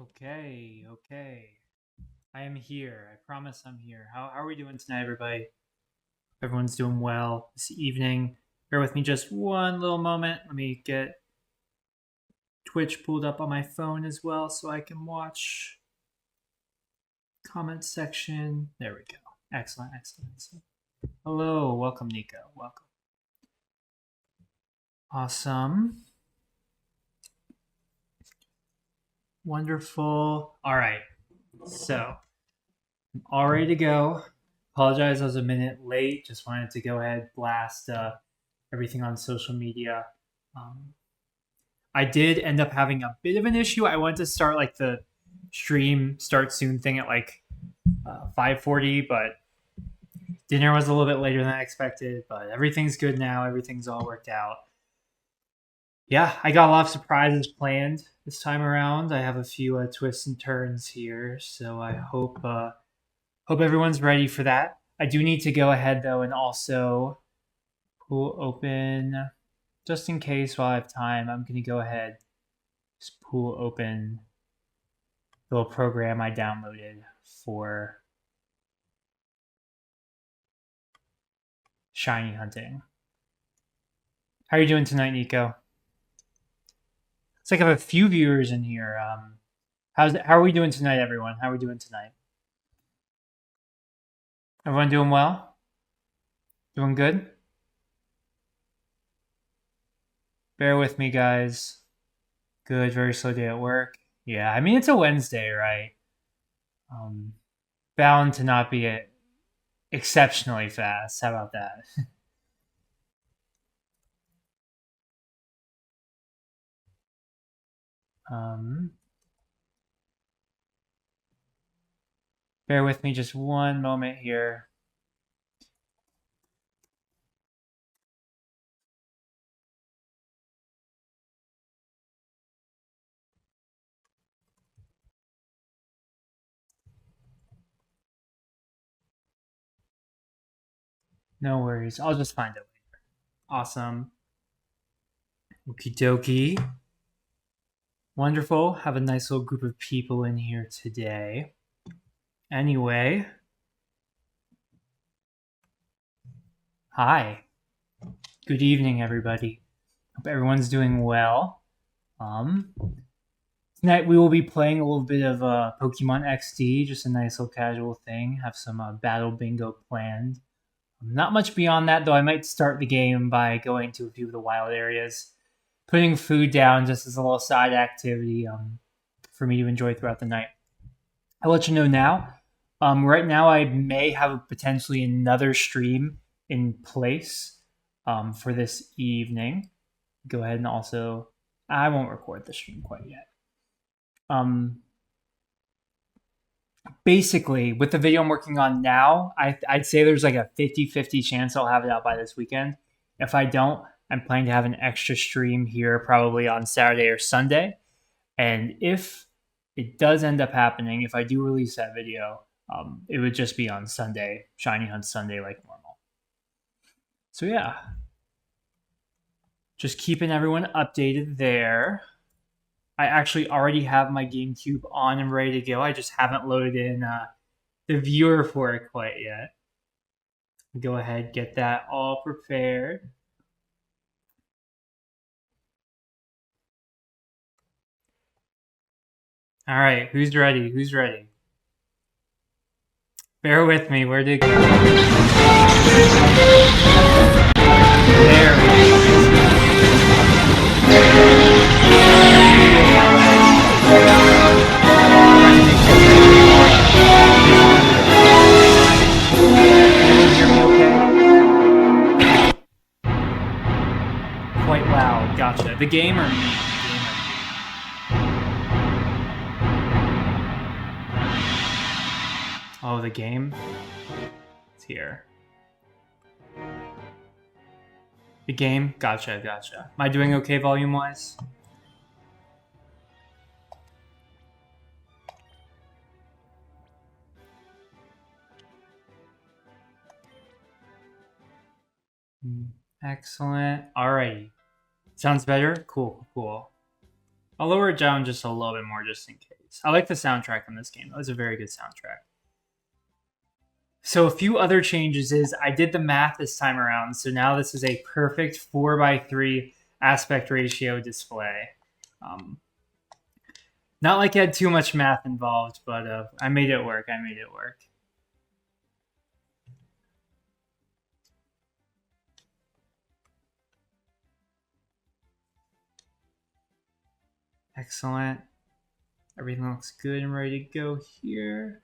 Okay. I am here. I promise I'm here. How are we doing tonight, everybody? Everyone's doing well this evening. Bear with me just one little moment. Let me get Twitch pulled up on my phone as well so I can watch comment section. There we go. Excellent. Hello, welcome, Nico. Welcome. Awesome. Wonderful. All right. So, I'm all ready to go. Apologize, I was a minute late. Just wanted to go ahead blast everything on social media. I did end up having a bit of an issue. I wanted to start like the stream start soon thing at like 5:40, but dinner was a little bit later than I expected. But everything's good now. Everything's all worked out. Yeah, I got a lot of surprises planned this time around. I have a few twists and turns here, so I hope everyone's ready for that. I do need to go ahead though and also pull open, just in case while I have time, I'm going to go ahead just pull open the little program I downloaded for shiny hunting. How are you doing tonight, Nico? It's like I have a few viewers in here. How are we doing tonight, everyone? How are we doing tonight? Everyone doing well? Doing good? Bear with me, guys. Good, very slow day at work. Yeah, I mean, it's a Wednesday, right? Bound to not be exceptionally fast. How about that? Bear with me just one moment here. No worries. I'll just find it later. Awesome. Okie dokie. Wonderful. Have a nice little group of people in here today. Anyway. Hi. Good evening, everybody. Hope everyone's doing well. Tonight we will be playing a little bit of Pokemon XD, just a nice little casual thing. Have some battle bingo planned. Not much beyond that, though. I might start the game by going to a few of the wild areas, putting food down just as a little side activity for me to enjoy throughout the night. I'll let you know now. Right now, I may have potentially another stream in place for this evening. Go ahead and also, I won't record the stream quite yet. Basically, with the video I'm working on now, I'd say there's like a 50-50 chance I'll have it out by this weekend. If I don't, I'm planning to have an extra stream here probably on Saturday or Sunday. And if it does end up happening, if I do release that video, it would just be on Sunday, Shiny Hunt Sunday like normal. So yeah, just keeping everyone updated there. I actually already have my GameCube on and ready to go. I just haven't loaded in the viewer for it quite yet. Go ahead, get that all prepared. All right, who's ready? Who's ready? Bear with me. Where did it go? There we go. Quite loud. Gotcha. The game or me? Oh, the game? It's here. The game? Gotcha. Am I doing okay volume-wise? Excellent. Alrighty. Sounds better? Cool. I'll lower it down just a little bit more just in case. I like the soundtrack in this game. That was a very good soundtrack. So a few other changes is I did the math this time around. So now this is a perfect 4:3 aspect ratio display. Not like I had too much math involved, but I made it work. I made it work. Excellent. Everything looks good and ready to go here.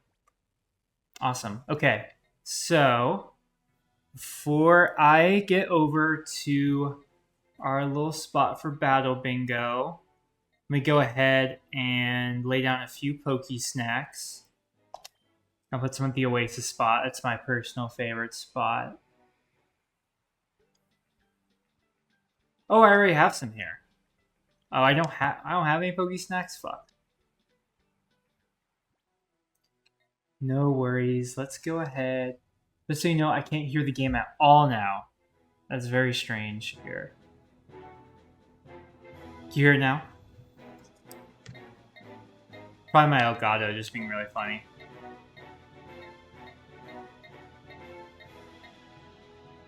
Awesome. Okay, so before I get over to our little spot for Battle Bingo, let me go ahead and lay down a few Poke Snacks. I'll put some at the Oasis spot. That's my personal favorite spot. Oh, I already have some here. Oh, I don't have any Poke Snacks? Fuck. No worries. Let's go ahead. Just so you know, I can't hear the game at all now. That's very strange here. Can you hear it now? Probably my Elgato just being really funny.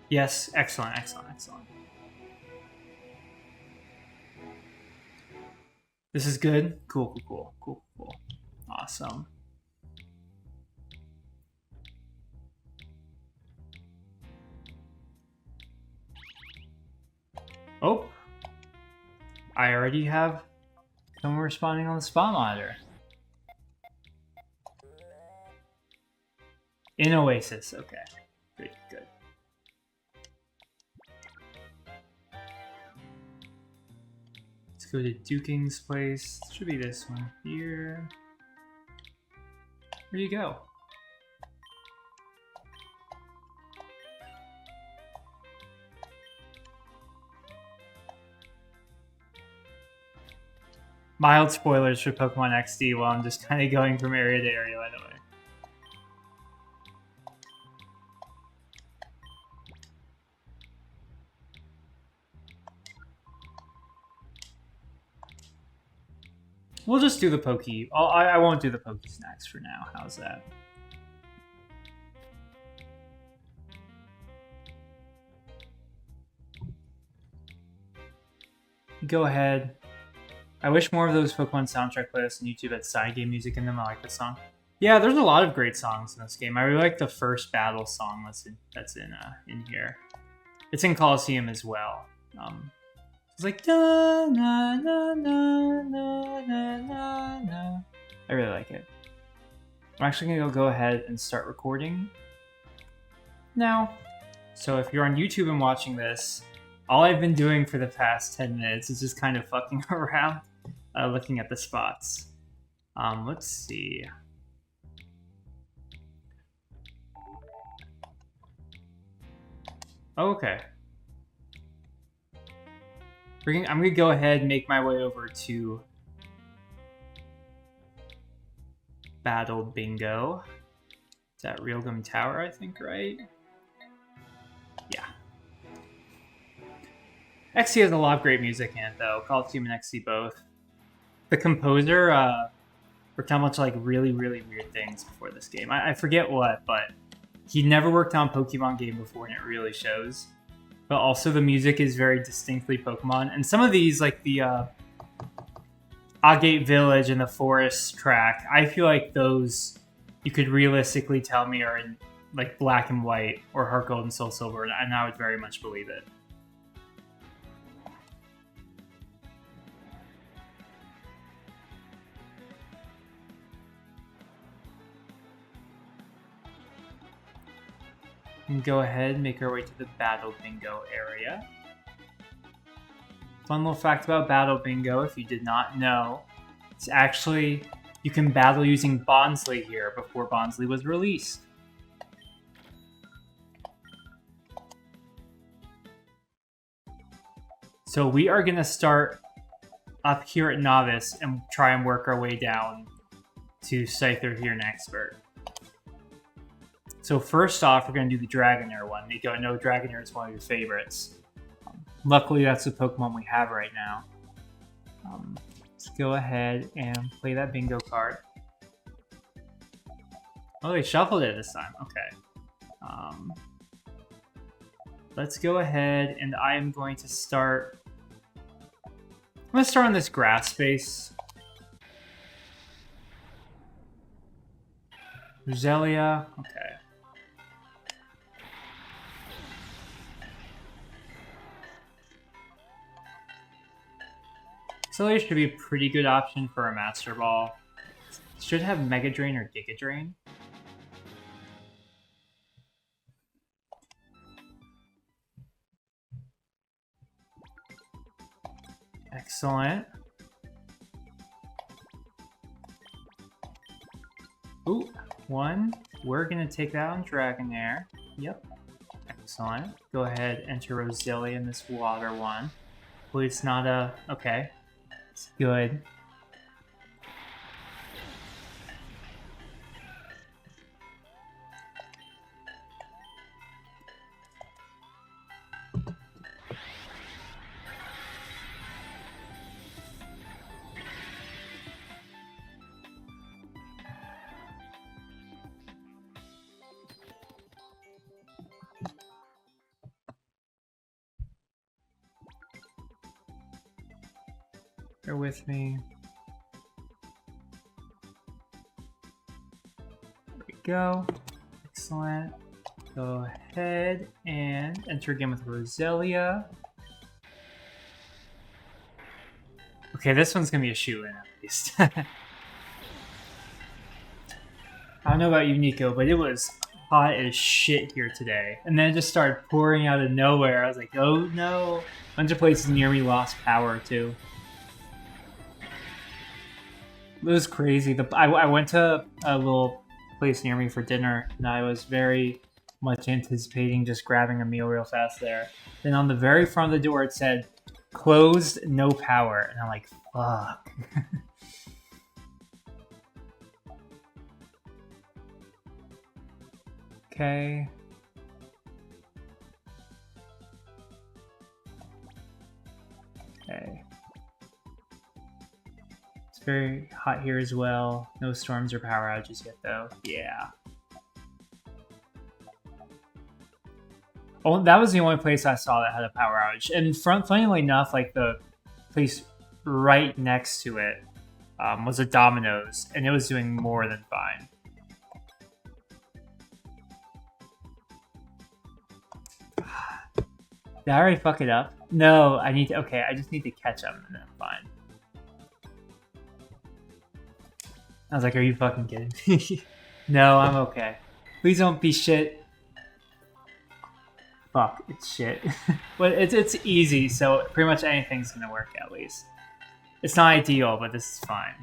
Yes, excellent, excellent, excellent. This is good? Cool, cool, cool, cool, cool. Awesome. Oh, I already have someone responding on the spot monitor. In Oasis, okay. Good, good. Let's go to Duking's place. Should be this one here. Where do you go? Mild spoilers for Pokemon XD while I'm just kind of going from area to area, by the way. We'll just do the Poke. I won't do the Poke Snacks for now. How's that? Go ahead. I wish more of those Pokemon soundtrack playlists on YouTube had side game music in them. I like the song. Yeah, there's a lot of great songs in this game. I really like the first battle song that's in here. It's in Coliseum as well. It's like da na na na na na na na. I really like it. I'm actually gonna go ahead and start recording now. So if you're on YouTube and watching this, all I've been doing for the past 10 minutes is just kind of fucking around, looking at the spots. Let's see. Oh, okay. I'm gonna go ahead and make my way over to Battle Bingo. It's at Realgum Tower, I think, right? Yeah. XD has a lot of great music in it, though. Coliseum and XD both. The composer worked on much like really, really weird things before this game. I forget what, but he never worked on a Pokemon game before, and it really shows. But also the music is very distinctly Pokemon. And some of these, like the Agate Village and the Forest track, I feel like those you could realistically tell me are in like Black and White or Heart Gold and Soul Silver, and I would very much believe it. And go ahead and make our way to the Battle Bingo area. Fun little fact about Battle Bingo, if you did not know, it's actually, you can battle using Bonsly here before Bonsly was released. So we are going to start up here at Novice and try and work our way down to Scyther here and Expert. So first off, we're going to do the Dragonair one. Nico, I know Dragonair is one of your favorites. Luckily, that's the Pokemon we have right now. Let's go ahead and play that bingo card. Oh, they shuffled it this time. Okay. Let's go ahead and I am going to start. I'm going to start on this grass space. Roselia. Okay. Roselia should be a pretty good option for a Master Ball. Should have Mega Drain or Giga Drain. Excellent. Ooh, one. We're gonna take that on Dragonair. Yep. Excellent. Go ahead, enter Roselia in this water one. Hopefully it's not a... Okay. It's good. Bear with me. There we go. Excellent. Go ahead and enter again with Roselia. Okay, this one's gonna be a shoe-in at least. I don't know about you, Nico, but it was hot as shit here today. And then it just started pouring out of nowhere. I was like, oh no. A bunch of places near me lost power too. It was crazy. I went to a little place near me for dinner, and I was very much anticipating just grabbing a meal real fast there. Then on the very front of the door, it said, closed, no power. And I'm like, fuck. Okay. Okay. It's very hot here as well. No storms or power outages yet, though. Yeah. Oh, that was the only place I saw that had a power outage. And funnily enough, like the place right next to it was a Domino's, and it was doing more than fine. Did I already fuck it up? No, I need to. Okay, I just need to catch up, and then I'm fine. I was like, are you fucking kidding me? No, I'm okay. Please don't be shit. Fuck, it's shit. But it's easy, so pretty much anything's gonna work at least. It's not ideal, but this is fine.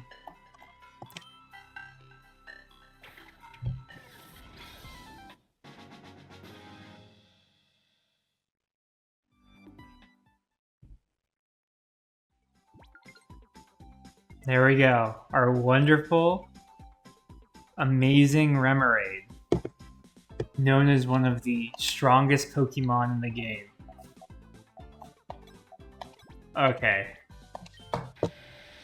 There we go. Our wonderful, amazing Remoraid. Known as one of the strongest Pokemon in the game. Okay.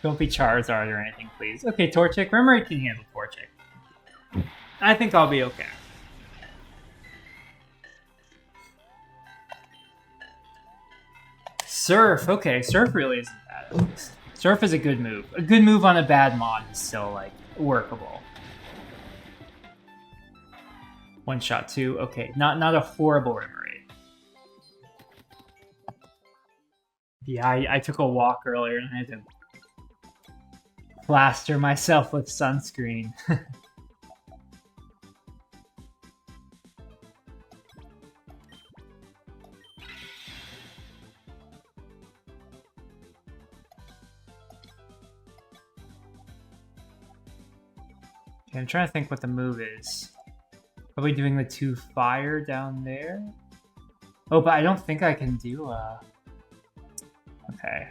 Don't be Charizard or anything, please. Okay, Torchic. Remoraid can handle Torchic. I think I'll be okay. Surf. Okay, Surf really isn't bad at least. Surf is a good move. A good move on a bad mod is still, like, workable. One shot too. Okay, not a horrible Remoraid. Yeah, I took a walk earlier and I had to plaster myself with sunscreen. Okay, I'm trying to think what the move is. Probably doing the 2 fire down there. Oh, but I don't think I can do okay.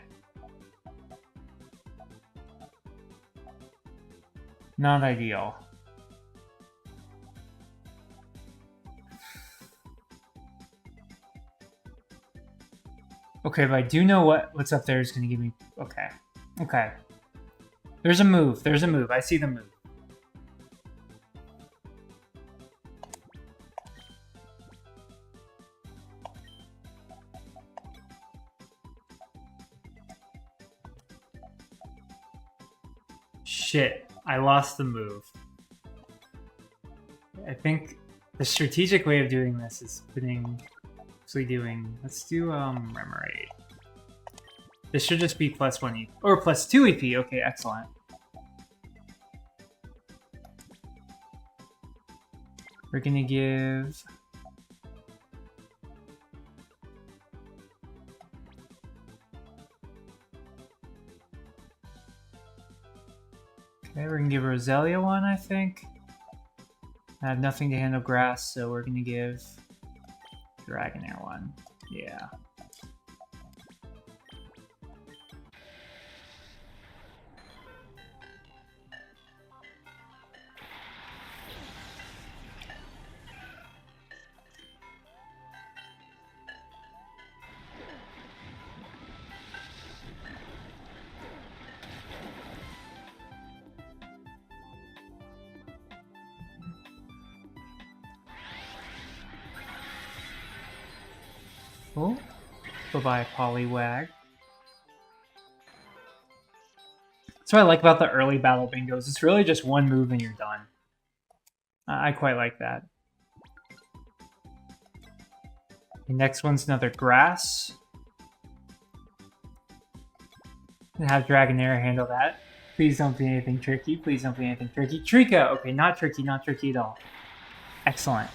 Not ideal. Okay, but I do know what's up there is going to give me... Okay. Okay. There's a move. There's a move. I see the move. Shit. I lost the move. I think the strategic way of doing this is let's do Remoraid. This should just be +1 EP or +2 EP. Okay, excellent. We're gonna give okay, we're gonna give Roselia one, I think. I have nothing to handle grass, so we're gonna give Dragonair one. Yeah. Oh, bye-bye, Poliwag. That's what I like about the early battle bingos. It's really just one move and you're done. I quite like that. The next one's another grass. And have Dragonair handle that. Please don't be anything tricky. Please don't be anything tricky. Trika! Okay, not tricky at all. Excellent.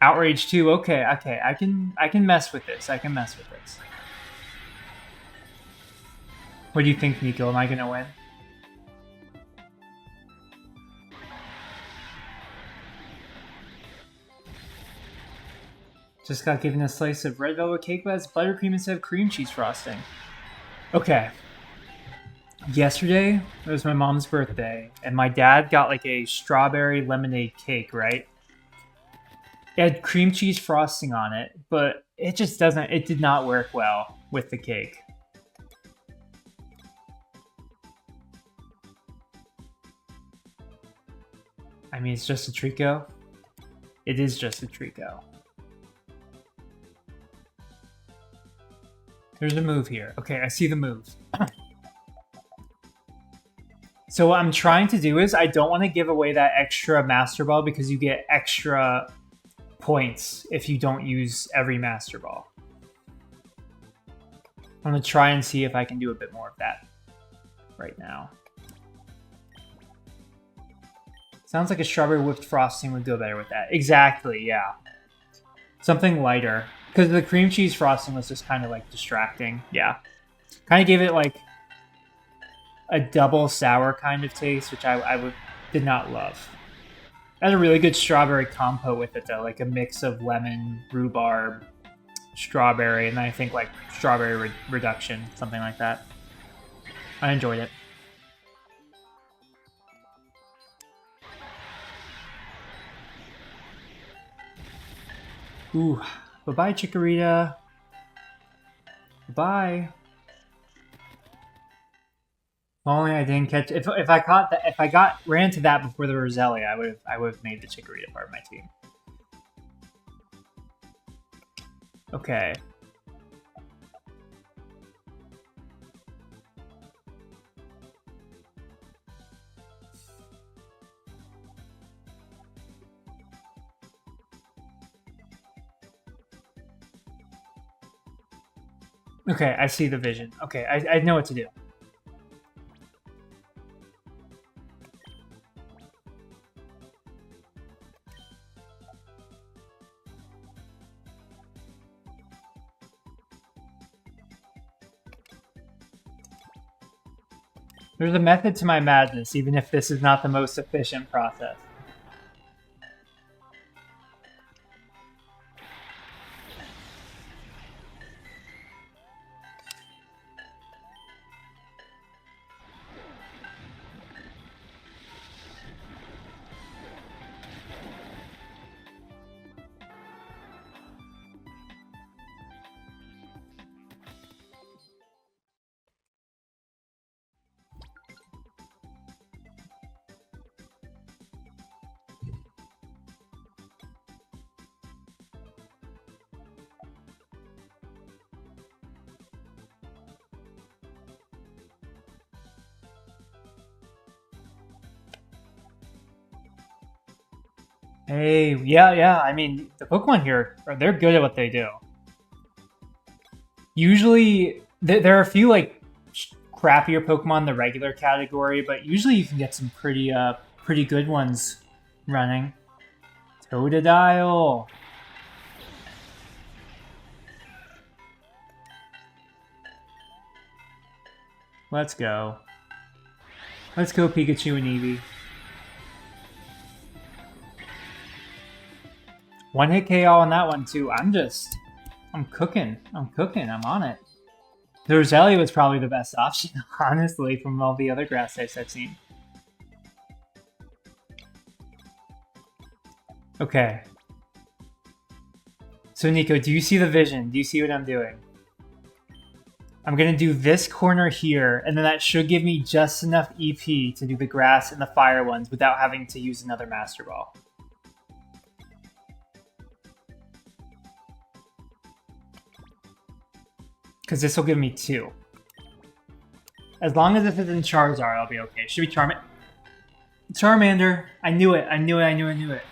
Outrage 2, okay, I can mess with this. I can mess with this. What do you think, Nico? Am I gonna win? Just got given a slice of red velvet cake, but it's buttercream instead of cream cheese frosting. Okay. Yesterday, it was my mom's birthday, and my dad got like a strawberry lemonade cake, right? It had cream cheese frosting on it, but it did not work well with the cake. I mean, it's just a Trico. It is just a Trico. There's a move here. Okay, I see the move. So what I'm trying to do is I don't want to give away that extra Master Ball because you get extra points if you don't use every Master Ball. I'm going to try and see if I can do a bit more of that right now. Sounds like a strawberry whipped frosting would go better with that. Exactly, yeah. Something lighter. Because the cream cheese frosting was just kind of like distracting. Yeah. Kind of gave it like a double sour kind of taste, which I did not love. It had a really good strawberry compote with it though, like a mix of lemon, rhubarb, strawberry, and then I think like strawberry reduction, something like that. I enjoyed it. Ooh, bye-bye, Chikorita. Bye. If only I didn't catch. If I ran to that before the Roselia, I would have made the Chikorita part of my team. Okay. Okay, I see the vision. Okay, I know what to do. There's a method to my madness, even if this is not the most efficient process. Hey, yeah. I mean, the Pokemon here, they're good at what they do. Usually, there are a few like crappier Pokemon in the regular category, but usually you can get some pretty good ones running. Totodile. Let's go. Let's go, Pikachu and Eevee. One hit KO on that one too. I'm cooking. I'm on it. The Roselia was probably the best option, honestly, from all the other grass types I've seen. Okay. So Nico, do you see the vision? Do you see what I'm doing? I'm gonna do this corner here, and then that should give me just enough EP to do the grass and the fire ones without having to use another Master Ball. Because this will give me 2. As long as this isn't Charizard, I'll be okay. Should be Charmander. I knew it. I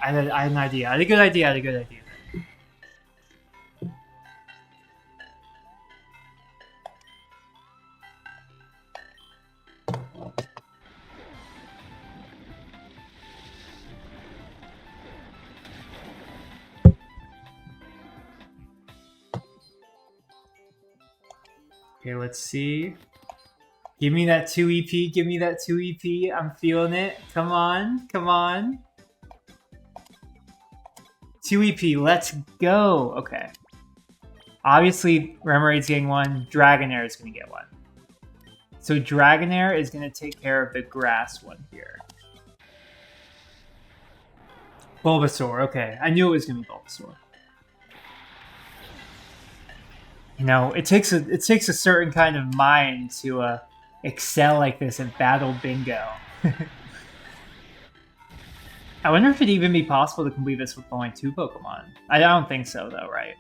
had an idea. I had a good idea. Okay, let's see. Give me that 2 EP. Give me that 2 EP. I'm feeling it. Come on. 2 EP. Let's go. Okay. Obviously, Remoraide's getting 1. Dragonair is going to get 1. So Dragonair is going to take care of the grass one here. Bulbasaur. Okay. I knew it was going to be Bulbasaur. You know, it takes a certain kind of mind to excel like this at Battle Bingo. I wonder if it'd even be possible to complete this with only 2 Pokemon. I don't think so, though, right?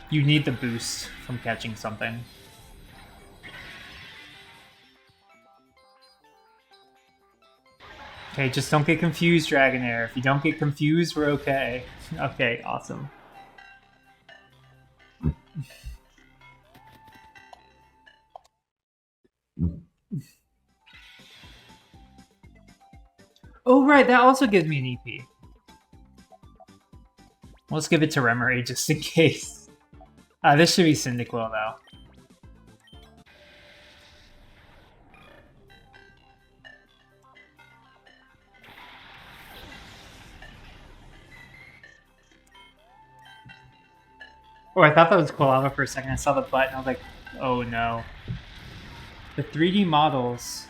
You need the boost from catching something. Okay, just don't get confused, Dragonair. If you don't get confused, we're okay. Okay, awesome. Oh, right, that also gives me an EP. Let's give it to Remoraid just in case. This should be Cyndaquil, though. Oh, I thought that was Quilava for a second. I saw the button. I was like, oh no. The 3D models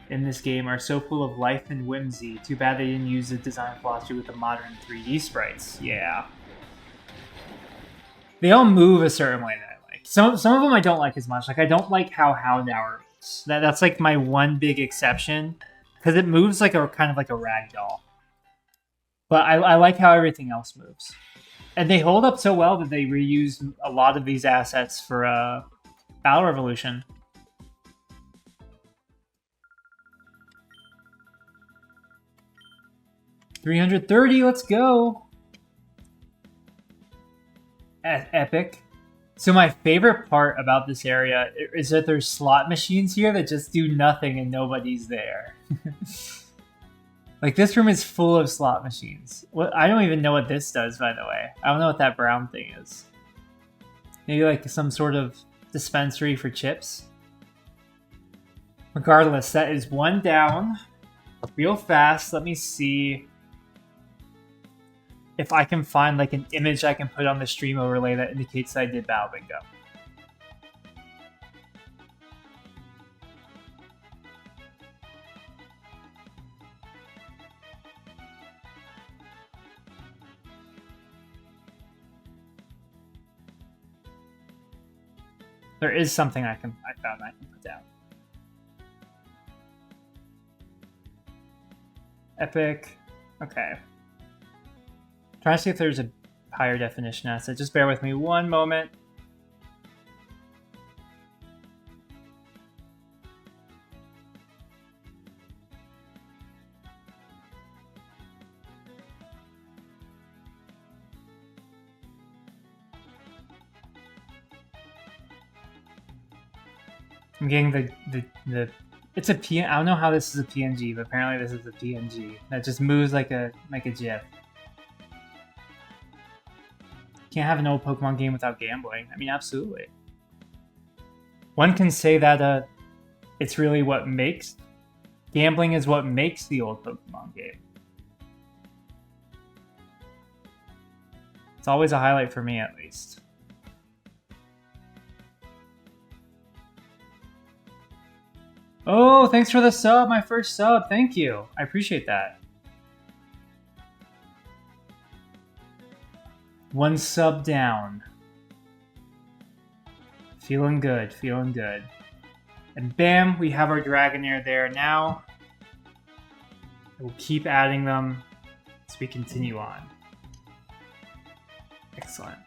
in this game are so full of life and whimsy. Too bad they didn't use the design philosophy with the modern 3D sprites. Yeah. They all move a certain way that I like. Some of them I don't like as much. Like, I don't like how Houndour moves. That's like my one big exception. Because it moves like a kind of like a ragdoll. But I like how everything else moves. And they hold up so well that they reused a lot of these assets for Battle Revolution. $330, let's go. Epic. So my favorite part about this area is that there's slot machines here that just do nothing and nobody's there. Like, this room is full of slot machines. I don't even know what this does, by the way. I don't know what that brown thing is. Maybe like some sort of dispensary for chips? Regardless, that is 1 down. Real fast, let me see if I can find like an image I can put on the stream overlay that indicates that I did Battle Bingo. There is something I found I can put down. Epic. Okay. Trying to see if there's a higher definition asset. Just bear with me 1 moment. I'm getting the it's a PN. I don't know how this is a PNG, but apparently this is a PNG that just moves like a GIF. Can't have an old Pokemon game without gambling. I mean, absolutely. One can say that it's really what makes gambling is what makes the old Pokemon game. It's always a highlight for me, at least. Oh, thanks for the sub, my first sub. Thank you. I appreciate that. One sub down. Feeling good, feeling good. And bam, we have our Dragonair there now. We'll keep adding them as we continue on. Excellent.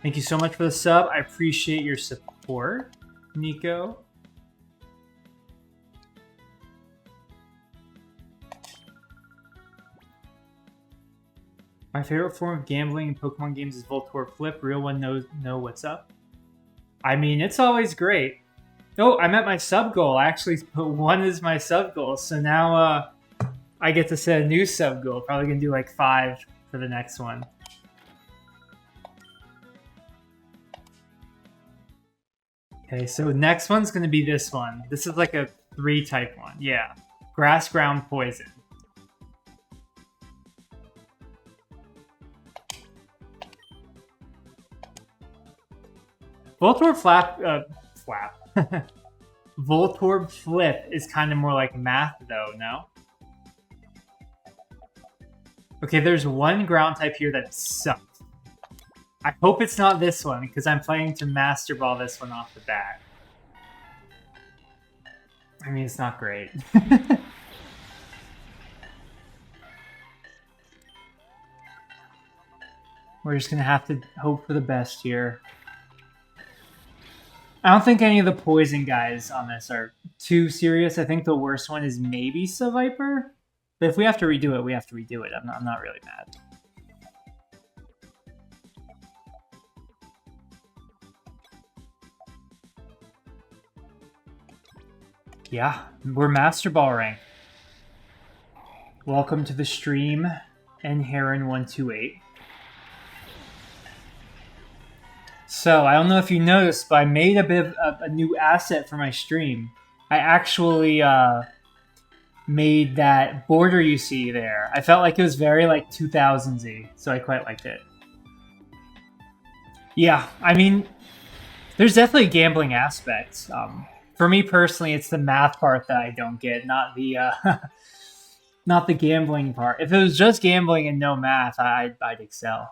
Thank you so much for the sub. I appreciate your support, Nico. My favorite form of gambling in Pokemon games is Voltorb Flip. Real one know what's up. I mean, it's always great. Oh, I met my sub goal. I actually put 1 as my sub goal. So now I get to set a new sub goal. Probably going to do like 5 for the next one. Okay, so next one's going to be this one. This is like a 3-type one. Yeah. Grass, ground, poison. Voltorb Voltorb Flip is kind of more like math, though, no? Okay, there's one ground type here that sucks. I hope it's not this one, because I'm planning to Master Ball this one off the bat. I mean, it's not great. We're just going to have to hope for the best here. I don't think any of the poison guys on this are too serious. I think the worst one is maybe Seviper. But if we have to redo it, we have to redo it. I'm not really mad. Yeah, we're Master Ball rank. Welcome to the stream, nheron128. So, I don't know if you noticed, but I made a bit of a new asset for my stream. I actually made that border you see there. I felt like it was very like 2000s-y, so I quite liked it. Yeah, I mean, there's definitely gambling aspects. For me personally, it's the math part that I don't get, not the not the gambling part. If it was just gambling and no math, I'd excel.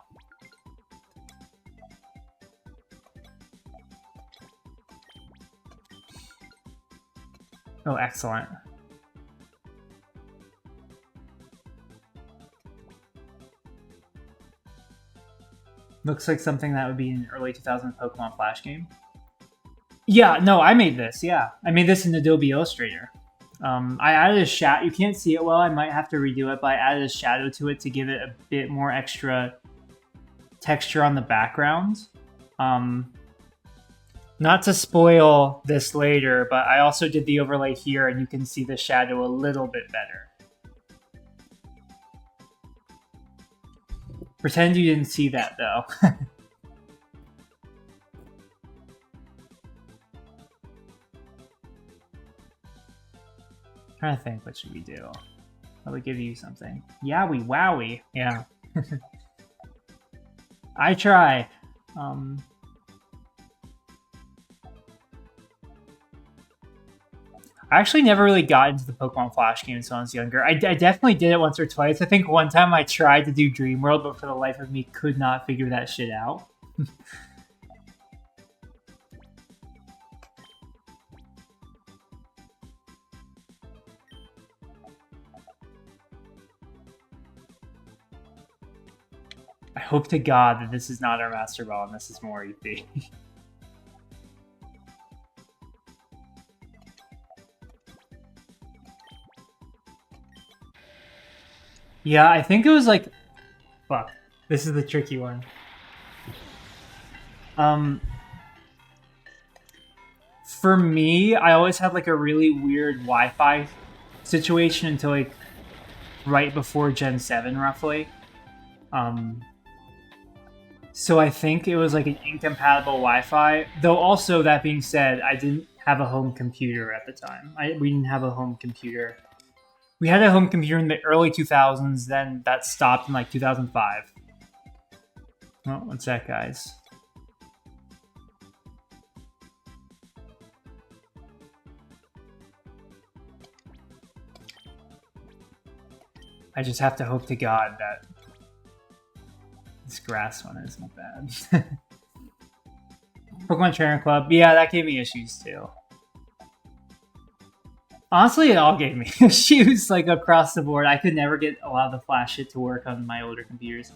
Oh, excellent. Looks like something that would be in an early 2000s Pokemon Flash game. Yeah, no, I made this, yeah. I made this in Adobe Illustrator. I added a shadow. You can't see it well. I might have to redo it, but I added a shadow to it to give it a bit more extra texture on the background. Not to spoil this later, but I also did the overlay here, and you can see the shadow a little bit better. Pretend you didn't see that, though. Trying to think, what should we do? Probably give you something. Yowie wowie. Yeah. I try. I actually never really got into the Pokemon Flash games when I was younger. I definitely did it once or twice. I think one time I tried to do Dream World, but for the life of me could not figure that shit out. I hope to God that this is not our Master Ball and this is more EP. Yeah, I think it was like... Fuck. This is the tricky one. For me, I always had like a really weird Wi-Fi situation until like right before Gen 7, roughly. So I think it was like an incompatible Wi-Fi. Though also, that being said, I didn't have a home computer at the time. We didn't have a home computer. We had a home computer in the early 2000s, then that stopped in like 2005. Oh, what's that, guys? I just have to hope to God that this grass one isn't bad. Pokemon Trainer Club. Yeah, that gave me issues too. Honestly, it all gave me issues like across the board. I could never get a lot of the Flash shit to work on my older computers.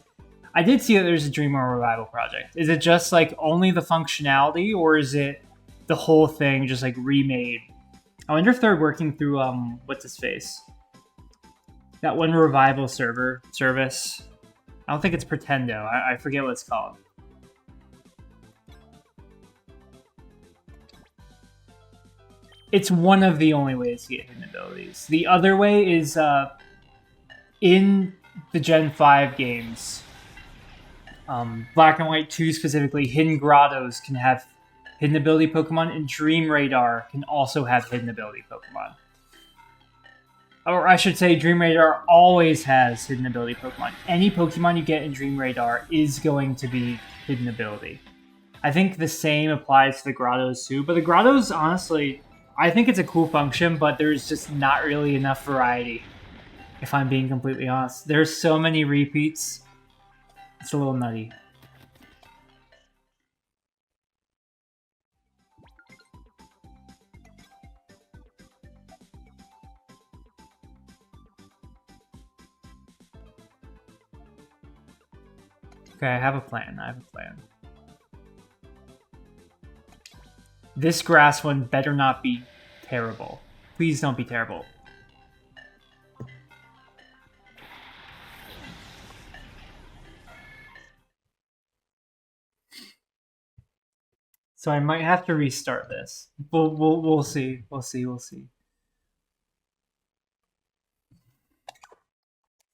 I did see that there's a Dream World Revival project. Is it just like only the functionality, or is it the whole thing just like remade? I wonder if they're working through what's his face? That one revival service. I don't think it's Pretendo. I forget what it's called. It's one of the only ways to get hidden abilities. The other way is in the Gen 5 games, Black and White 2 specifically, Hidden Grottos can have hidden ability Pokemon, and Dream Radar can also have hidden ability Pokemon. Or I should say, Dream Radar always has hidden ability Pokemon. Any Pokemon you get in Dream Radar is going to be hidden ability. I think the same applies to the Grottos too, but the Grottos, honestly, I think it's a cool function, but there's just not really enough variety, if I'm being completely honest. There's so many repeats, it's a little nutty. Okay, I have a plan. This grass one better not be terrible. Please don't be terrible. So I might have to restart this. We'll see. We'll see.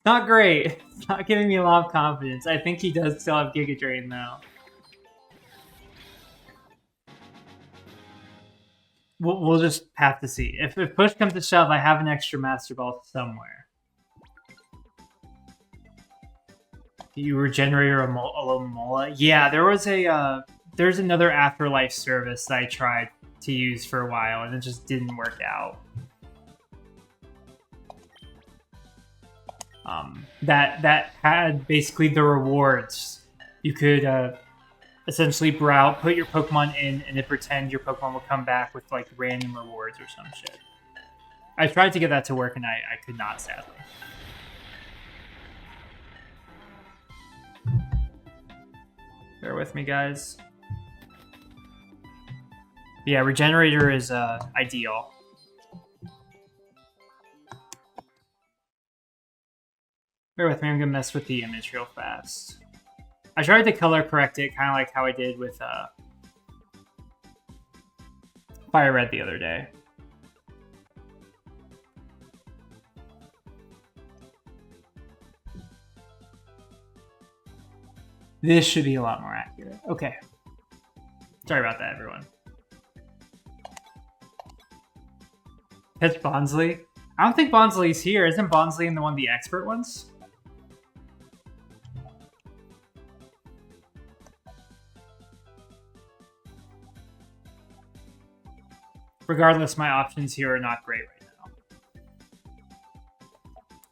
Not great. Not giving me a lot of confidence. I think he does still have Giga Drain though. We'll just have to see. If push comes to shove, I have an extra Master Ball somewhere. You regenerate a Alomomola? Yeah, there was there's another Afterlife service that I tried to use for a while, and it just didn't work out. That had basically the rewards. You could essentially put your Pokemon in, and then pretend your Pokemon will come back with like random rewards or some shit. I tried to get that to work, and I could not, sadly. Bear with me, guys. Yeah, Regenerator is ideal. Bear with me, I'm gonna mess with the image real fast. I tried to color correct it, kind of like how I did with FireRed the other day. This should be a lot more accurate. Okay. Sorry about that, everyone. Catch Bonsley? I don't think Bonsley's here. Isn't Bonsley in the one of the expert ones? Regardless, my options here are not great right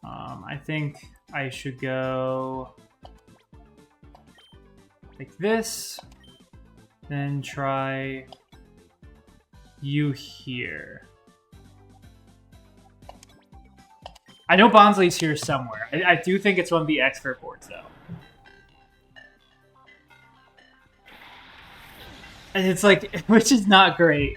now. I think I should go like this, then try you here. I know Bonsley's here somewhere. I do think it's one of the expert boards, though. And it's like, which is not great.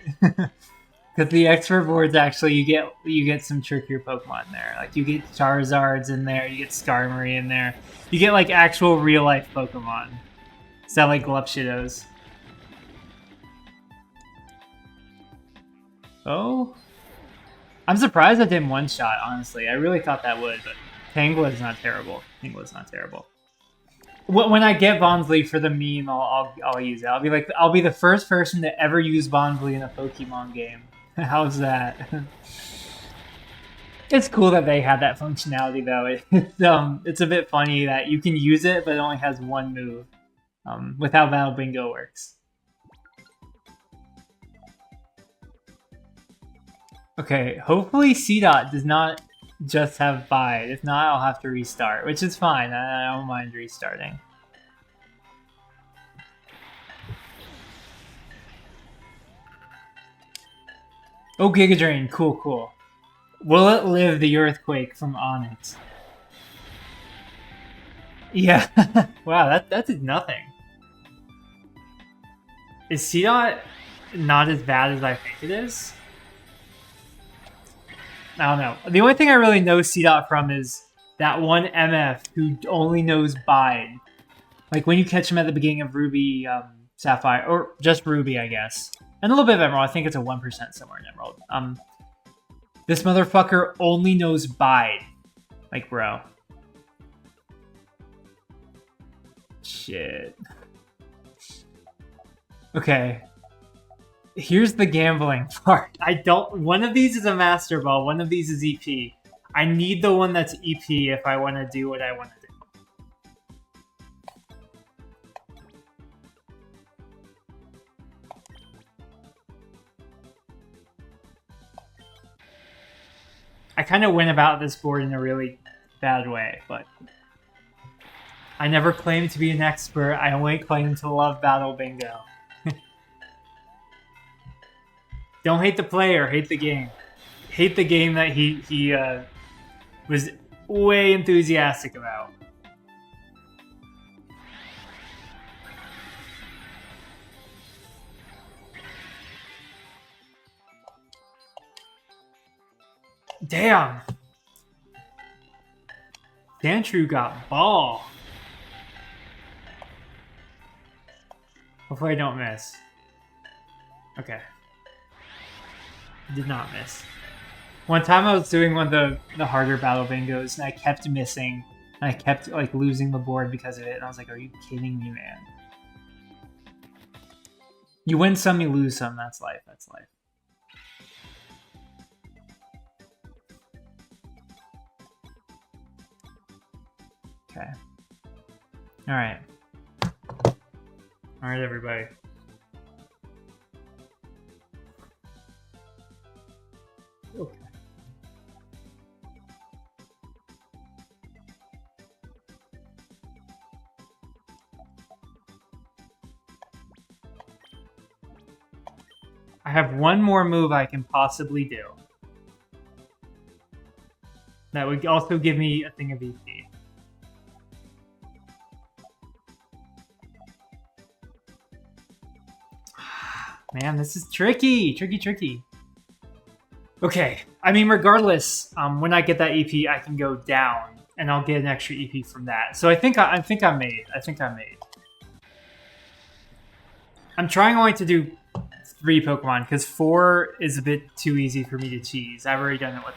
Because the expert boards, actually, you get some trickier Pokemon in there. Like, you get Charizards in there, you get Skarmory in there. You get, like, actual real-life Pokemon. Instead of, like, Glupshidos. Oh. I'm surprised that didn't one-shot, honestly. I really thought that would, but Tangela is not terrible. Tangela is not terrible. When I get Bonsly for the meme, I'll use it. I'll be the first person to ever use Bonsly in a Pokemon game. How's that? It's cool that they had that functionality, though. It's a bit funny that you can use it, but it only has one move. With how Battle Bingo works. Okay, hopefully C-Dot does not just have Bide. If not, I'll have to restart, which is fine. I don't mind restarting. Oh, Giga Drain. Cool, cool. Will it live the earthquake from Onyx? Yeah. Wow, that did nothing. Is C-Dot not as bad as I think it is? I don't know. The only thing I really know C-Dot from is that one MF who only knows Bide. Like when you catch him at the beginning of Ruby, Sapphire, or just Ruby, I guess. And a little bit of Emerald. I think it's a 1% somewhere in Emerald. This motherfucker only knows Bide. Like, bro. Shit. Okay. Here's the gambling part. One of these is a Master Ball, one of these is EP. I need the one that's EP if I want to do what I want to do. I kind of went about this board in a really bad way, but I never claimed to be an expert. I only claimed to love Battle Bingo. Don't hate the player, hate the game. Hate the game that he was way enthusiastic about. Damn! Sandshrew got ball. Hopefully I don't miss. Okay. Did not miss. One time I was doing one of the harder Battle Bingos and I kept missing. And I kept like losing the board because of it. And I was like, are you kidding me, man? You win some, you lose some. That's life. That's life. Okay. Alright. Alright, everybody. Okay. I have one more move I can possibly do. That would also give me a thing of EP. Man, this is tricky. Tricky. Okay, I mean, regardless, when I get that EP, I can go down, and I'll get an extra EP from that. So I think I'm made. I'm trying only to do 3 Pokemon, because 4 is a bit too easy for me to cheese. I've already done it with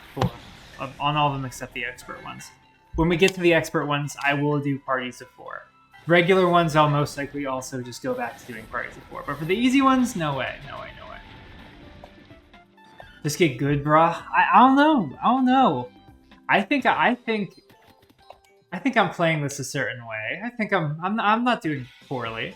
4, on all of them except the expert ones. When we get to the expert ones, I will do parties of 4. Regular ones, I'll most likely also just go back to doing parties of 4. But for the easy ones, no way. Just get good, brah. I don't know. I think I'm playing this a certain way. I think I'm not doing poorly.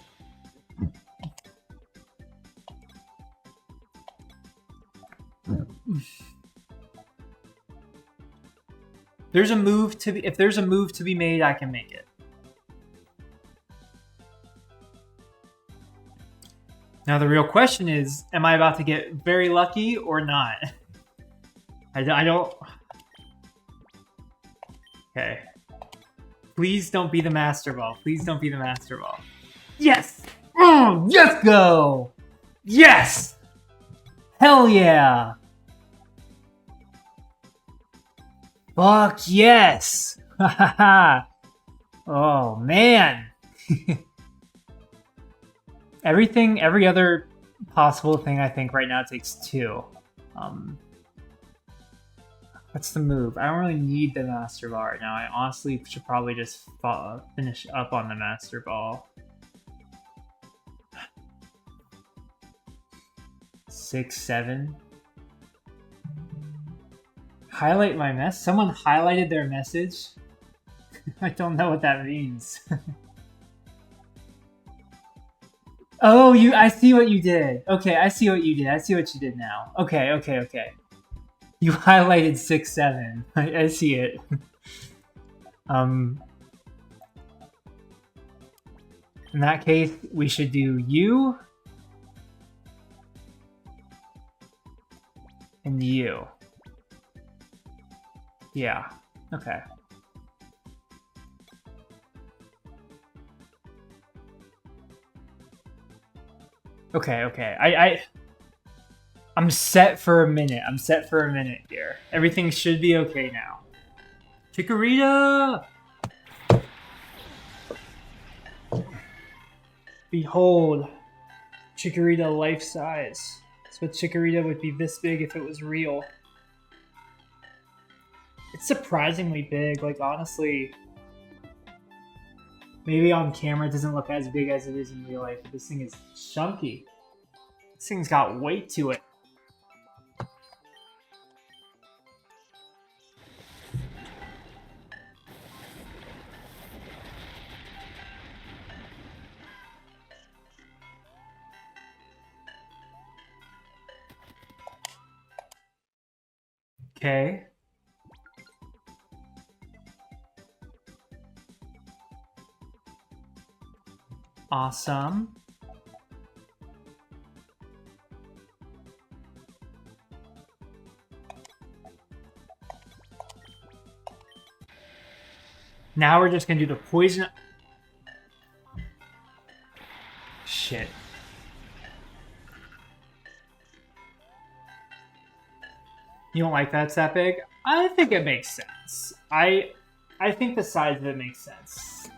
If there's a move to be made, I can make it. Now the real question is, am I about to get very lucky or not? I don't... Okay. Please don't be the Master Ball. Yes! Oh, yes, go! Yes! Hell yeah! Fuck yes! Oh, man! Every other possible thing I think right now takes 2. What's the move? I don't really need the Master Ball right now. I honestly should probably just finish up on the Master Ball. 6, 7. Highlight my mess? Someone highlighted their message? I don't know what that means. Oh, I see what you did. Okay, I see what you did. I see what you did now. Okay. You highlighted 6, 7. I see it. In that case, we should do you and you. Yeah. Okay. Okay. I'm set for a minute. I'm set for a minute here. Everything should be okay now. Chikorita! Behold, Chikorita life size. So Chikorita would be this big if it was real. It's surprisingly big, like honestly. Maybe on camera it doesn't look as big as it is in real life, but this thing is chunky. This thing's got weight to it. Okay. Awesome. Now we're just gonna do the poison. Shit. You don't like that's that big? I think it makes sense. I think the size of it makes sense.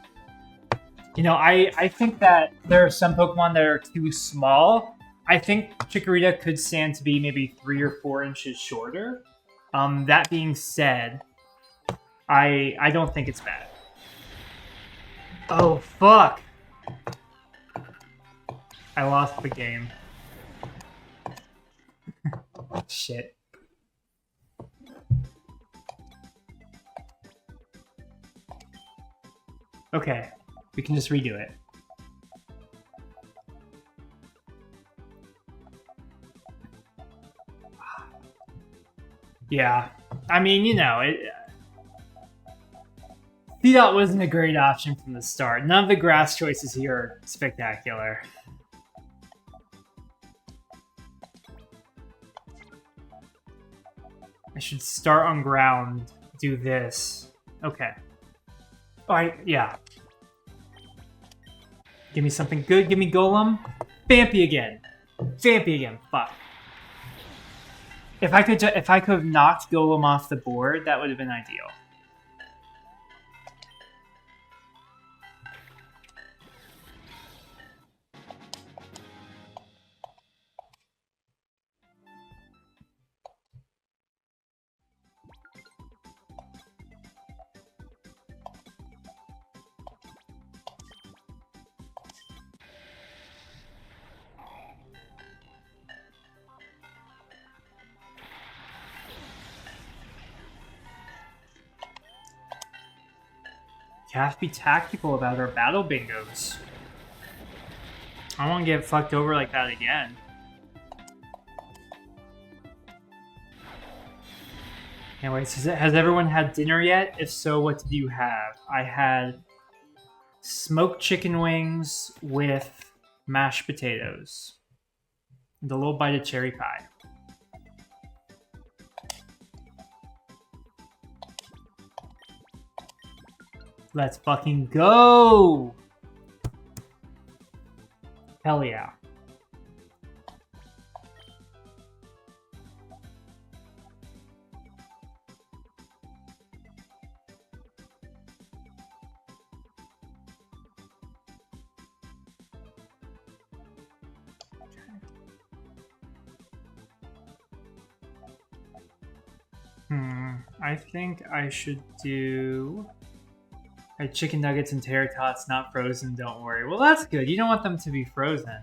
You know, I think that there are some Pokemon that are too small. I think Chikorita could stand to be maybe 3 or 4 inches shorter. That being said, I don't think it's bad. Oh, fuck! I lost the game. Shit. Okay, we can just redo it. Yeah, I mean, you know, Seedot wasn't a great option from the start. None of the grass choices here are spectacular. I should start on ground, do this. Okay. Alright, yeah. Give me something good, give me Golem. Vampy again. Vampy again, fuck. If I could have knocked Golem off the board, that would have been ideal. You have to be tactical about our battle bingos. I won't get fucked over like that again. Anyways, has everyone had dinner yet? If so, what did you have? I had smoked chicken wings with mashed potatoes and a little bite of cherry pie. Let's fucking go! Hell yeah. I think I should do chicken nuggets and tater tots, not frozen, don't worry. Well, that's good. You don't want them to be frozen.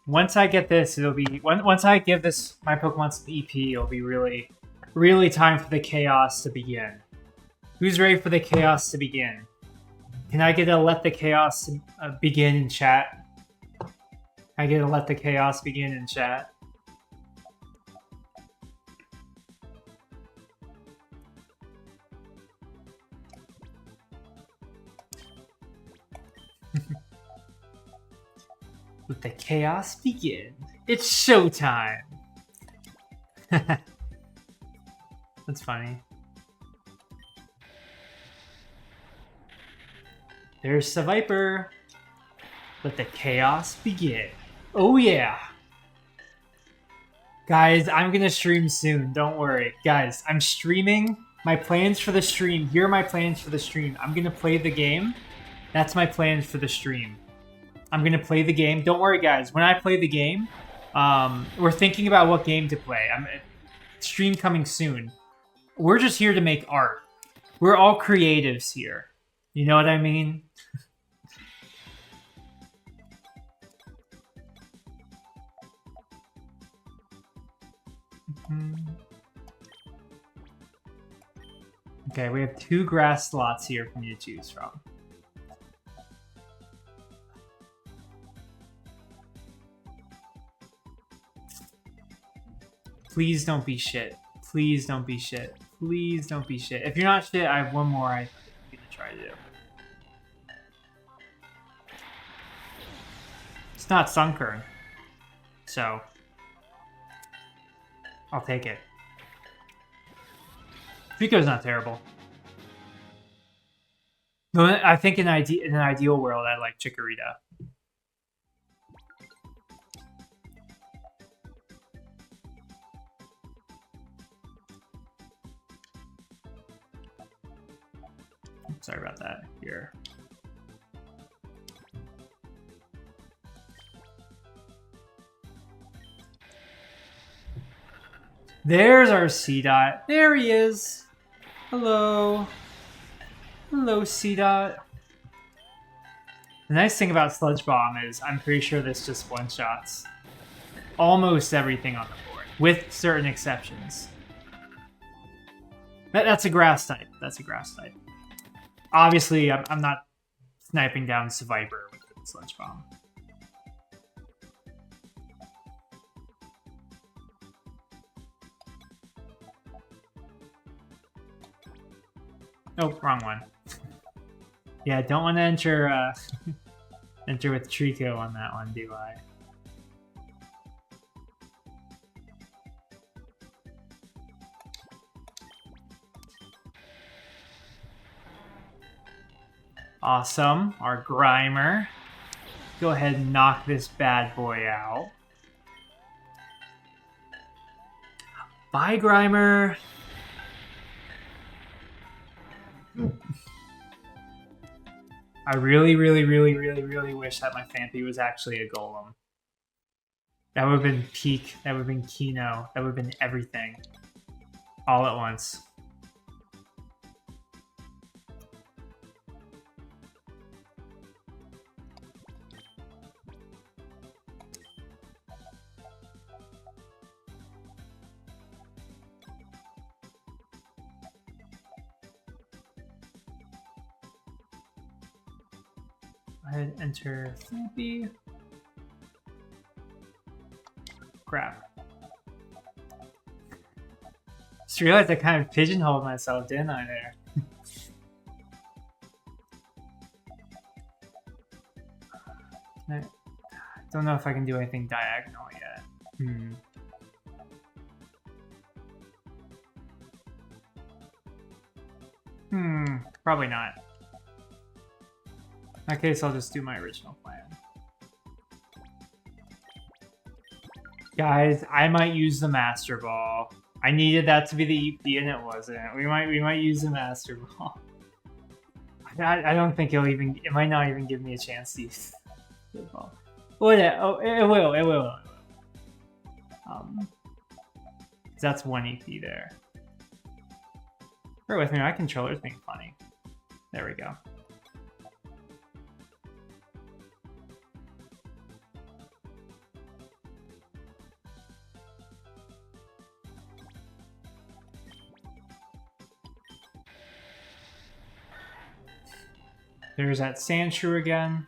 Once I get this, it'll be... Once I give this my Pokemon some EP, it'll be really, really time for the chaos to begin. Who's ready for the chaos to begin? Can I get a let the chaos begin in chat? I get a let the chaos begin in chat. Let the chaos begin. It's showtime. That's funny. There's the Viper. Let the chaos begin. Oh yeah. Guys, I'm gonna stream soon. Don't worry. Guys, I'm streaming. My plans for the stream. Here are my plans for the stream. I'm gonna play the game. That's my plans for the stream. I'm gonna play the game. Don't worry, guys. When I play the game, we're thinking about what game to play. Stream coming soon. We're just here to make art. We're all creatives here. You know what I mean? Okay, we have 2 grass slots here for me to choose from. Please don't be shit. Please don't be shit. Please don't be shit. If you're not shit, I have one more I'm gonna try to do. It's not Sunkern, so I'll take it. Trico's not terrible. No, I think in an ideal world, I like Chikorita. Sorry about that. Here. There's our C-Dot. There he is. Hello. Hello, C-Dot. The nice thing about Sludge Bomb is I'm pretty sure this just one-shots almost everything on the board, with certain exceptions. That's a grass type. That's a grass type. Obviously, I'm not sniping down Viper with the Sludge Bomb. Oh, wrong one. Yeah, don't want to enter enter with Trico on that one, do I? Awesome, our Grimer. Go ahead and knock this bad boy out. Bye, Grimer. I really wish that my Phanpy was actually a Golem. That would have been peak. That would have been Kino. That would have been everything. All at once. Go ahead, enter Phanpy. Crap. Just realized I kind of pigeonholed myself, didn't I, there? I don't know if I can do anything diagonal yet. Probably not. In that case, I'll just do my original plan. Guys, I might use the Master Ball. I needed that to be the EP and it wasn't. We might use the Master Ball. I don't think it might not even give me a chance to use the ball. Well, yeah, it will. that's 1 EP there. Bear with me, my controller's being funny. There we go. There's that Sandshrew again.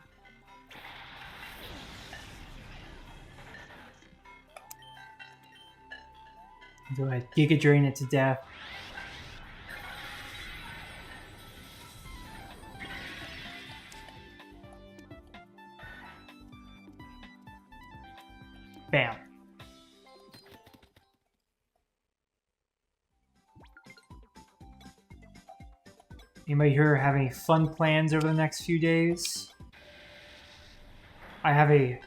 Go ahead, Giga Drain it to death. Bam. Anybody here have any fun plans over the next few days? I have a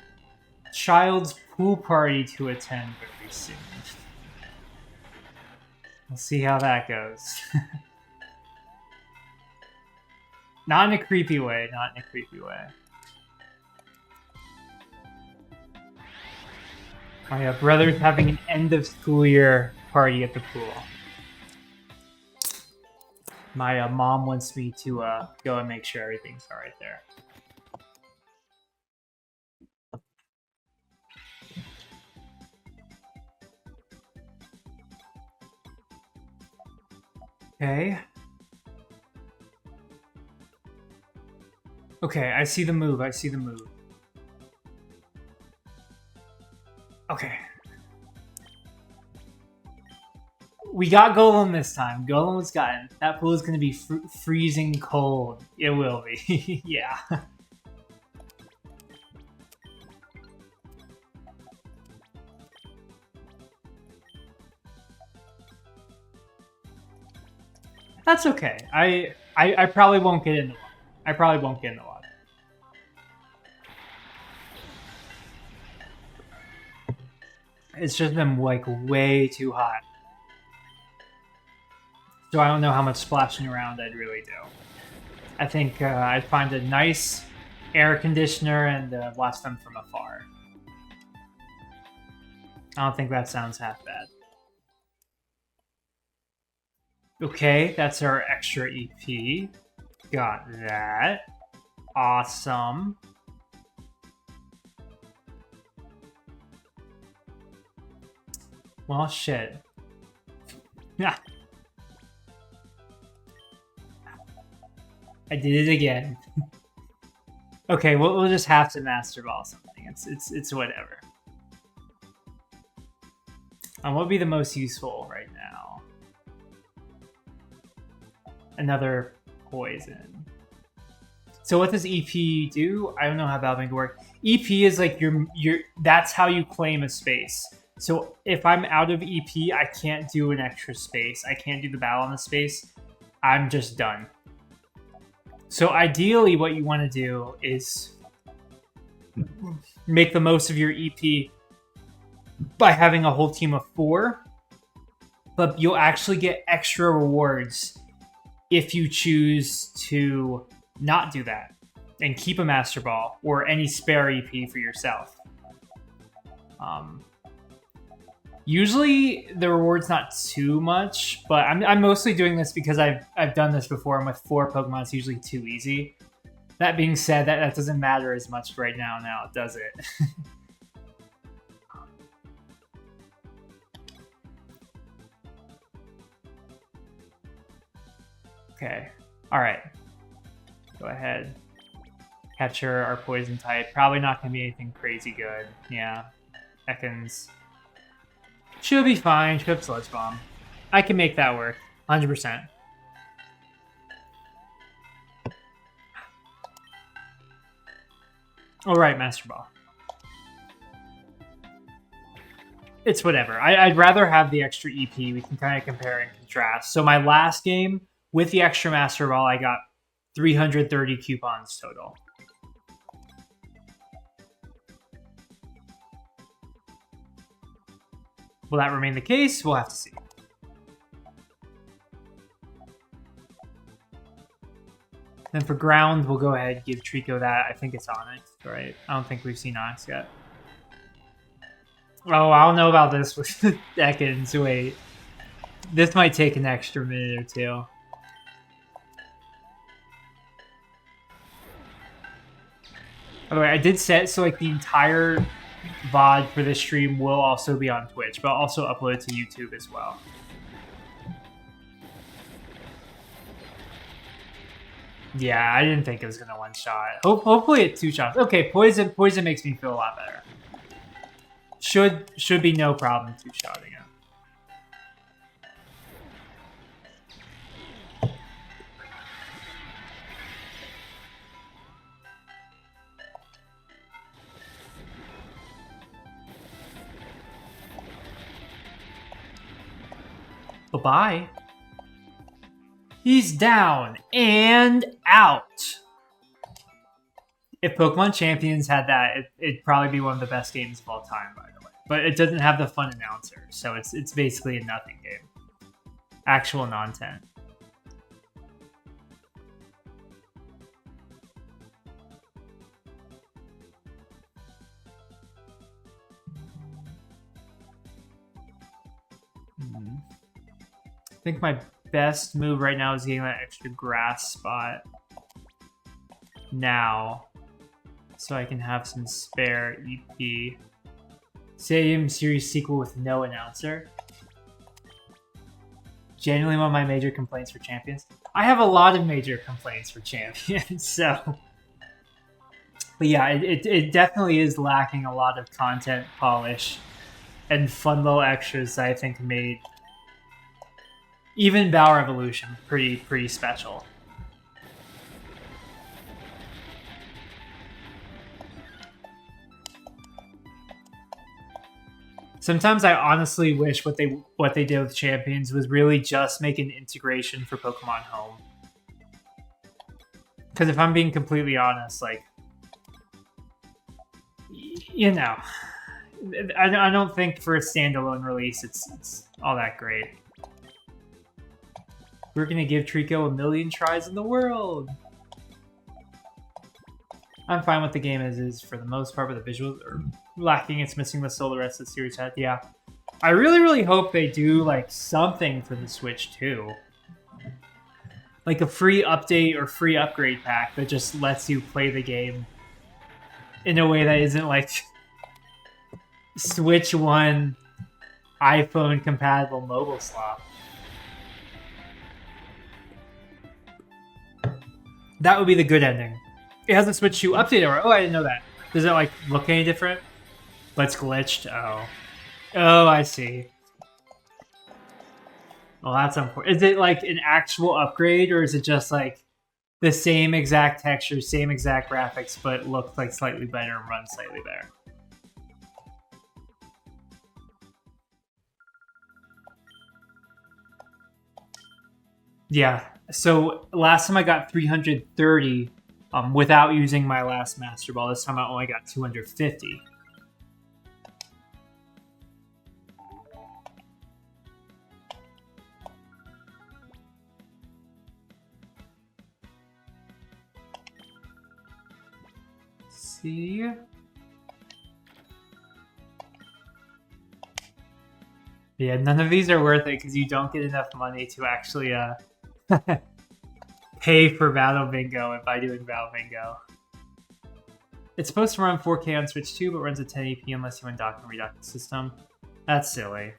child's pool party to attend very soon. We'll see how that goes. Not in a creepy way, not in a creepy way. My brother's having an end of school year party at the pool. My mom wants me to go and make sure everything's all right there. Okay. Okay, I see the move. I see the move. Okay. We got Golem this time. Golem was gotten. That pool is going to be freezing cold. It will be. Yeah. That's okay. I probably won't get in the water. I probably won't get in the water. It's just been like way too hot. So I don't know how much splashing around I'd really do. I think I'd find a nice air conditioner and watch them from afar. I don't think that sounds half bad. Okay, that's our extra EP. Got that. Awesome. Well, shit. Yeah. I did it again. Okay, we'll just have to master ball something. It's whatever. What would be the most useful right now? Another poison. So what does EP do? I don't know how Battlebank works. EP is like your that's how you claim a space. So if I'm out of EP, I can't do an extra space. I can't do the battle on the space. I'm just done. So ideally what you want to do is make the most of your EP by having a whole team of 4, but you'll actually get extra rewards if you choose to not do that and keep a Master Ball or any spare EP for yourself. Usually the reward's not too much, but I'm mostly doing this because I've done this before, and with 4 Pokemon it's usually too easy. That being said, that doesn't matter as much right now, does it? Okay, alright. Go ahead. Catcher, our poison type. Probably not going to be anything crazy good. Yeah. Ekans. Should be fine. Should have Sludge Bomb. I can make that work. 100%. Alright, Master Ball. It's whatever. I'd rather have the extra EP. We can kind of compare and contrast. So my last game, with the extra Master Ball, I got 330 coupons total. Will that remain the case? We'll have to see. Then for ground, we'll go ahead and give Trico that. I think it's Onyx, right? I don't think we've seen Onyx yet. Oh, I don't know about this with seconds. Wait. This might take an extra minute or two. By the way, I did set so like the entire VOD for this stream will also be on Twitch, but I'll also upload it to YouTube as well. Yeah, I didn't think it was gonna one shot. Hopefully it's 2 shots. Okay, poison makes me feel a lot better. Should be no problem 2-shotting it. Bye-bye. He's down and out. If Pokemon Champions had that, it'd probably be one of the best games of all time, by the way. But it doesn't have the fun announcer, so it's basically a nothing game. Actual non-10. I think my best move right now is getting that extra grass spot now, so I can have some spare EP. Stadium Series sequel with no announcer. Genuinely one of my major complaints for Champions. I have a lot of major complaints for Champions, so... But yeah, it definitely is lacking a lot of content polish and fun little extras that I think made even Battle Revolution pretty special. Sometimes I honestly wish what they did with Champions was really just make an integration for Pokemon Home. Because if I'm being completely honest, like, you know, I don't think for a standalone release it's all that great. We're gonna give Trico 1,000,000 tries in the world. I'm fine with the game as is for the most part, but the visuals are lacking. It's missing the soul the rest of the series had. Yeah. I really hope they do like something for the Switch too. Like a free update or free upgrade pack that just lets you play the game in a way that isn't like Switch 1 iPhone compatible mobile slot. That would be the good ending. It has a Switch 2 update over. Oh, I didn't know that. Does it like look any different? But it's glitched. Oh. Oh, I see. Well, that's important. Is it like an actual upgrade, or is it just like the same exact texture, same exact graphics, but looks like slightly better and runs slightly better? Yeah. So last time I got 330 without using my last Master Ball. This time I only got 250. See? Yeah, none of these are worth it because you don't get enough money to actually pay for Battle Bingo by doing Battle Bingo. It's supposed to run 4K on Switch 2, but runs at 1080p unless you undock and redock the system. That's silly.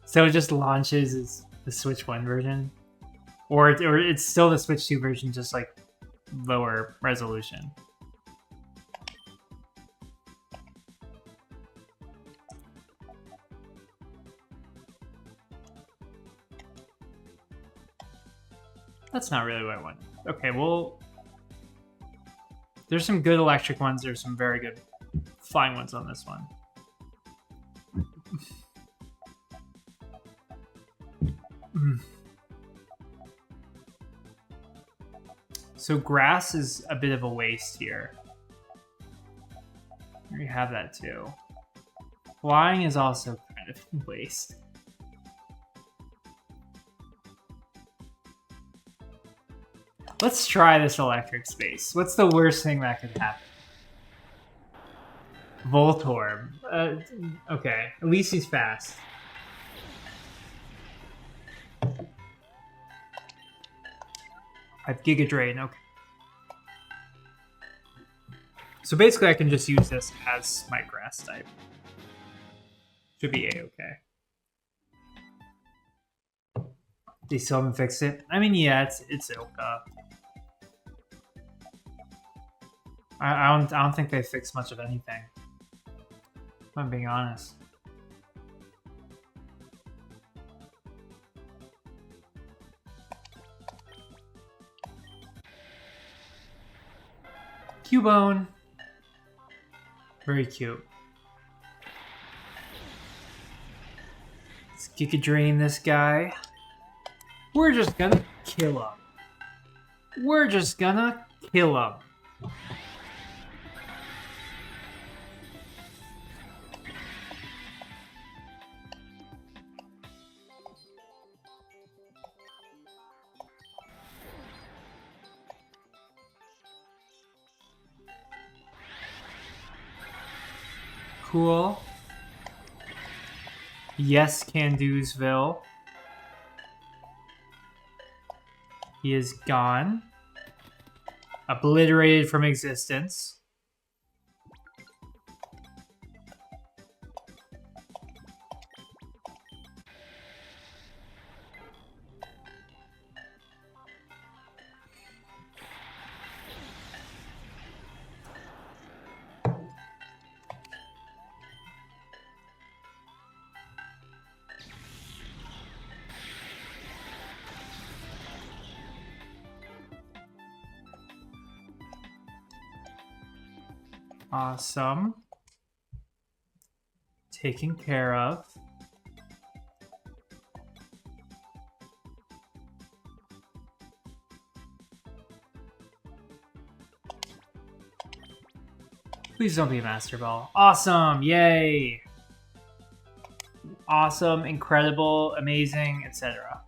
So it just launches as the Switch 1 version? Or it's still the Switch 2 version, just like lower resolution. That's not really what I want. Okay, well, there's some good electric ones. There's some very good flying ones on this one. So grass is a bit of a waste here. We have that too. Flying is also kind of a waste. Let's try this electric space. What's the worst thing that could happen? Voltorb. Okay, at least he's fast. I have Giga Drain, okay. So basically I can just use this as my grass type. Should be A-okay. They still haven't fixed it? I mean, yeah, it's Ilka. I don't think they fixed much of anything, if I'm being honest. Cubone. Very cute. Let's Giga Drain this guy. We're just gonna kill him. We're just gonna kill him. Cool. Yes, Candoosville. He is gone. Obliterated from existence. Awesome. Taken care of. Please don't be a Master Ball. Awesome! Yay! Awesome, incredible, amazing, etc.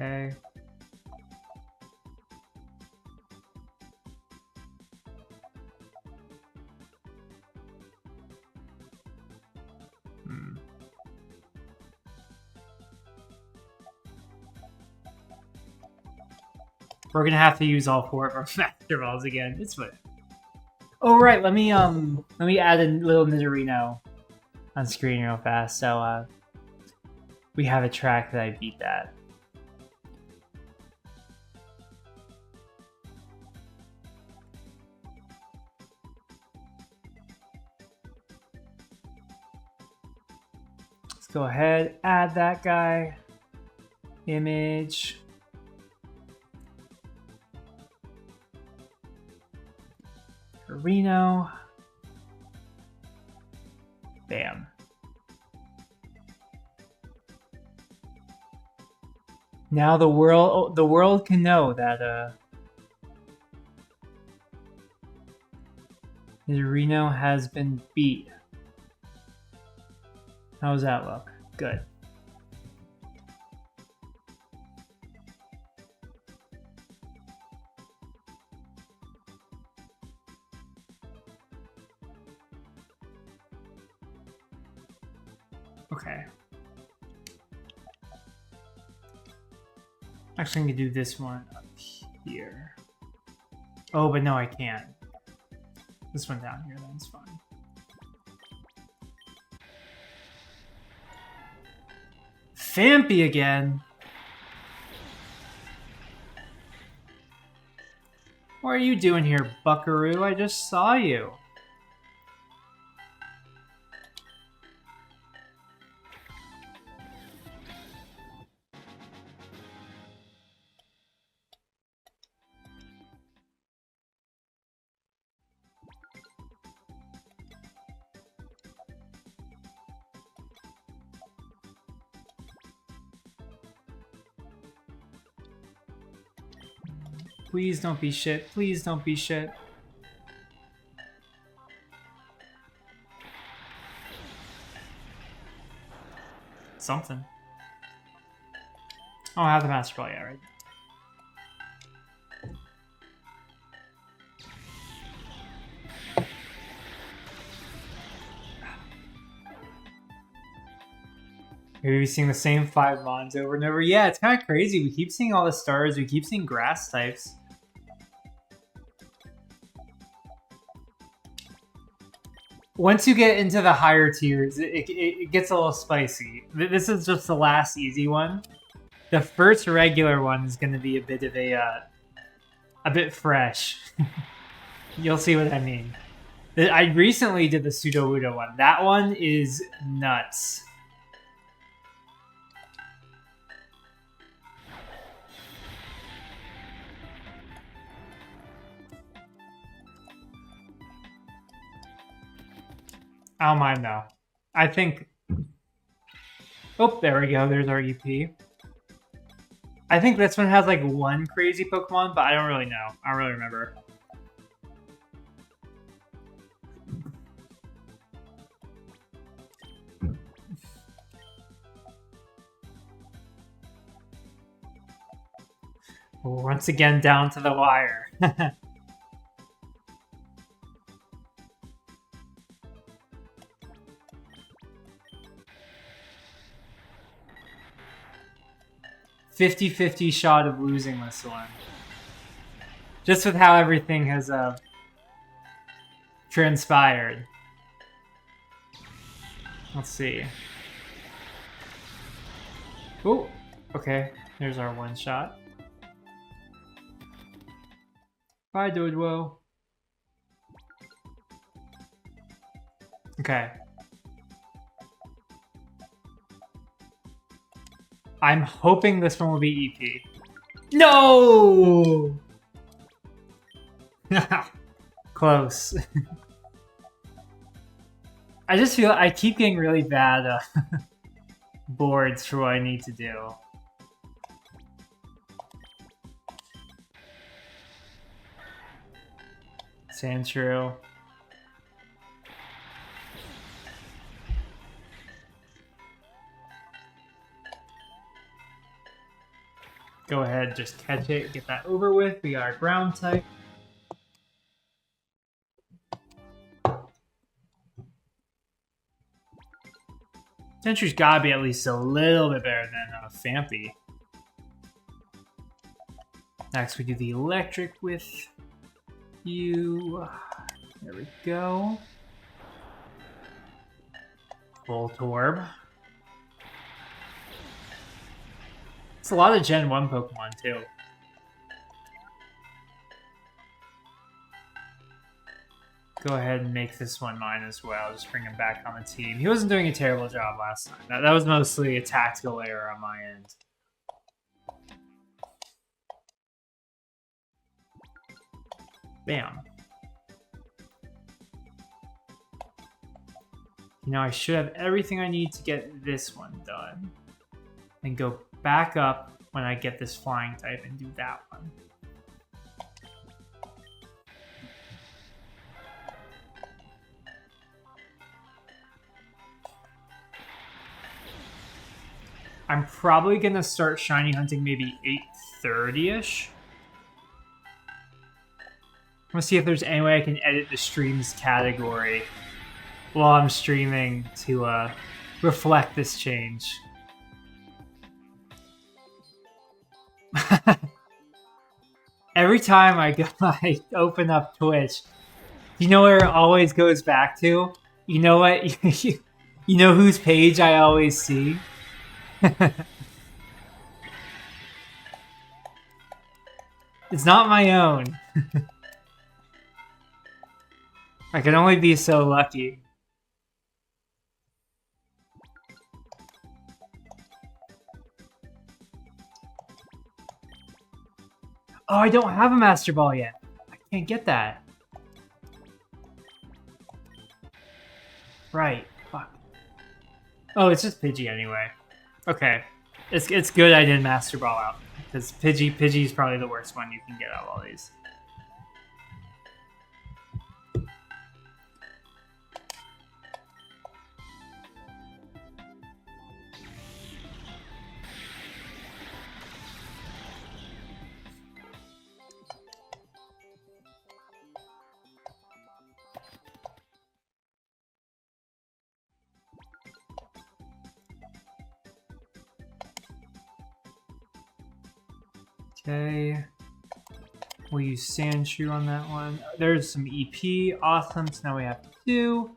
Okay. We're gonna have to use all 4 of our Master Balls again. It's fine. Oh right, let me add a little Nidorino on screen real fast, so we have a track that I beat that. Let's go ahead, add that guy. Image. Reno. Bam. Now the world can know that Reno has been beat. How does that look? Good. Okay. Actually, I'm gonna do this one up here. Oh, but no, I can't. This one down here, that's fine. Fampy again. What are you doing here, buckaroo? I just saw you. Please don't be shit. Please don't be shit. Something. Oh, I have the Master Ball, yeah, right. Maybe we're seeing the same 5 mons over and over. Yeah, it's kind of crazy. We keep seeing all the stars. We keep seeing grass types. Once you get into the higher tiers, it gets a little spicy. This is just the last easy one. The first regular one is going to be a bit of a bit fresh. You'll see what I mean. I recently did the Sudowoodo one. That one is nuts. I don't mind though. I think... Oh, there we go. There's our EP. I think this one has like one crazy Pokemon, but I don't really know. I don't really remember. Once again, down to the wire. $50-50 shot of losing this one. Just with how everything has transpired. Let's see. Oh, okay. There's our one shot. Bye, Doduo. Okay. I'm hoping this one will be EP. No! Close. I just feel I keep getting really bad boards for what I need to do. Sandshrew. Go ahead, just catch it, get that over with. We got our ground type. Sentry's gotta be at least a little bit better than Fampy. Next, we do the electric with you. There we go. Voltorb. It's a lot of Gen 1 Pokemon, too. Go ahead and make this one mine as well. Just bring him back on the team. He wasn't doing a terrible job last time. That was mostly a tactical error on my end. Bam. Now I should have everything I need to get this one done. And go back up when I get this flying type and do that one. I'm probably going to start shiny hunting maybe 8:30-ish. I'm going to see if there's any way I can edit the streams category while I'm streaming to reflect this change. Every time I open up Twitch, you know where it always goes back to? You know what? You know whose page I always see? It's not my own. I can only be so lucky. Oh, I don't have a Master Ball yet. I can't get that. Right. Fuck. Oh, it's just Pidgey anyway. Okay. It's good I didn't Master Ball out. because Pidgey's probably the worst one you can get out of all these. Okay, we'll use Sandshrew on that one. There's some EP, awesome, so now we have 2.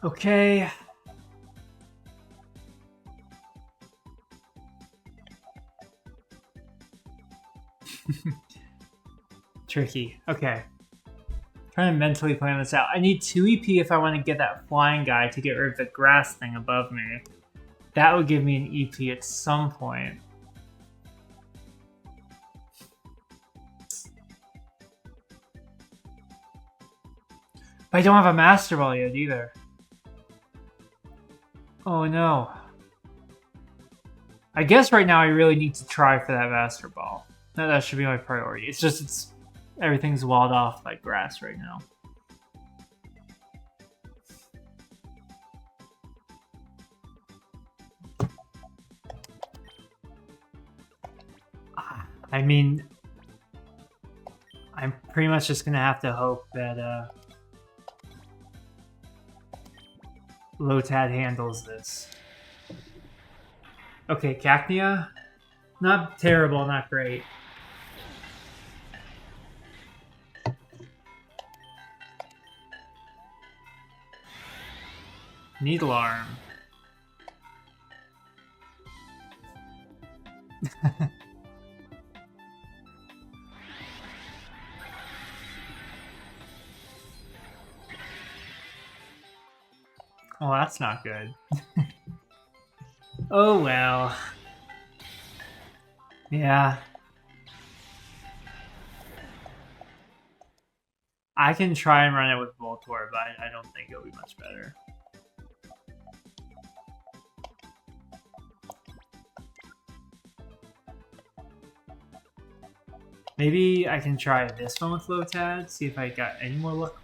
Okay. Tricky, okay. Trying to mentally plan this out. I need 2 EP if I want to get that flying guy to get rid of the grass thing above me. That would give me an EP at some point. But I don't have a Master Ball yet either. Oh no. I guess right now I really need to try for that Master Ball. That should be my priority. It's just everything's walled off by grass right now. I mean, I'm pretty much just gonna have to hope that Lotad handles this. Okay, Cacnea. Not terrible, not great. Needle Arm. Oh, that's not good. Oh well. Yeah. I can try and run it with Voltorb, but I don't think it'll be much better. Maybe I can try this one with Lotad, see if I got any more luck.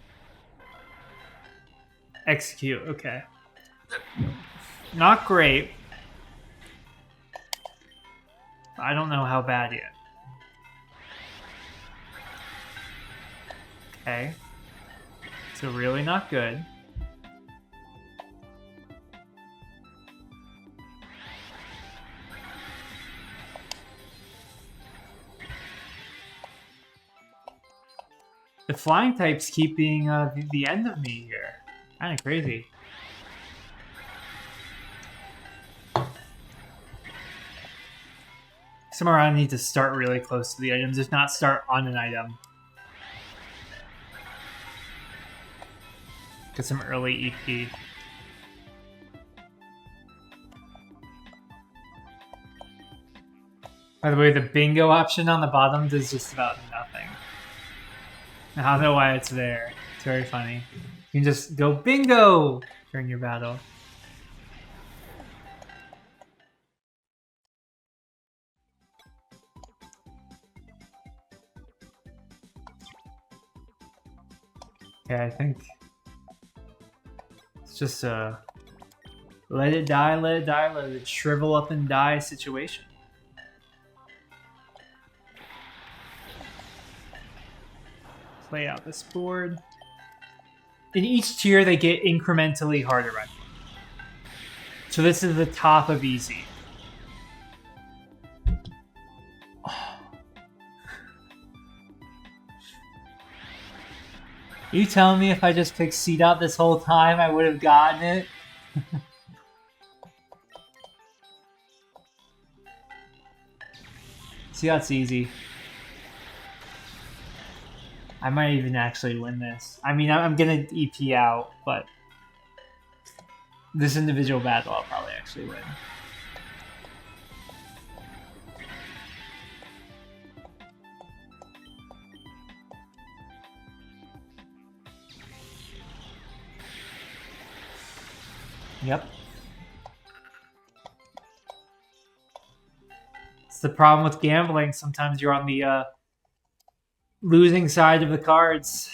Execute, okay. Not great. I don't know how bad yet. Okay. So really not good. The flying types keep being the end of me here. Kind of crazy. Somewhere I need to start really close to the items, if not start on an item. Get some early EP. By the way, the bingo option on the bottom does just about nothing. I don't know why it's there. It's very funny. You can just go bingo during your battle. Yeah, I think it's just a let it die, let it shrivel up and die situation. Play out this board. In each tier, they get incrementally harder, right? So this is the top of easy. You telling me if I just picked Seed Out this whole time, I would have gotten it? See, that's easy. I might even actually win this. I mean, I'm gonna EP out, but this individual battle I'll probably actually win. Yep. It's the problem with gambling. Sometimes you're on the losing side of the cards.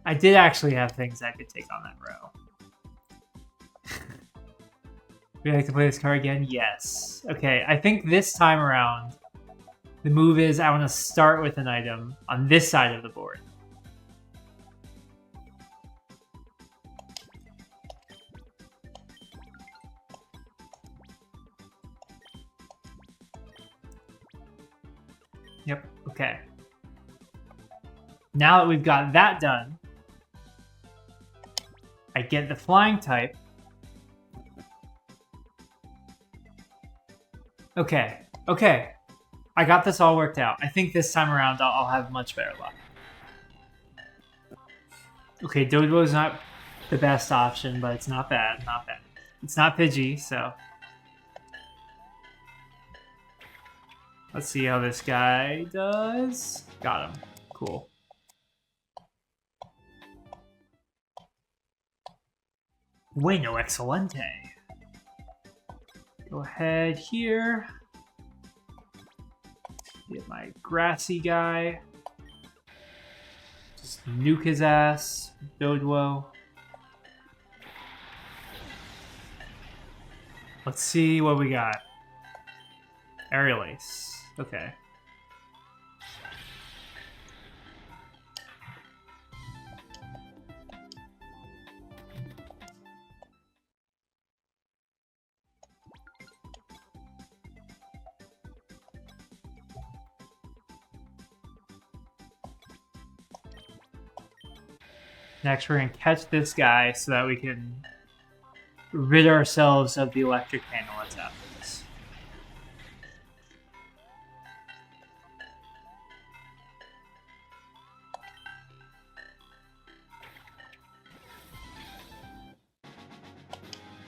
I did actually have things I could take on that row. Would you like to play this card again? Yes. Okay, I think this time around, the move is I want to start with an item on this side of the board. Yep, okay. Now that we've got that done, I get the flying type. Okay, okay. I got this all worked out. I think this time around I'll have much better luck. Okay, Doduo's not the best option, but it's not bad, not bad. It's not Pidgey, so... Let's see how this guy does. Got him. Cool. Bueno, excelente. Go ahead here. Get my grassy guy. Just nuke his ass. Doduo. Let's see what we got. Aerial Ace. Okay. Next, we're going to catch this guy so that we can rid ourselves of the electric panel that's after this.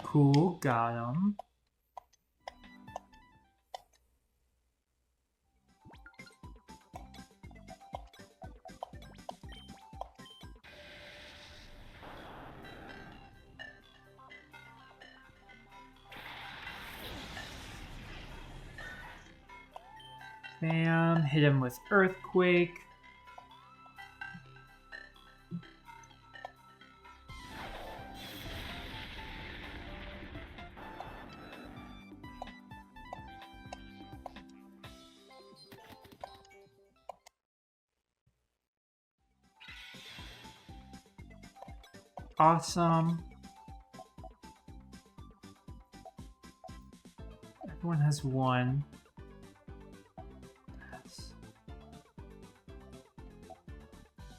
Cool, got him. Bam, hit him with Earthquake. Awesome. Everyone has one.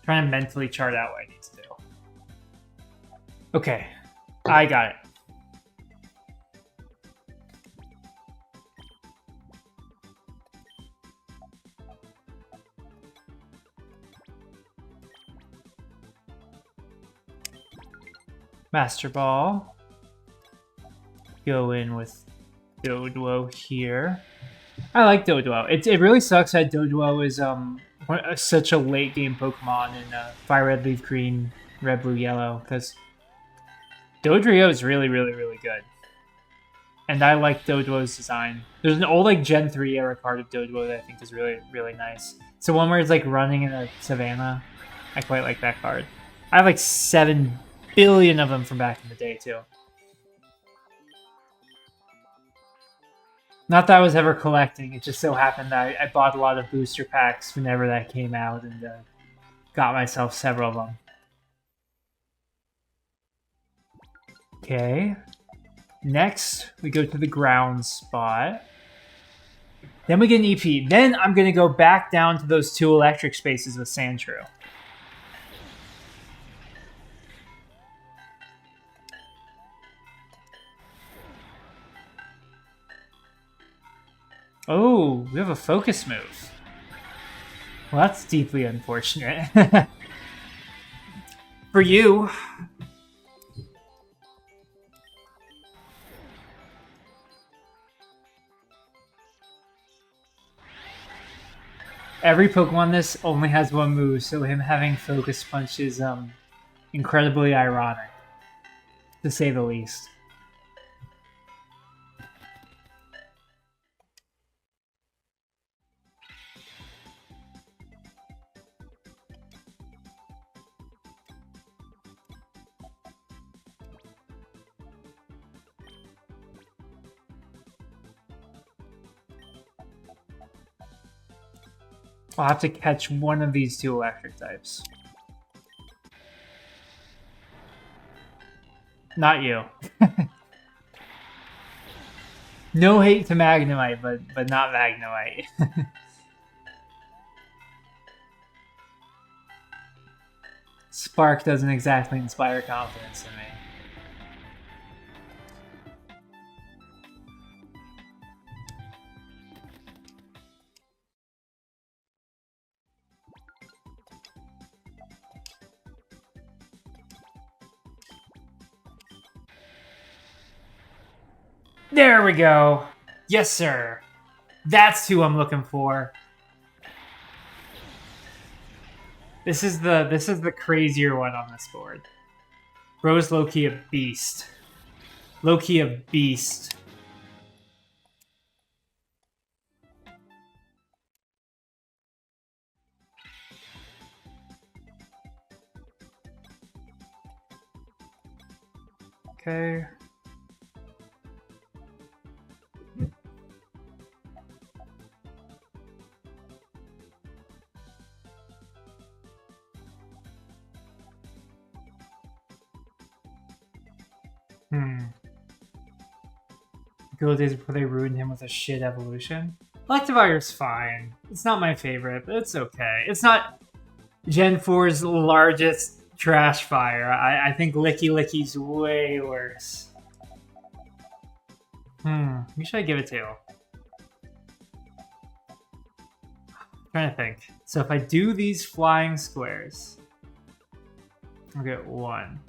Trying to mentally chart out what I need to do. Okay, I got it. Master Ball. Go in with Doduo here. I like Doduo. It really sucks that Doduo is such a late game Pokemon in FireRed, Leaf Green, Red, Blue, Yellow, because Dodrio is really, really, really good. And I like Doduo's design. There's an old like Gen 3 era card of Doduo that I think is really, really nice. It's the one where it's like running in a savannah. I quite like that card. I have like 7 billion of them from back in the day too. Not that I was ever collecting, it just so happened that I bought a lot of booster packs whenever that came out and got myself several of them. Okay. Next, we go to the ground spot. Then we get an EP. Then I'm going to go back down to those 2 electric spaces with Sandshrew. Oh, we have a focus move. Well, that's deeply unfortunate. For you. Every Pokemon this only has one move, so him having Focus Punch is incredibly ironic, to say the least. I'll have to catch one of these two electric types. Not you. No hate to Magnemite, but not Magnemite. Spark doesn't exactly inspire confidence in me. There we go. Yes, sir. That's who I'm looking for. This is the crazier one on this board. Bro's low-key a beast. Low-key a beast. Okay. Good days before they ruined him with a shit evolution. Electivire's fine. It's not my favorite, but it's okay. It's not Gen 4's largest trash fire. I think Licky Licky's way worse. Who should I give it to? I'm trying to think. So if I do these flying squares, I'll get 1.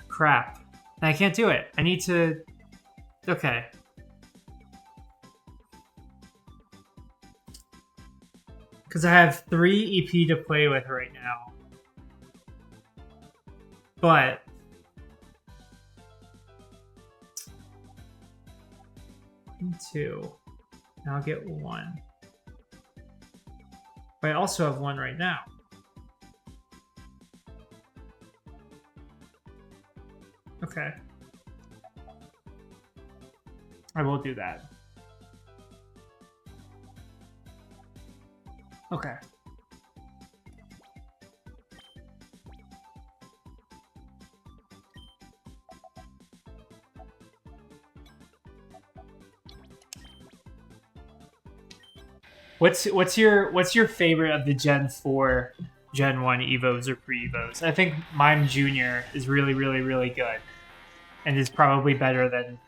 Crap. I can't do it. I need to... Okay. Because I have 3 EP to play with right now. But... Two. Now I'll get 1. But I also have 1 right now. Okay. I will do that. Okay. What's your favorite of the Gen 4, Gen 1 Evos or pre-Evos? I think Mime Jr. is really, really, really good. And is probably better than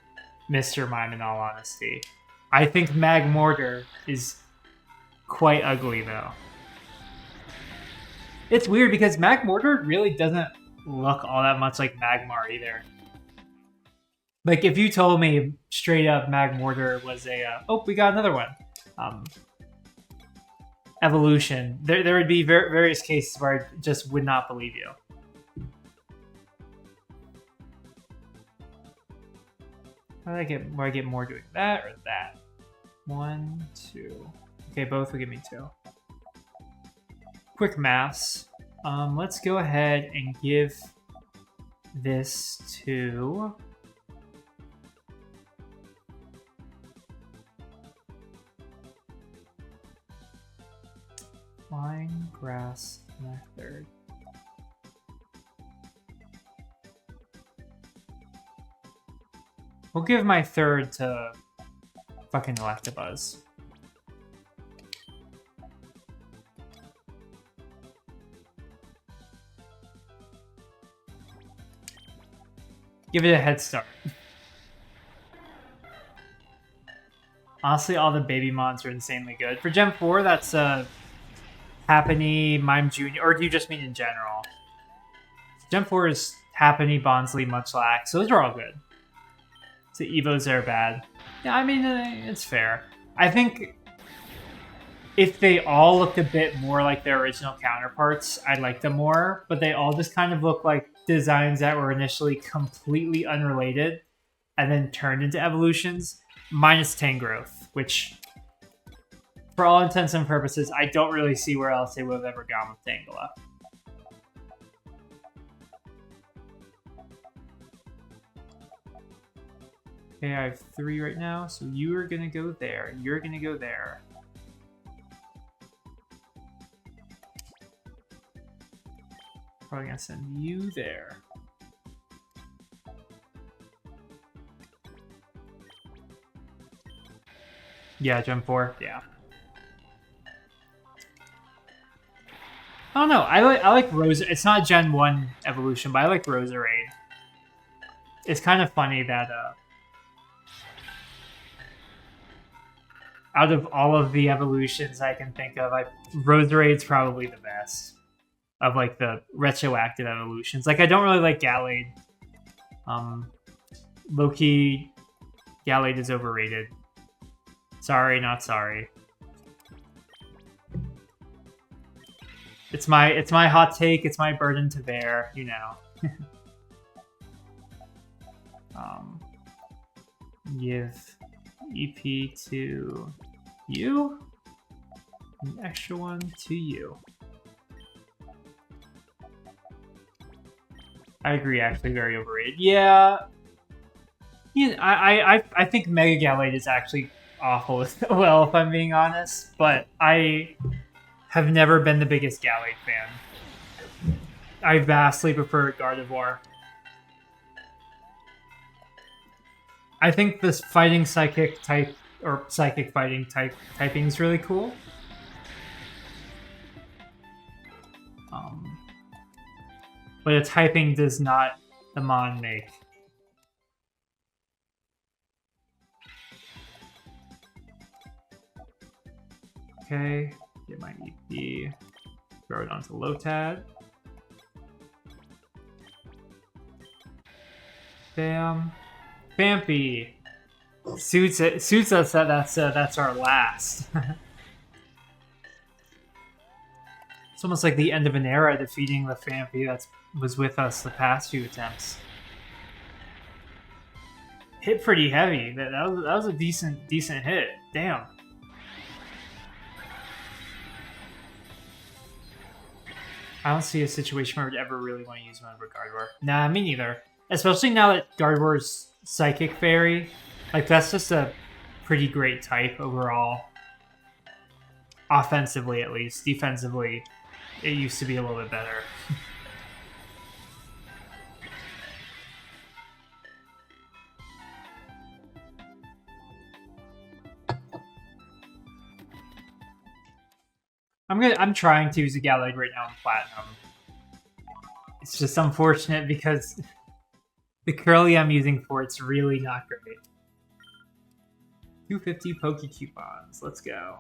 Mr. Mime, in all honesty. I think Magmortar is quite ugly, though. It's weird because Magmortar really doesn't look all that much like Magmar either. Like, if you told me straight up Magmortar was a... oh, we got another one. Evolution. There would be various cases where I just would not believe you. How do I get more doing that or that? 1, 2. Okay, both will give me 2. Quick maths. Let's go ahead and give this to... Flying Grass Method. We'll give my 3rd to fucking Electabuzz. Give it a head start. Honestly, all the baby mons are insanely good. For Gen 4, that's Happiny, Mime Jr., or do you just mean in general? Gen 4 is Happiny, Bonsly, Munchlax. So those are all good. The Evos are bad. Yeah, I mean, it's fair. I think if they all looked a bit more like their original counterparts, I'd like them more. But they all just kind of look like designs that were initially completely unrelated and then turned into evolutions, minus Tangrowth, which, for all intents and purposes, I don't really see where else they would have ever gone with Tangela. Okay, I have 3 right now, so you are gonna go there. You're gonna go there. Probably gonna send you there. Yeah, Gen 4. Yeah. I don't know. I like Rosa. It's not Gen 1 evolution, but I like Roserade. It's kind of funny that out of all of the evolutions I can think of, Roserade's probably the best of like the retroactive evolutions. Like I don't really like Gallade. Low-key, Gallade is overrated. Sorry, not sorry. It's my hot take. It's my burden to bear. You know. Give EP to you. An extra one to you. I agree. Actually, very overrated. Yeah. Yeah. I think Mega Gallade is actually awful as well, if I'm being honest. But I have never been the biggest Gallade fan. I vastly prefer Gardevoir. I think this fighting psychic type or psychic fighting typing is really cool. But a typing does not the Mon make. Okay, get my EP, throw it onto Lotad. Bam. Fampy. Suits us that that's our last. It's almost like the end of an era defeating the Fampy that was with us the past few attempts. Hit pretty heavy. That was a decent hit. Damn. I don't see a situation where I would ever really want to use one over Gardevoir. Nah, me neither. Especially now that Gardevoir's Psychic Fairy. Like, that's just a pretty great type overall. Offensively, at least. Defensively, it used to be a little bit better. I'm trying to use a Gallade right now in Platinum. It's just unfortunate because the curly I'm using for it's really not great. 250 Poke Coupons. Let's go.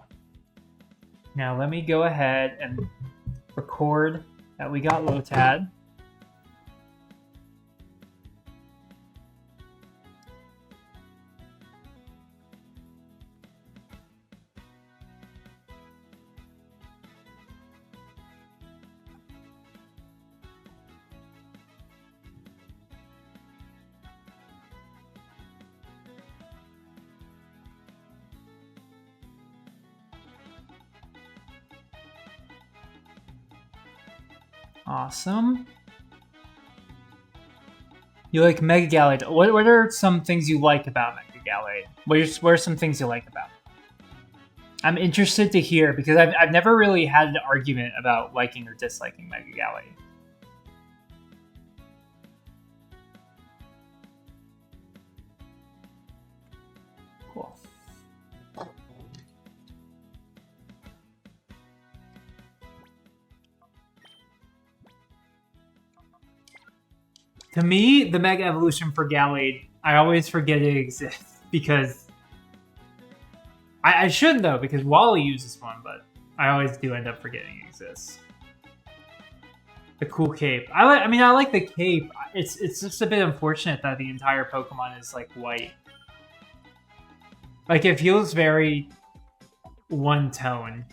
Now let me go ahead and record that we got Lotad. Awesome. You like Mega Gallade. What are some things you like about Mega Gallade? What are some things you like about it? I'm interested to hear because I've never really had an argument about liking or disliking Mega Gallade. Cool. To me, the Mega Evolution for Gallade, I always forget it exists because I shouldn't though because Wally uses one, but I always do end up forgetting it exists. The cool cape. I like the cape. It's just a bit unfortunate that the entire Pokemon is like white. Like it feels very one tone.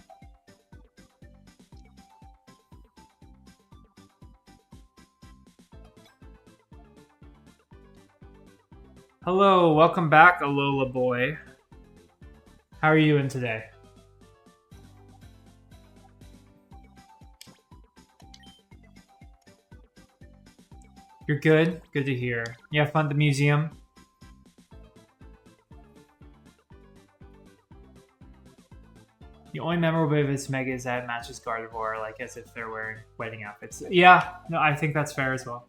Hello, welcome back, Alola boy. How are you doing today? You're good? Good to hear. You have fun at the museum? The only memorable bit of its mega is that it matches Gardevoir, like as if they're wearing wedding outfits. Yeah, no, I think that's fair as well.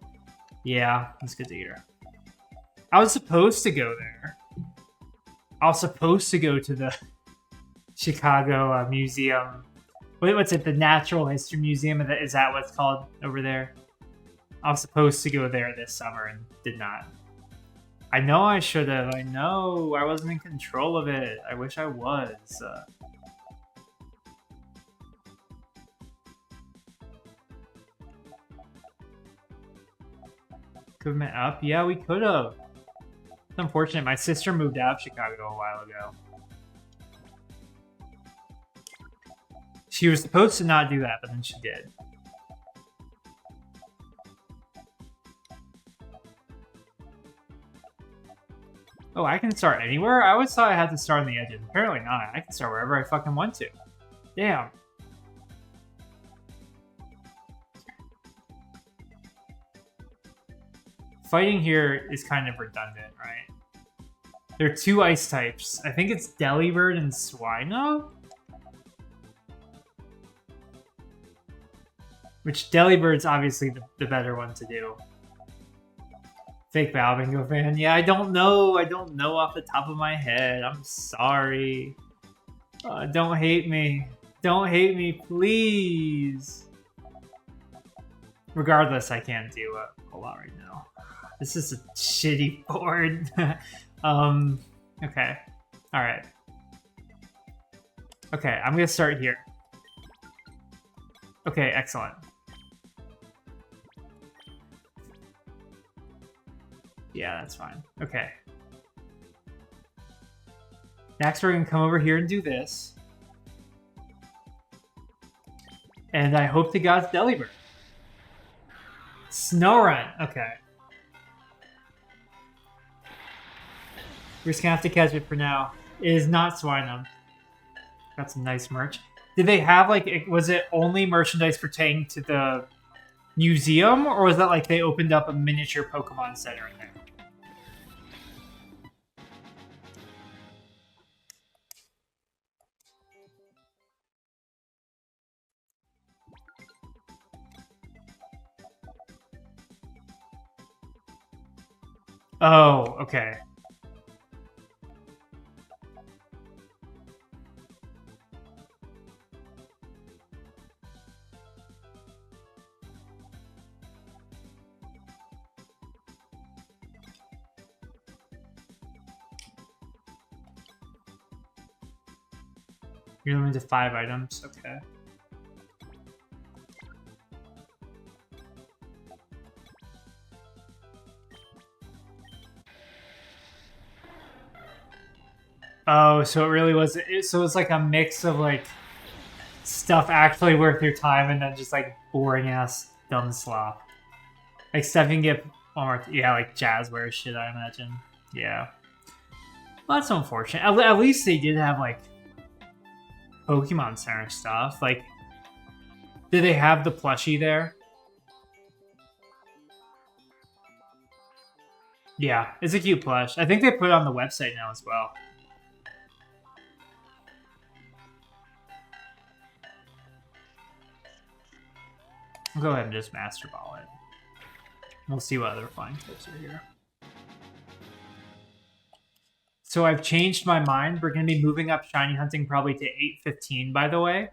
Yeah, that's good to hear. I was supposed to go there. I was supposed to go to the Chicago Museum. Wait, what's it? The Natural History Museum? Is that what it's called over there? I was supposed to go there this summer and did not. I know I should have. I know. I wasn't in control of it. I wish I was. Could have met up? Yeah, we could have. It's unfortunate. My sister moved out of Chicago a while ago. She was supposed to not do that, but then she did. Oh, I can start anywhere? I always thought I had to start on the edges. Apparently not. I can start wherever I fucking want to. Damn. Fighting here is kind of redundant, right? There are two ice types. I think it's Delibird and Swino? Which Delibird's obviously the better one to do. Fake Bingo fan. Yeah, I don't know. I don't know off the top of my head. I'm sorry. Don't hate me. Don't hate me, please. Regardless, I can't do a lot right now. This is a shitty board. Okay. Alright. Okay, I'm gonna start here. Okay, excellent. Yeah, that's fine. Okay. Next, we're gonna come over here and do this. And I hope to God's Delibird. Snorunt. Okay. We're just gonna have to catch it for now. It is not Swinub. Got some nice merch. Did they have, like, was it only merchandise pertaining to the museum? Or was that, like, they opened up a miniature Pokemon center in there? Oh, okay. You're limited to 5 items, okay. Oh, so it really was. So it's like a mix of like stuff actually worth your time and then just like boring ass dumb slop. Like stuff you can get one more. Yeah, like Jazzware shit, I imagine. Yeah. Well, that's unfortunate. At least they did have like Pokemon Center stuff. Like, did they have the plushie there? Yeah, it's a cute plush. I think they put it on the website now as well. I'll go ahead and just Master Ball it. We'll see what other flying tips are here. So I've changed my mind. We're going to be moving up shiny hunting probably to 8:15, by the way.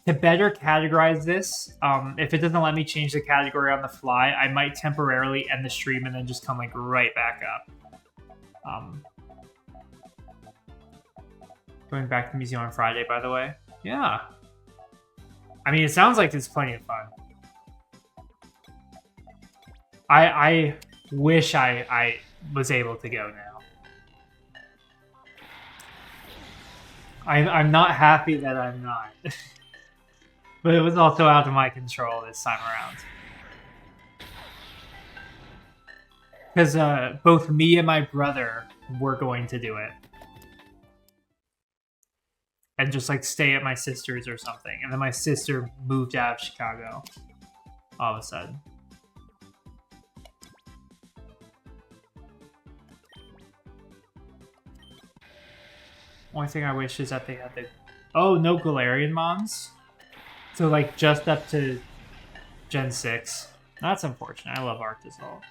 To better categorize this, if it doesn't let me change the category on the fly, I might temporarily end the stream and then just come like right back up. Going back to the museum on Friday, by the way. Yeah. I mean, it sounds like it's plenty of fun. I wish I was able to go now. I'm not happy that I'm not. But it was also out of my control this time around. Because both me and my brother were going to do it. And just like stay at my sister's or something. And then my sister moved out of Chicago all of a sudden. Only thing I wish is that they had the Oh, no Galarian Mons? So, like, just up to Gen 6. That's unfortunate. I love Arctozolt.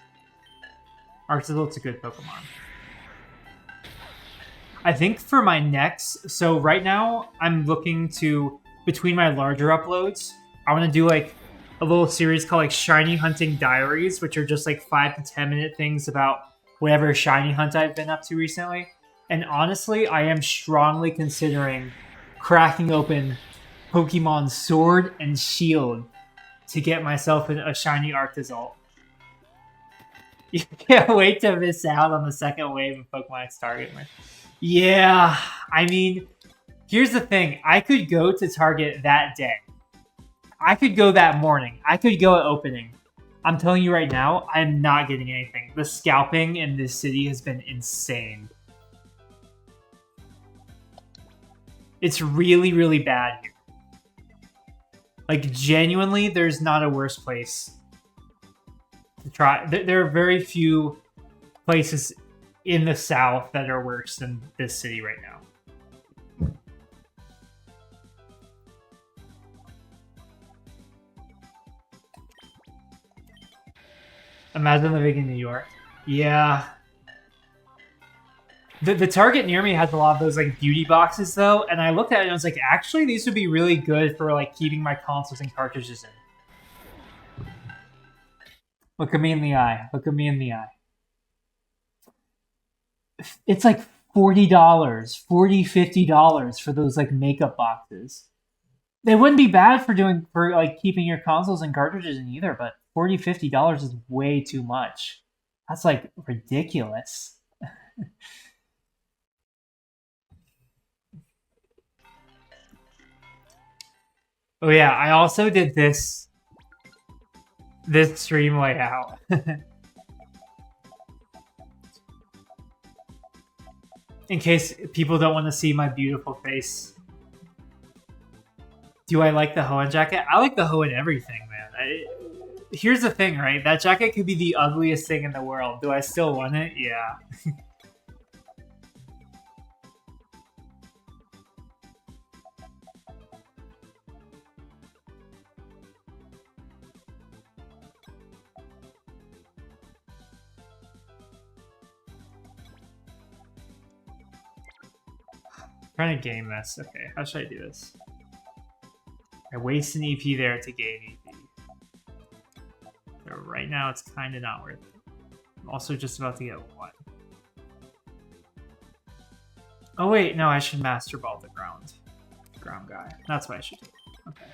Arctozolt's a good Pokemon. I think for my next... So, right now, I'm looking to... Between my larger uploads, I want to do, like, a little series called, like, Shiny Hunting Diaries, which are just, like, 5 to 10 minute things about whatever shiny hunt I've been up to recently. And honestly, I am strongly considering cracking open Pokemon Sword and Shield to get myself a shiny Arctozalt. You can't wait to miss out on the second wave of Pokemon X Target. Yeah, I mean, here's the thing. I could go to Target that day. I could go that morning. I could go at opening. I'm telling you right now, I'm not getting anything. The scalping in this city has been insane. It's really, really bad here. Like, genuinely, there's not a worse place to try. There are very few places in the South that are worse than this city right now. Imagine living in New York. Yeah. The Target near me has a lot of those like beauty boxes though, and I looked at it and I was like, actually, these would be really good for like keeping my consoles and cartridges in. Look at me in the eye. Look at me in the eye. It's like $40, $40, $50 for those like makeup boxes. They wouldn't be bad for like keeping your consoles and cartridges in either, but $40, $50 is way too much. That's like ridiculous. Oh yeah, I also did this stream layout. In case people don't want to see my beautiful face. Do I like the Hoenn jacket? I like the Hoenn everything, man. Here's the thing, right? That jacket could be the ugliest thing in the world. Do I still want it? Yeah. Trying to game this. Okay, how should I do this? I waste an EP there to gain EP. So right now, it's kind of not worth it. I'm also just about to get one. Oh wait, no, I should Master Ball the ground guy. That's what I should do. Okay.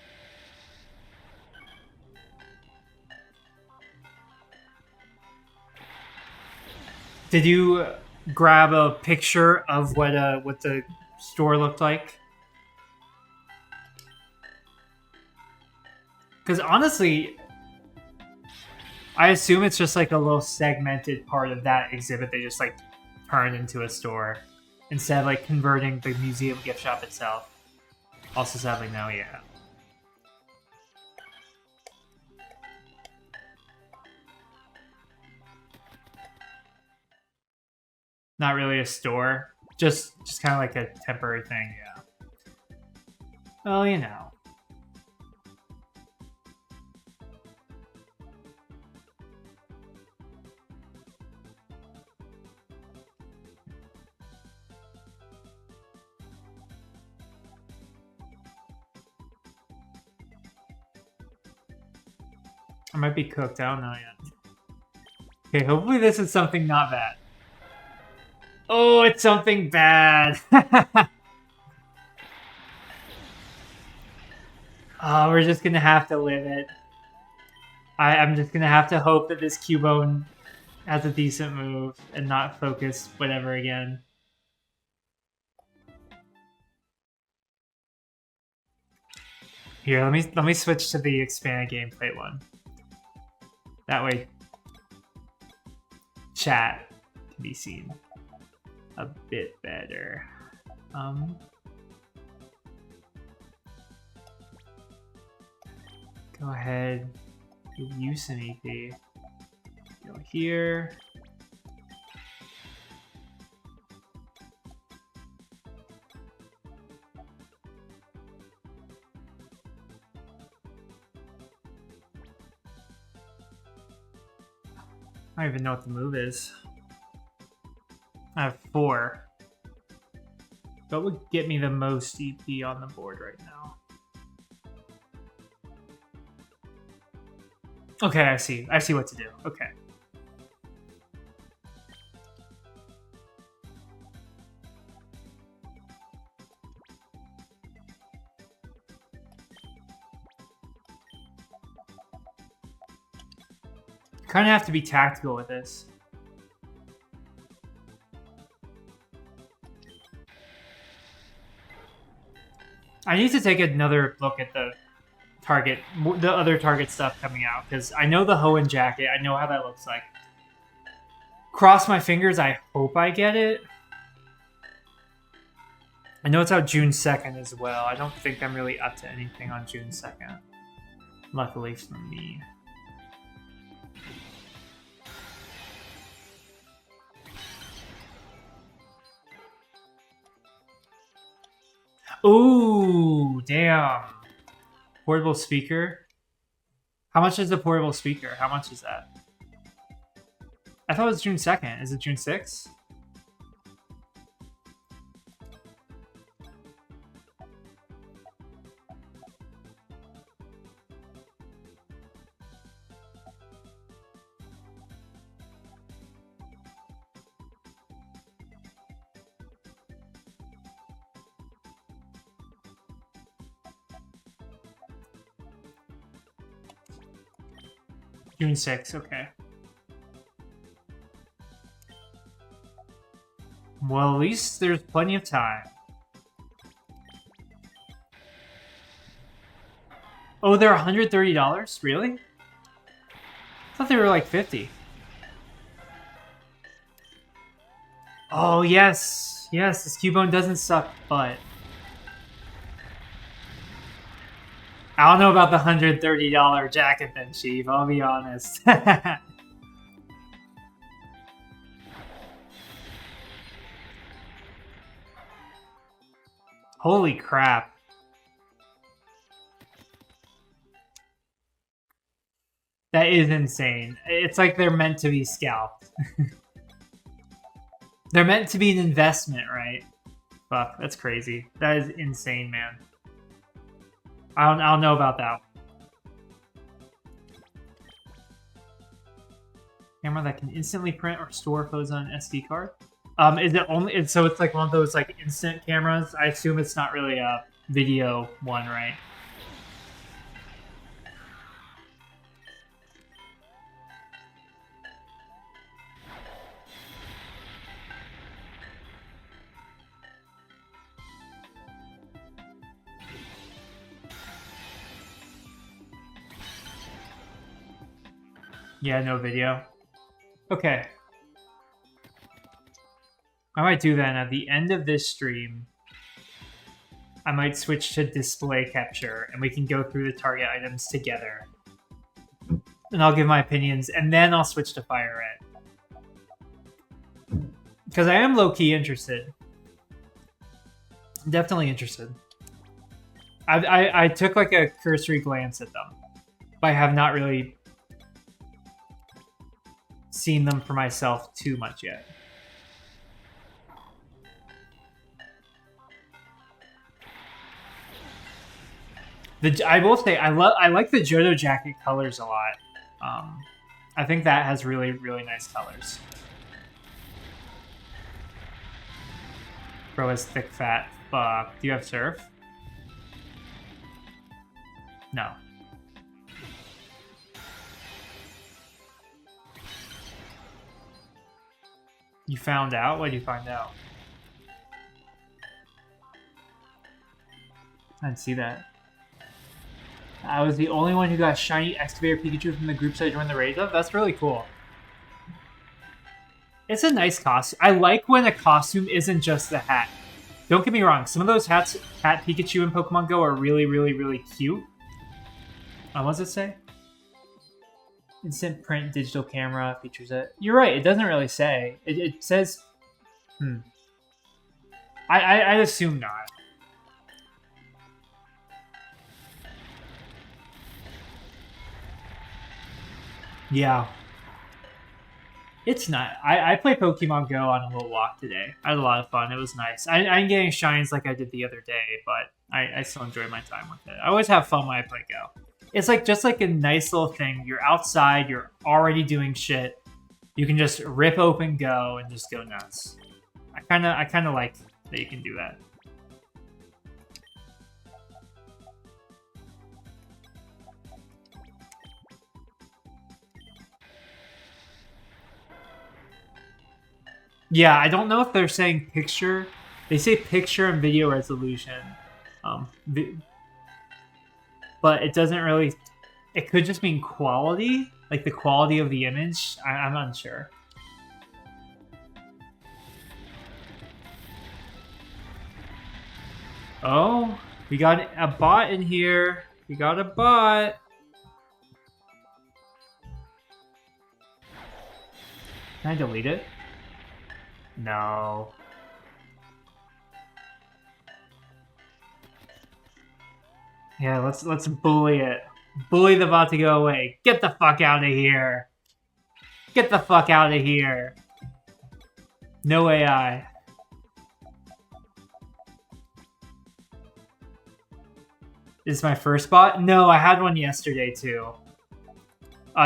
Did you grab a picture of what the store looked like? Because honestly, I assume it's just like a little segmented part of that exhibit they just like turned into a store instead of like converting the museum gift shop itself. Also sadly no, yeah. Not really a store. Just kind of like a temporary thing, yeah. Well, you know. I might be cooked, I don't know yet. Okay, hopefully this is something not bad. Oh, it's something bad. Oh, we're just gonna have to live it. I'm just gonna have to hope that this Cubone has a decent move and not focus whatever again. Here, let me switch to the expanded gameplay one. That way, chat can be seen a bit better. Go ahead, give you some EP. Go here. I don't even know what the move is. I have 4. What would get me the most EP on the board right now? Okay, I see. I see what to do. Okay. Kind of have to be tactical with this. I need to take another look at the other target stuff coming out, because I know the Hoenn jacket. I know how that looks like. Cross my fingers. I hope I get it. I know it's out June 2nd as well. I don't think I'm really up to anything on June 2nd. Luckily for me. Ooh, damn. Portable speaker. How much is the portable speaker? How much is that? I thought it was June 2nd. Is it June 6th? June 6th, okay. Well, at least there's plenty of time. Oh, they're $130? Really? I thought they were like 50. Oh, yes. Yes, this Cubone doesn't suck, but... I don't know about the $130 jacket then, Chief. I'll be honest. Holy crap. That is insane. It's like they're meant to be scalped. They're meant to be an investment, right? Fuck, that's crazy. That is insane, man. I don't know about that. Camera that can instantly print or store photos on an SD card. Is it only? So it's like one of those like instant cameras. I assume it's not really a video one, right? Yeah, no video. Okay. I might do that at the end of this stream. I might switch to display capture and we can go through the target items together. And I'll give my opinions and then I'll switch to FireRed. Because I am low-key interested. I'm definitely interested. I took like a cursory glance at them. But I have not really seen them for myself too much yet. I will say I like the Johto jacket colors a lot. I think that has really, really nice colors. Bro is thick fat. Fuck. Do you have surf? No. You found out? What did you find out? I didn't see that. I was the only one who got shiny Excavator Pikachu from the groups I joined the raid of. That's really cool. It's a nice costume. I like when a costume isn't just the hat. Don't get me wrong. Some of those hat Pikachu in Pokemon Go are really, really, really cute. What does it say? Instant print digital camera features it. You're right. It doesn't really say. It says... I'd assume not. Yeah. It's not. I played Pokemon Go on a little walk today. I had a lot of fun. It was nice. I ain't getting shines like I did the other day, but I still enjoy my time with it. I always have fun when I play Go. It's like just like a nice little thing. You're outside. You're already doing shit. You can just rip open Go and just go nuts. I kind of like that you can do that. Yeah, I don't know if they're saying picture. They say picture and video resolution, um, but it doesn't really. It could just mean quality, like the quality of the image. I'm unsure. Oh, we got a bot in here. We got a bot. Can I delete it? No. Yeah, let's bully it. Bully the bot to go away. Get the fuck out of here. Get the fuck out of here. No AI. This is my first bot? No, I had one yesterday too.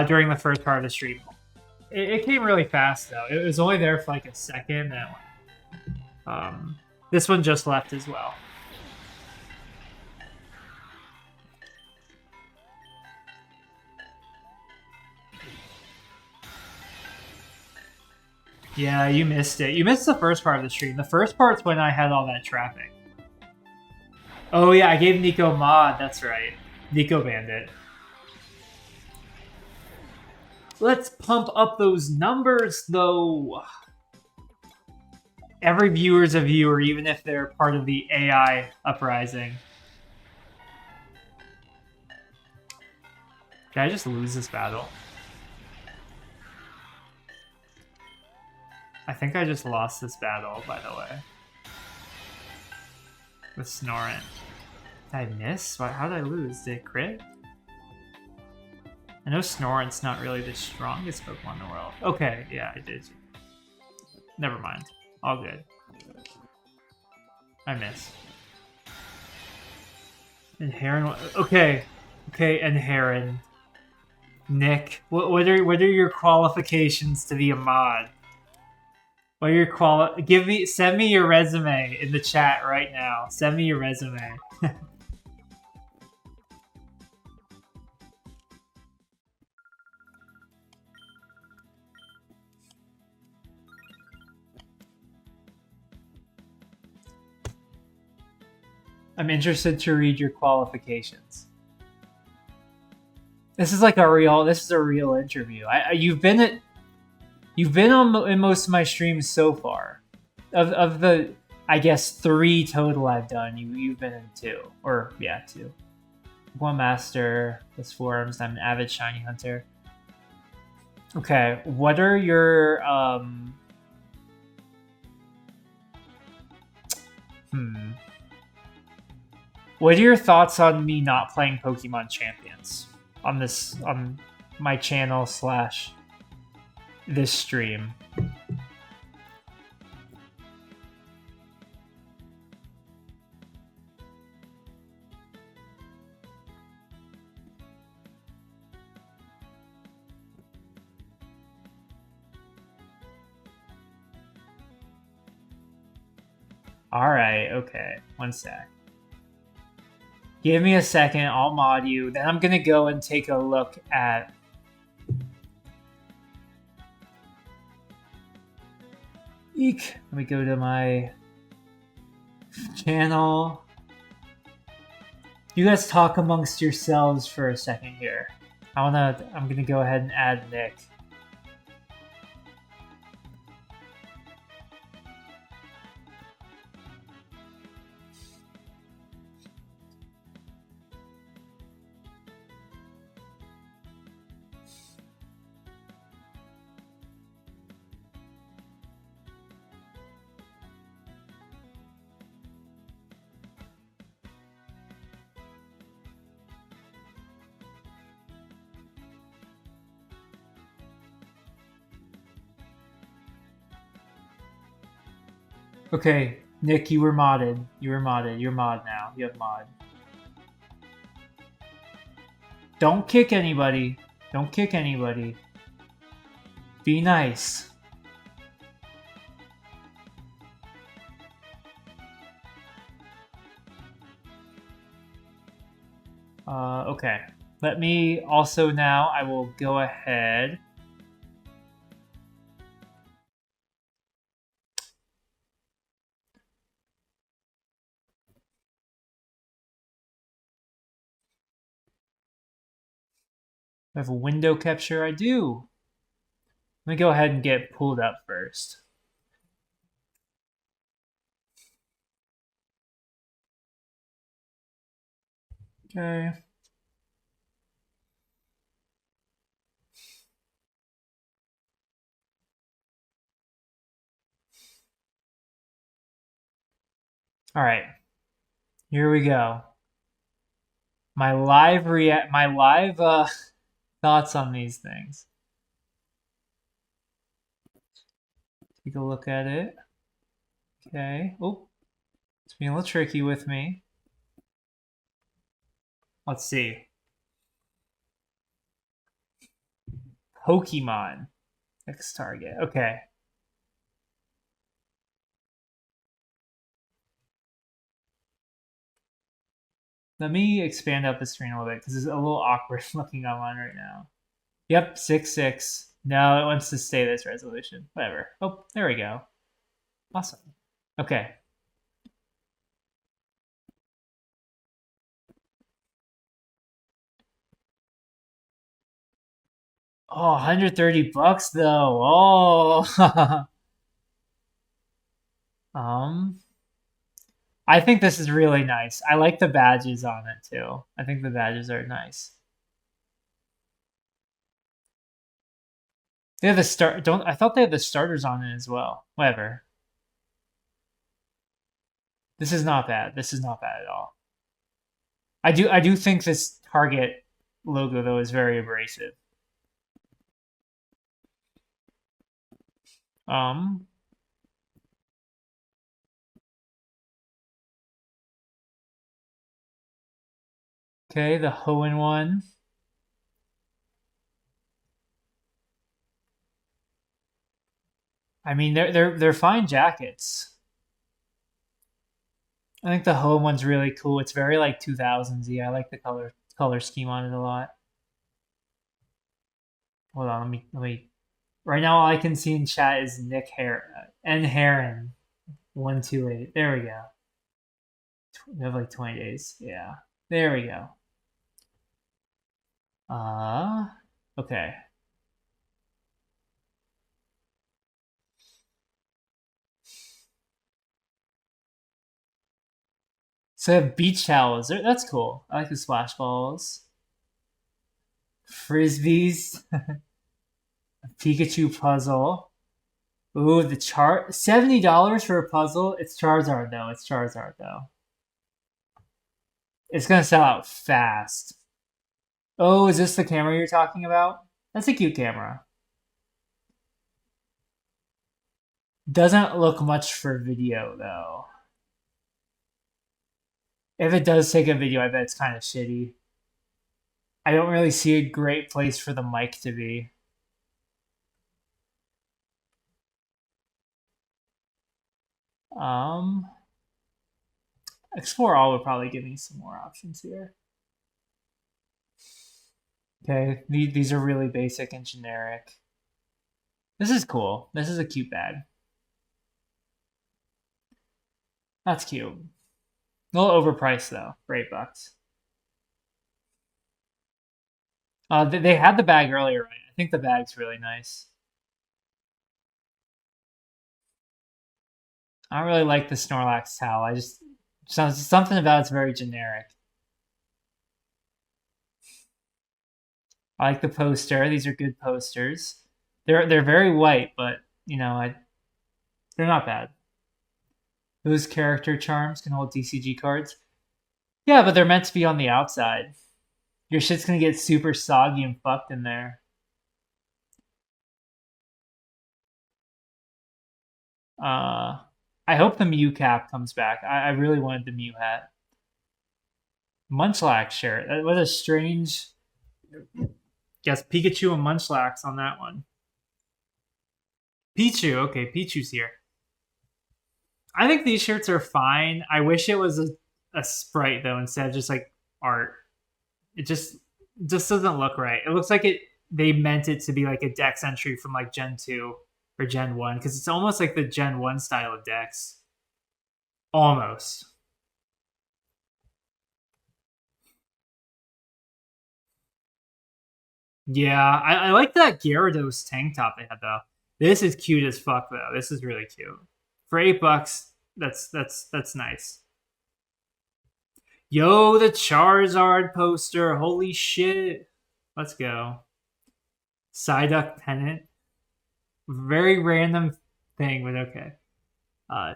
During the first part of the stream. It came really fast though. It was only there for like a second. And this one just left as well. Yeah, you missed it. You missed the first part of the stream. The first part's when I had all that traffic. Oh yeah, I gave Nico mod. That's right. Nico Bandit. Let's pump up those numbers, though. Every viewer's a viewer, even if they're part of the AI uprising. Did I just lose this battle? I think I just lost this battle, by the way. With Snorunt. Did I miss? How did I lose? Did it crit? I know Snorunt's not really the strongest Pokemon in the world. Okay, yeah, I did. Never mind. All good. I miss. And Heron. Okay. Okay, and Heron. Nick, what are your qualifications to be a mod? What are your send me your resume in the chat right now. Send me your resume. I'm interested to read your qualifications. This is a real interview. You've been in most of my streams so far. Of the, I guess, 3 total I've done, you've been in 2. Or, yeah, 2. One Master, this Forums, I'm an avid shiny hunter. Okay, what are your, What are your thoughts on me not playing Pokemon Champions? On my channel / this stream. Alright, okay. One sec. Give me a second, I'll mod you. Then I'm gonna go and take a look at... Eek! Let me go to my channel. You guys talk amongst yourselves for a second here. I'm gonna go ahead and add Nick. Okay, Nick, you were modded. You were modded. You're mod now. You have mod. Don't kick anybody. Don't kick anybody. Be nice. Okay. Let me also now, I will go ahead. I have a window capture. I do. Let me go ahead and get pulled up first. Okay. All right. Here we go. My live thoughts on these things. Take a look at it. Okay. Oh, it's being a little tricky with me. Let's see. Pokemon. Next target. Okay. Let me expand out the screen a little bit because it's a little awkward looking online right now. Yep, 6.6. No, it wants to stay this resolution. Whatever. Oh, there we go. Awesome. Okay. Oh, 130 bucks though. Oh. um, I think this is really nice. I like the badges on it too. I think the badges are nice. They have the start. Don't I thought they had the starters on it as well. Whatever. This is not bad. This is not bad at all. I do think this Target logo though is very abrasive. Um. Okay, the Hoenn one. I mean, they're fine jackets. I think the Hoenn one's really cool. It's very like 2000s-y. I like the color scheme on it a lot. Hold on, let me. Right now, all I can see in chat is Nick N Heron 128. There we go. We have like 20 days. Yeah. There we go. Uh okay. So they have beach towels. That's cool. I like the splash balls. Frisbees. Pikachu puzzle. Ooh, the chart $70 for a puzzle. It's Charizard though. It's Charizard though. It's gonna sell out fast. Oh, is this the camera you're talking about? That's a cute camera. Doesn't look much for video though. If it does take a video, I bet it's kind of shitty. I don't really see a great place for the mic to be. Um, Explore All would probably give me some more options here. Okay, these are really basic and generic. This is cool. This is a cute bag. That's cute. A little overpriced though, for $8. They had the bag earlier, right? I think the bag's really nice. I don't really like the Snorlax towel. I just something about it's very generic. I like the poster. These are good posters. They're very white, but they're not bad. Those character charms can hold TCG cards. Yeah, but they're meant to be on the outside. Your shit's gonna get super soggy and fucked in there. Uh, I hope the Mew cap comes back. I really wanted the Mew hat. Munchlax shirt. That was a strange. Guess Pikachu and Munchlax on that one. Pichu. Okay, Pichu's here. I think these shirts are fine. I wish it was a sprite though instead of just like art. It just doesn't look right. It looks like they meant it to be like a Dex entry from like Gen 2 or Gen 1 because it's almost like the Gen 1 style of Dex. Almost. Yeah, I like that Gyarados tank top they had though. This is cute as fuck though. This is really cute. For $8, that's nice. Yo, the Charizard poster. Holy shit. Let's go. Psyduck pennant. Very random thing, but okay.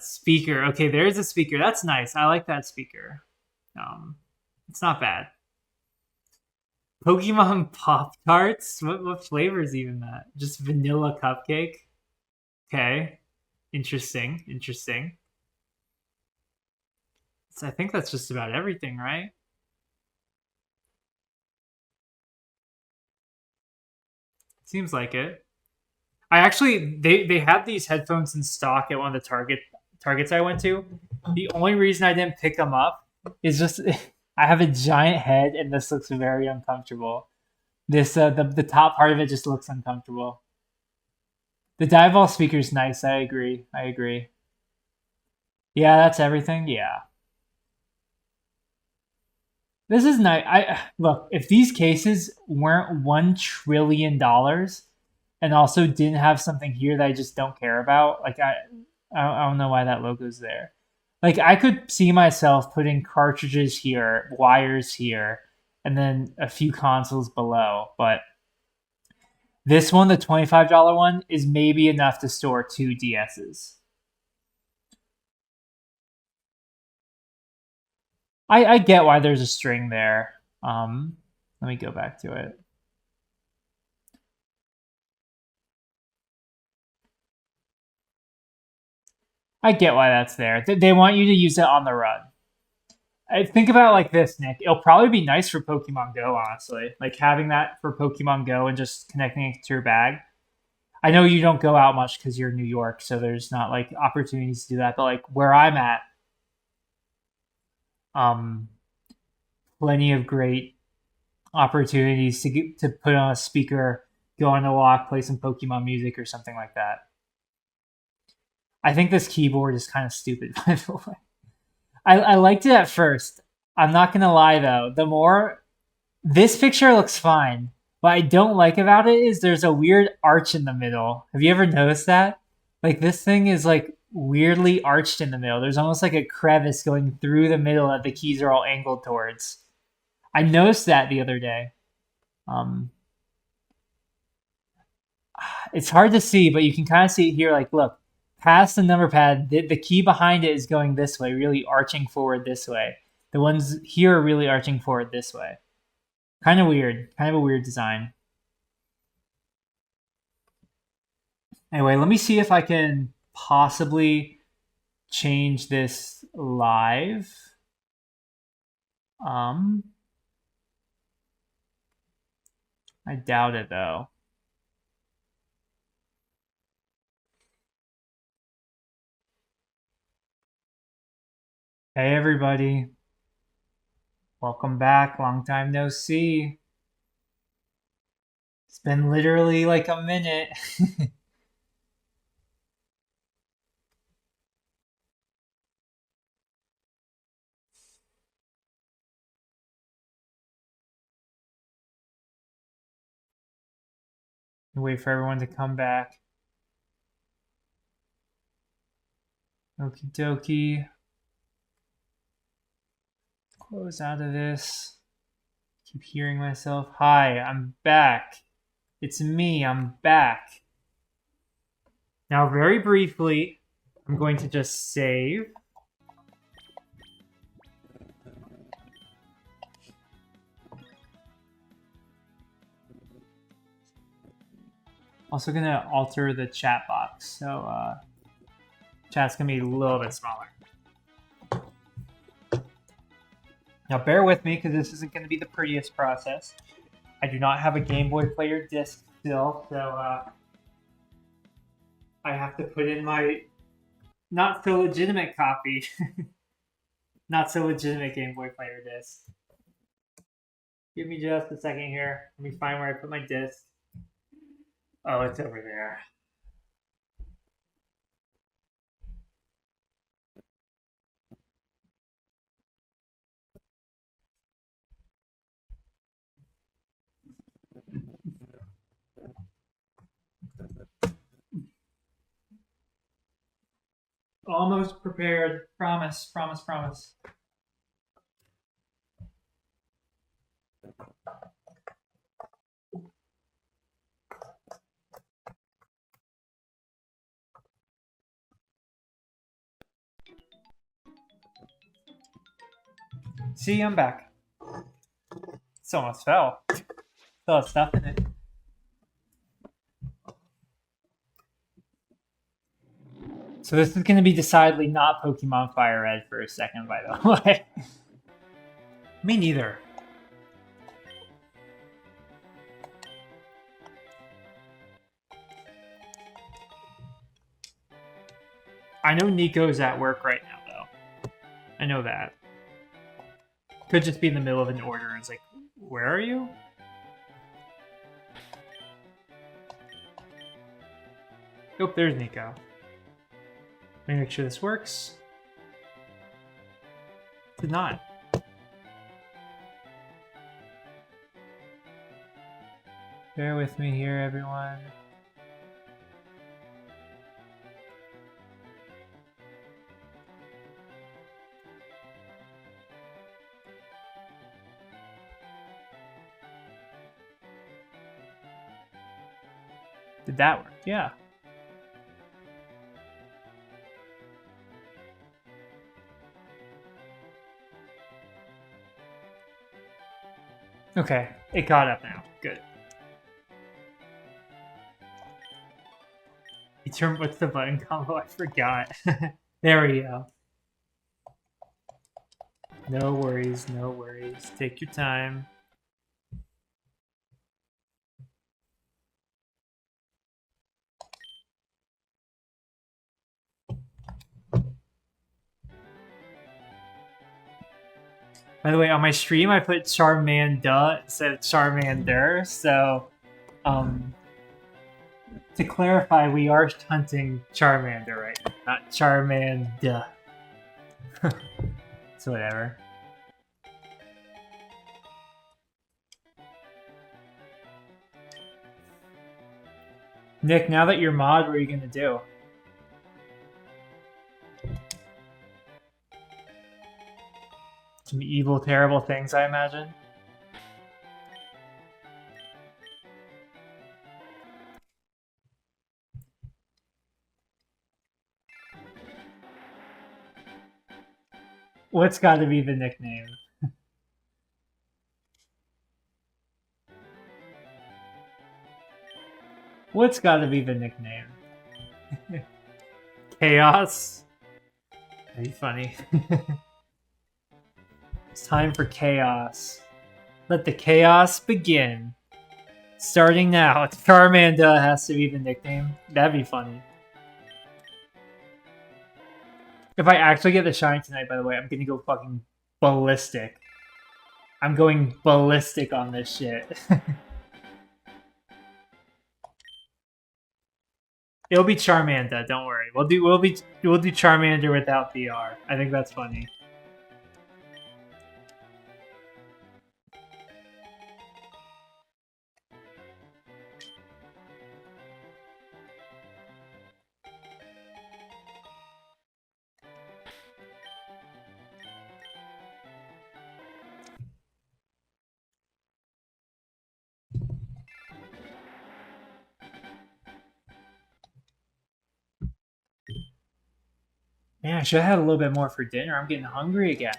Speaker. Okay, there's a speaker. That's nice. I like that speaker. It's not bad. Pokemon Pop Tarts. What flavor is even that? Just vanilla cupcake. Okay, interesting. Interesting. So I think that's just about everything, right? Seems like it. I actually they had these headphones in stock at one of the targets I went to. The only reason I didn't pick them up is just I have a giant head and this looks very uncomfortable. This the top part of it just looks uncomfortable. The Dive speaker is nice. I agree. I agree. Yeah, that's everything. Yeah. This is nice. I look, if these cases weren't $1 trillion and also didn't have something here that I just don't care about, like I don't know why that logo's there. Like I could see myself putting cartridges here, wires here, and then a few consoles below, but this one, the $25 one, is maybe enough to store 2 DSs. I get why there's a string there. Let me go back to it. I get why that's there. They want you to use it on the run. I think about it like this, Nick. It'll probably be nice for Pokemon Go, honestly. Like having that for Pokemon Go and just connecting it to your bag. I know you don't go out much because you're in New York, so there's not like opportunities to do that. But like where I'm at, um, plenty of great opportunities to put on a speaker, go on a walk, play some Pokemon music or something like that. I think this keyboard is kind of stupid, by the way. I liked it at first. I'm not gonna lie though. The more this picture looks fine. What I don't like about it is there's a weird arch in the middle. Have you ever noticed that? Like this thing is like weirdly arched in the middle. There's almost like a crevice going through the middle that the keys are all angled towards. I noticed that the other day. Um, it's hard to see, but you can kind of see it here. Like, look, past the number pad, the key behind it is going this way, really arching forward this way. The ones here are really arching forward this way. Kind of weird. Kind of a weird design. Anyway, let me see if I can possibly change this live. I doubt it though. Hey everybody. Welcome back. Long time no see. It's been literally like a minute. Wait for everyone to come back. Okie dokie. Close out of this. Keep hearing myself. Hi, I'm back. It's me, I'm back. Now, very briefly, I'm going to just save. Also gonna alter the chat box. So Chat's gonna be a little bit smaller. Now bear with me because this isn't gonna be the prettiest process. I do not have a Game Boy player disc still, so I have to put in my not so legitimate copy. Not so legitimate Game Boy player disc. Give me just a second here. Let me find where I put my disc. Oh, it's over there. Almost prepared. Promise, promise, promise. See, I'm back. It's almost fell. Still has stuff in it. So this is going to be decidedly not Pokemon FireRed for a second, by the way. Me neither. I know Nico's at work right now, though. I know that. Could just be in the middle of an order and it's like, where are you? Oh, there's Nico. Let me make sure this works. Did not. Bear with me here, everyone. Did that work? Yeah. Okay, it got up now. Good. What's the button combo? I forgot. There we go. No worries, no worries. Take your time. By the way, on my stream, I put Charmander instead of Charmander, so, to clarify, we are hunting Charmander right now, not Charmander. So whatever. Nick, now that you're mod, what are you gonna do? Some evil, terrible things, I imagine. What's got to be the nickname? What's got to be the nickname? Chaos? Are you funny? It's time for chaos. Let the chaos begin. Starting now. Charmander has to be the nickname. That'd be funny. If I actually get the shine tonight, by the way, I'm gonna go fucking ballistic. I'm going ballistic on this shit. It'll be Charmander, don't worry. We'll do Charmander without VR. I think that's funny. Man, I should have had a little bit more for dinner. I'm getting hungry again.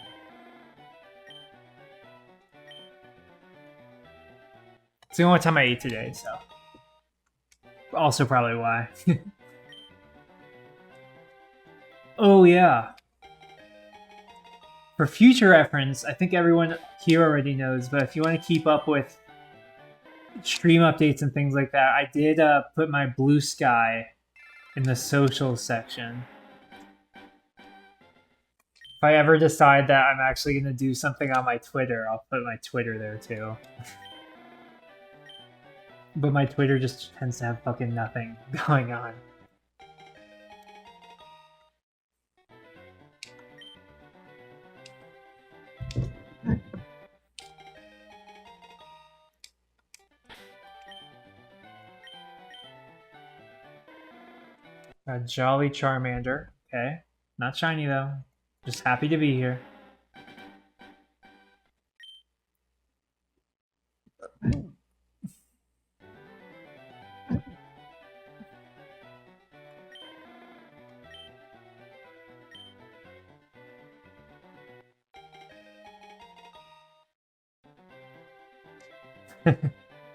It's the only time I ate today, so. Also probably why. Oh yeah. For future reference, I think everyone here already knows, but if you want to keep up with stream updates and things like that, I did put my blue sky in the social section. If I ever decide that I'm actually going to do something on my Twitter, I'll put my Twitter there too. But my Twitter just tends to have fucking nothing going on. A jolly Charmander. Okay. Not shiny though. Just happy to be here.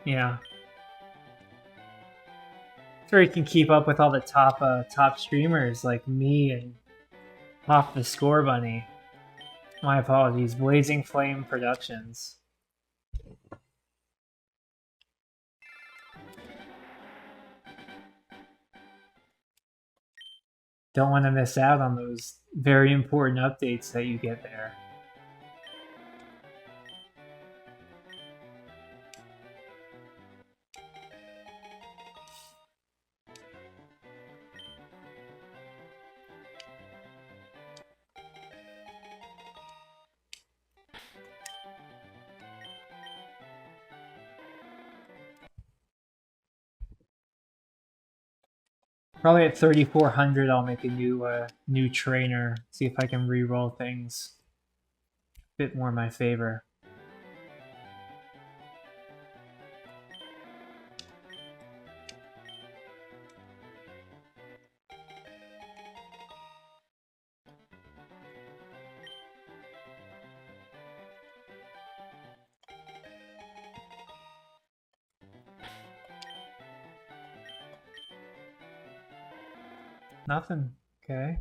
Yeah. So you can keep up with all the top streamers like me and Pop the Score Bunny. My apologies. Blazing Flame Productions. Don't want to miss out on those very important updates that you get there. Probably at 3,400, I'll make a new trainer. See if I can re-roll things a bit more in my favor. Nothing. Okay.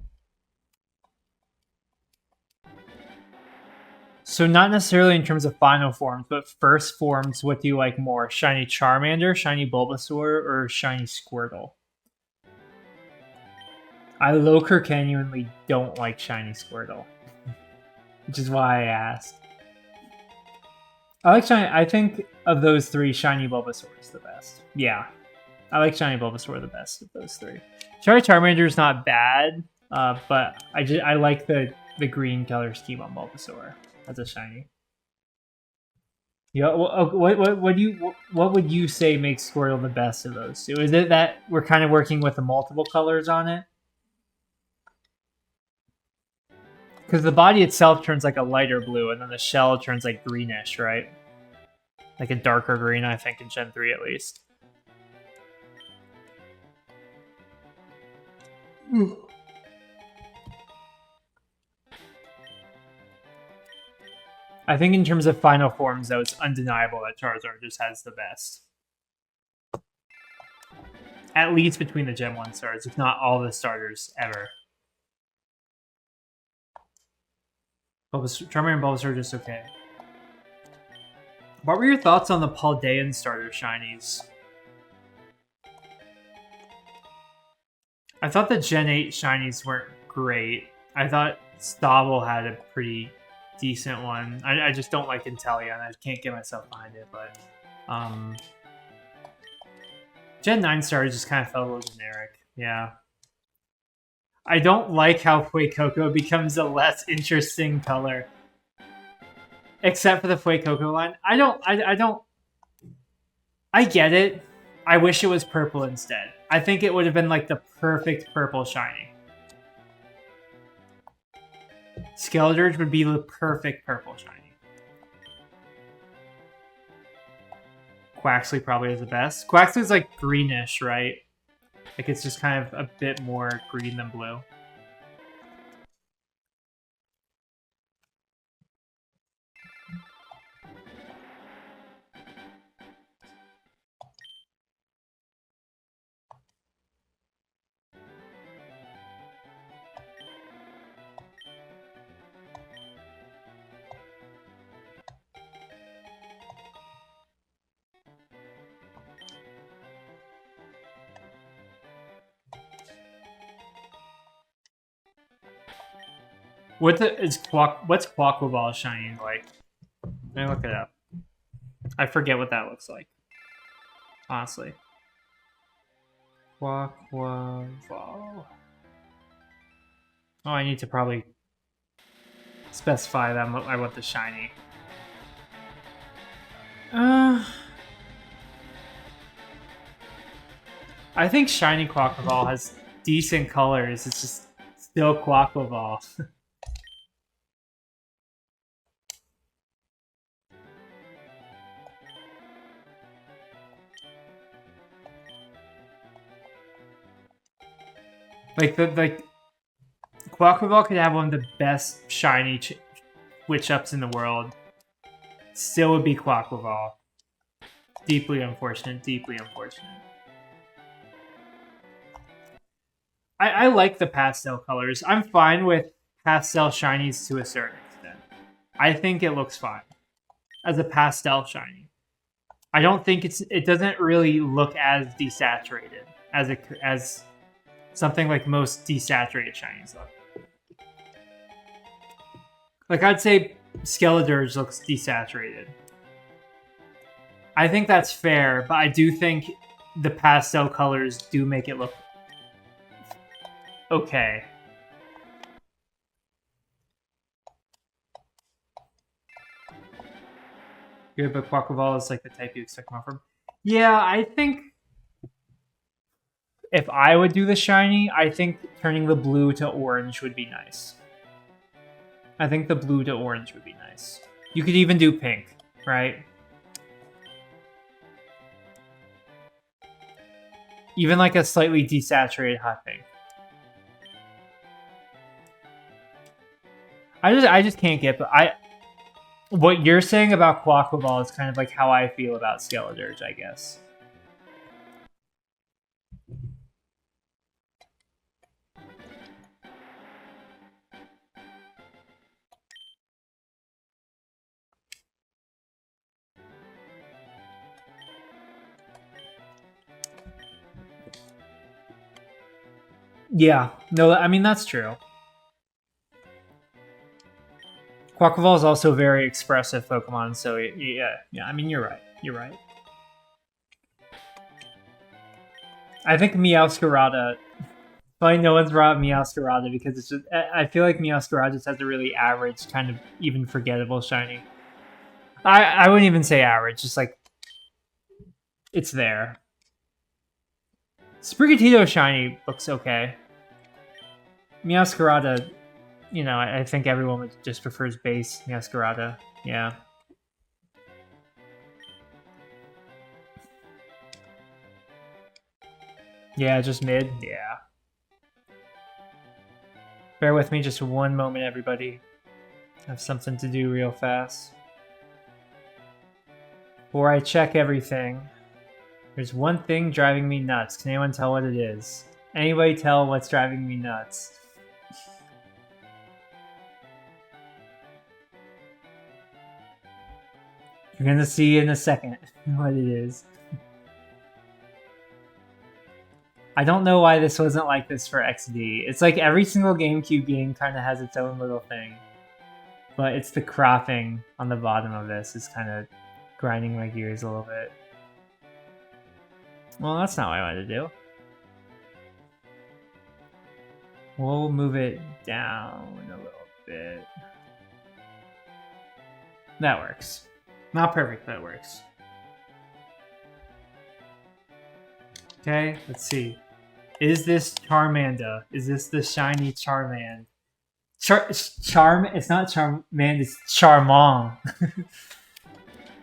So not necessarily in terms of final forms, but first forms, what do you like more? Shiny Charmander, Shiny Bulbasaur, or Shiny Squirtle? I low-key genuinely don't like Shiny Squirtle. Which is why I asked. I like Shiny. I think of those three, Shiny Bulbasaur is the best. Yeah. I like Shiny Bulbasaur the best of those three. Shiny Charmander is not bad, but I like the green color scheme on Bulbasaur as a shiny. Yeah, what would you say makes Squirtle the best of those two? Is it that we're kind of working with the multiple colors on it? Because the body itself turns like a lighter blue, and then the shell turns like greenish, right? Like a darker green, I think, in Gen 3 at least. I think in terms of final forms, though, it's undeniable that Charizard just has the best. At least between the Gen 1 stars, if not all the starters ever. Charmander and Bulbasaur are just okay. What were your thoughts on the Paldean starter shinies? I thought the Gen 8 shinies weren't great. I thought Stobble had a pretty decent one. I just don't like Inteleon. I can't get myself behind it, but Gen 9 starters just kind of felt a little generic. Yeah. I don't like how Fuecoco becomes a less interesting color. Except for the Fuecoco line. I don't I get it. I wish it was purple instead. I think it would have been like the perfect purple shiny. Skeledirge would be the perfect purple shiny. Quaxley probably is the best. Quaxley's like greenish, right? Like it's just kind of a bit more green than blue. What's Quaquaval shiny like? Let me look it up. I forget what that looks like. Honestly. Quaquaval. Oh, I need to probably specify that I want the shiny. I think shiny Quaquaval has decent colors. It's just still Quaquaval. like Quaquaval could have one of the best shiny switch ups in the world. Still would be Quaquaval. Deeply unfortunate. Deeply unfortunate. I like the pastel colors. I'm fine with pastel shinies to a certain extent. I think it looks fine as a pastel shiny. I don't think it doesn't really look as desaturated as something like most desaturated shinies look. Like I'd say Skeledirge looks desaturated. I think that's fair, but I do think the pastel colors do make it look okay. Good, but Quaquaval is like the type you expect more from. Yeah, I think if I would do the shiny, I think turning the blue to orange would be nice. I think the blue to orange would be nice. You could even do pink, right? Even like a slightly desaturated hot pink. I just can't get. But what you're saying about Quaquaval is kind of like how I feel about Skeledirge, I guess. Yeah, no, I mean that's true. Quaquaval is also a very expressive Pokemon, so yeah. I mean you're right. You're right. I think Meowscarada. Probably no one's brought up Meowscarada because it's just. I feel like Meowscarada just has a really average, kind of even forgettable shiny. I wouldn't even say average, just like it's there. Sprigatito shiny looks okay. Meowscarada, you know, I think everyone just prefers base Meowscarada. Yeah. Yeah, just mid. Yeah. Bear with me just one moment, everybody. I have something to do real fast. Before I check everything, there's one thing driving me nuts. Can anyone tell what it is? Anybody tell what's driving me nuts? You're gonna see in a second what it is. I don't know why this wasn't like this for XD. It's like every single GameCube game kind of has its own little thing. But it's the cropping on the bottom of this is kind of grinding my gears a little bit. Well, that's not what I wanted to do. We'll move it down a little bit. That works. Not perfect, but it works. Okay, let's see. Is this Charmander? Is this the shiny Charmander? It's not Charmander, it's Charmant.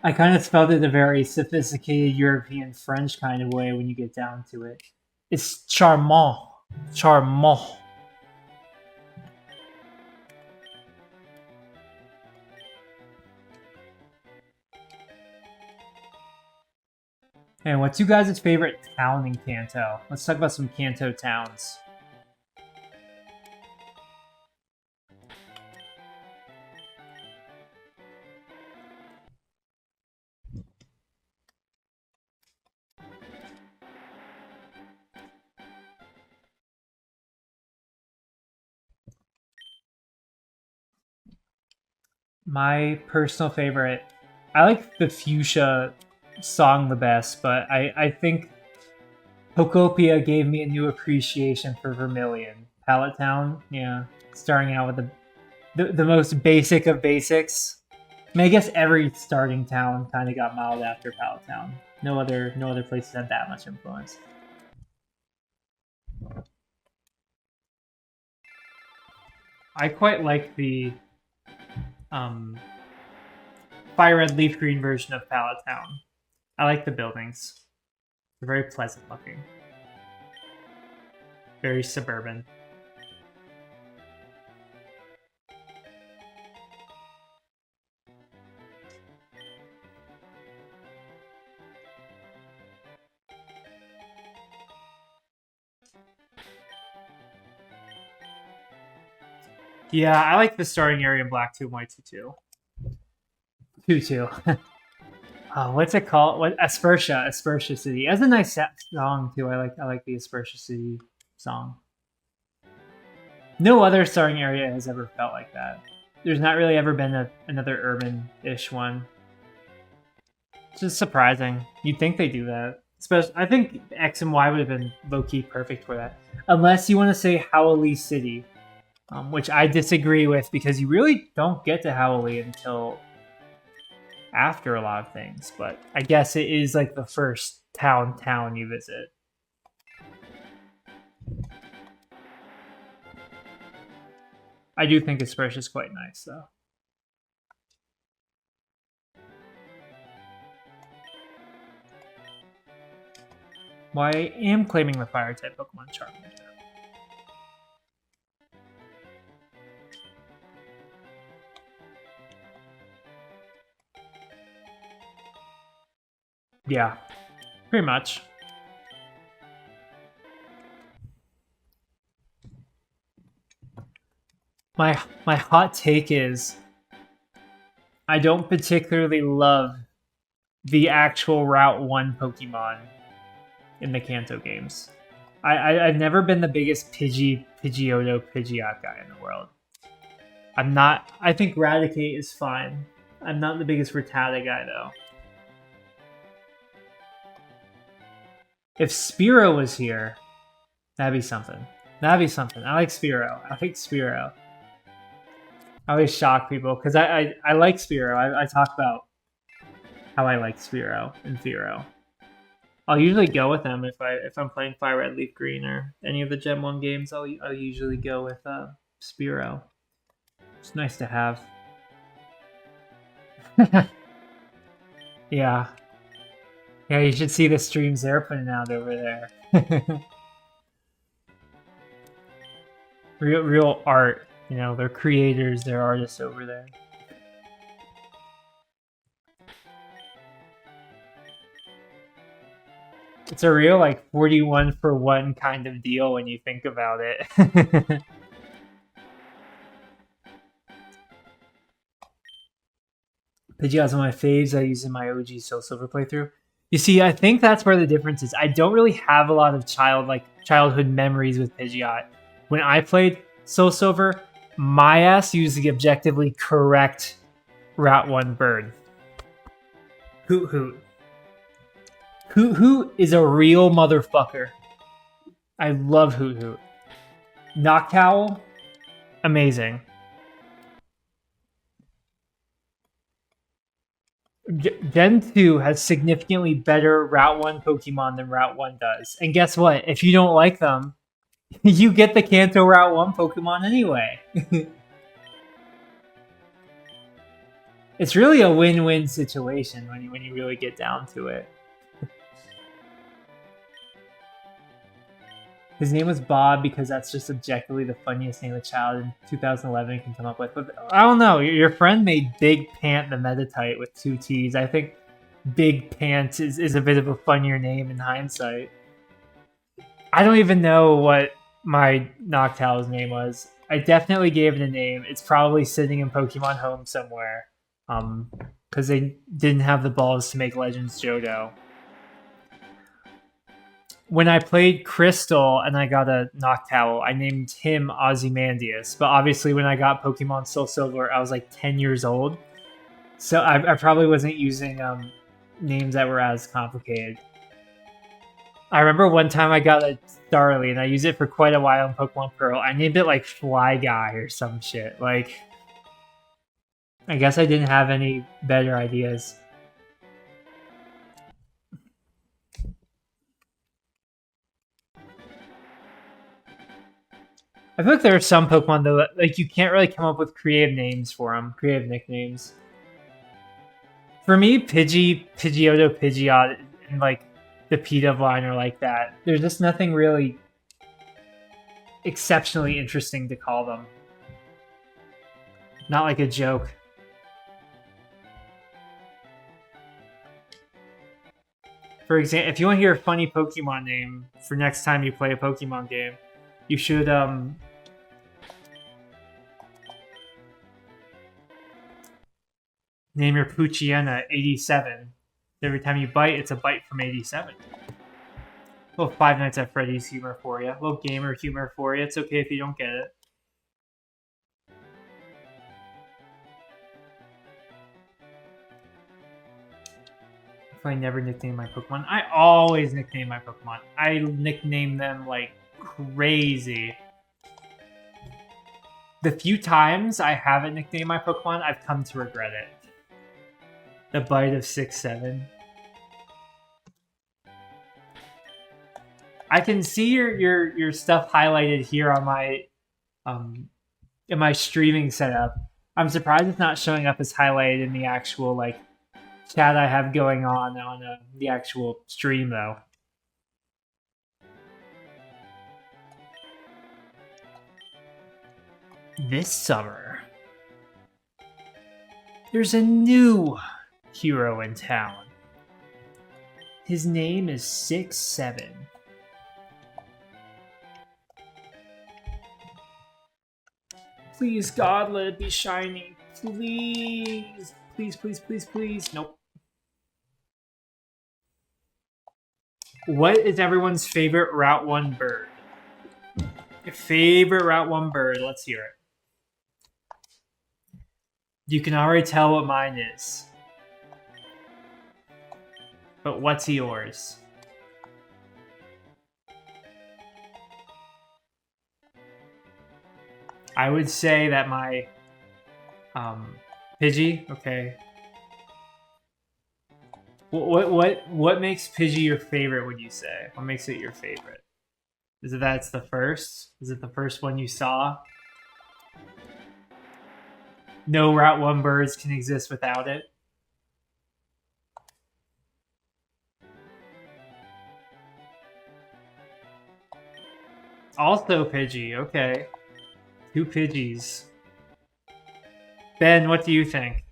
I kind of spelled it a very sophisticated European French kind of way when you get down to it. It's Charmant. Charmant. And what's you guys' favorite town in Kanto? Let's talk about some Kanto towns. My personal favorite, I like the Fuchsia song the best, but I think Pokopia gave me a new appreciation for Vermilion. Pallet Town, yeah, starting out with the most basic of basics. I mean, I guess every starting town kind of got modeled after Pallet Town. No other places had that much influence. I quite like the um, FireRed leaf green version of Pallet Town. I like the buildings. They're very pleasant looking. Very suburban. Yeah, I like the starting area in Black 2 and White 2 2. 2 2. What's it called? What Aspertia City. That's a nice song too. I like the Aspertia City song. No other starting area has ever felt like that. There's not really ever been another urban-ish one. It's just surprising. You'd think they do that. Especially, I think X and Y would have been low-key perfect for that. Unless you want to say Howley City, which I disagree with because you really don't get to Howley until after a lot of things. But I guess it is like the first town you visit. I do think Aspertia is quite nice, though. Well, I am claiming the Fire-type Pokemon Charmander. Yeah, pretty much. My hot take is I don't particularly love the actual Route 1 Pokemon in the Kanto games. I've never been the biggest Pidgeot guy in the world. I'm not. I think Raticate is fine. I'm not the biggest Rattata guy though. If Spearow was here, that'd be something. That'd be something. I like Spearow. I like Spearow. I always shock people because I like Spearow. I talk about how I like Spearow and Fearow. I'll usually go with them if I'm playing FireRed, Leaf Green, or any of the Gen 1 games. I'll usually go with Spearow. It's nice to have. Yeah. Yeah, you should see the streams they're putting out over there. real art. You know, they're creators, they're artists over there. It's a real, like, 41 for 1 kind of deal when you think about it. Pidgeot's one of my faves I use in my OG Soul Silver playthrough. You see, I think that's where the difference is. I don't really have a lot of childhood memories with Pidgeot. When I played Soul Silver, my ass used the objectively correct Route 1 bird. Hoot Hoot. Hoot Hoot is a real motherfucker. I love Hoot Hoot. Noctowl, amazing. Gen 2 has significantly better Route 1 Pokemon than Route 1 does. And guess what? If you don't like them, you get the Kanto Route 1 Pokemon anyway. It's really a win-win situation when you really get down to it. His name was Bob because that's just objectively the funniest name a child in 2011 can come up with. But I don't know. Your friend made Big Pant the Meditite with 2 T's. I think Big Pant is a bit of a funnier name in hindsight. I don't even know what my Noctowl's name was. I definitely gave it a name. It's probably sitting in Pokemon Home somewhere. Because they didn't have the balls to make Legends Johto. when I played Crystal and I got a Noctowl, I named him Ozymandias. But obviously, when I got Pokemon Soul Silver, I was like 10 years old. So I probably wasn't using names that were as complicated. I remember one time I got a Starly and I used it for quite a while in Pokemon Pearl. I named it like Fly Guy or some shit. Like, I guess I didn't have any better ideas. I feel like there are some Pokemon though that, like, you can't really come up with creative names for them, creative nicknames. For me, Pidgey, Pidgeotto, Pidgeot, and like the Peta line are like that. There's just nothing really exceptionally interesting to call them. Not like a joke. For example, if you want to hear a funny Pokemon name for next time you play a Pokemon game, you should name your Poochyena 87. Every time you bite, it's a bite from 87. A little Five Nights at Freddy's humor for you. A little gamer humor for you. It's okay if you don't get it. If I never nickname my Pokemon, I always nickname my Pokemon. I nickname them like crazy. The few times I haven't nicknamed my Pokemon, I've come to regret it. The bite of 6-7. I can see your stuff highlighted here on my in my streaming setup. I'm surprised it's not showing up as highlighted in the actual like chat I have going on the actual stream though. This summer, there's a new hero in town. His name is 6-7. Please, God, let it be shiny. Please. Please, please, please, please. Nope. What is everyone's favorite Route 1 bird? Your favorite Route 1 bird. Let's hear it. You can already tell what mine is. But what's yours? I would say that my Pidgey, okay. What makes Pidgey your favorite, would you say? What makes it your favorite? Is it that it's the first? Is it the first one you saw? No Route 1 birds can exist without it? Also Pidgey, okay. 2 Pidgeys. Ben, what do you think?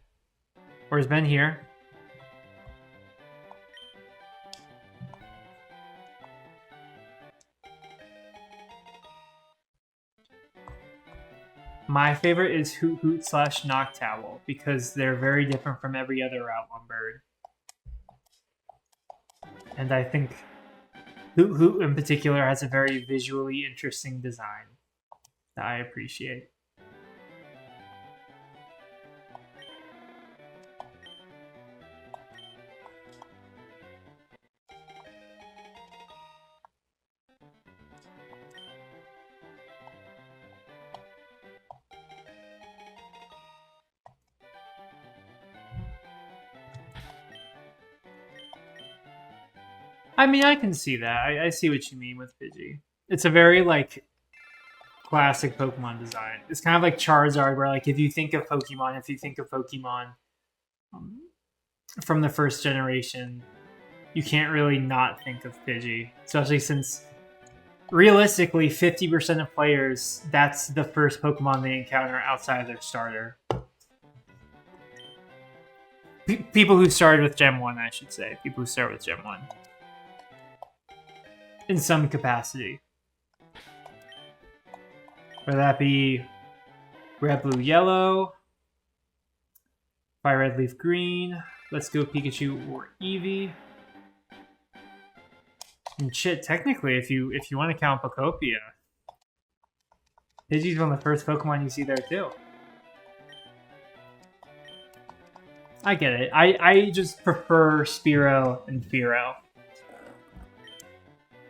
Or is Ben here? My favorite is Hoot Hoot / Noctowl because they're very different from every other Route 1 bird. And I think Hoot Hoot in particular has a very visually interesting design that I appreciate. I mean, I can see that. I see what you mean with Pidgey. It's a very, like, classic Pokemon design. It's kind of like Charizard, where, like, if you think of Pokemon from the first generation, you can't really not think of Pidgey. Especially since, realistically, 50% of players, that's the first Pokemon they encounter outside of their starter. People who started with Gen 1, I should say. People who start with Gen 1. In some capacity. Whether that be red, blue, yellow, fire red, leaf green, let's go Pikachu or Eevee. And shit, technically, if you want to count Pokopia, Pidgey's one of the first Pokemon you see there too. I get it. I just prefer Spearow and Fearow.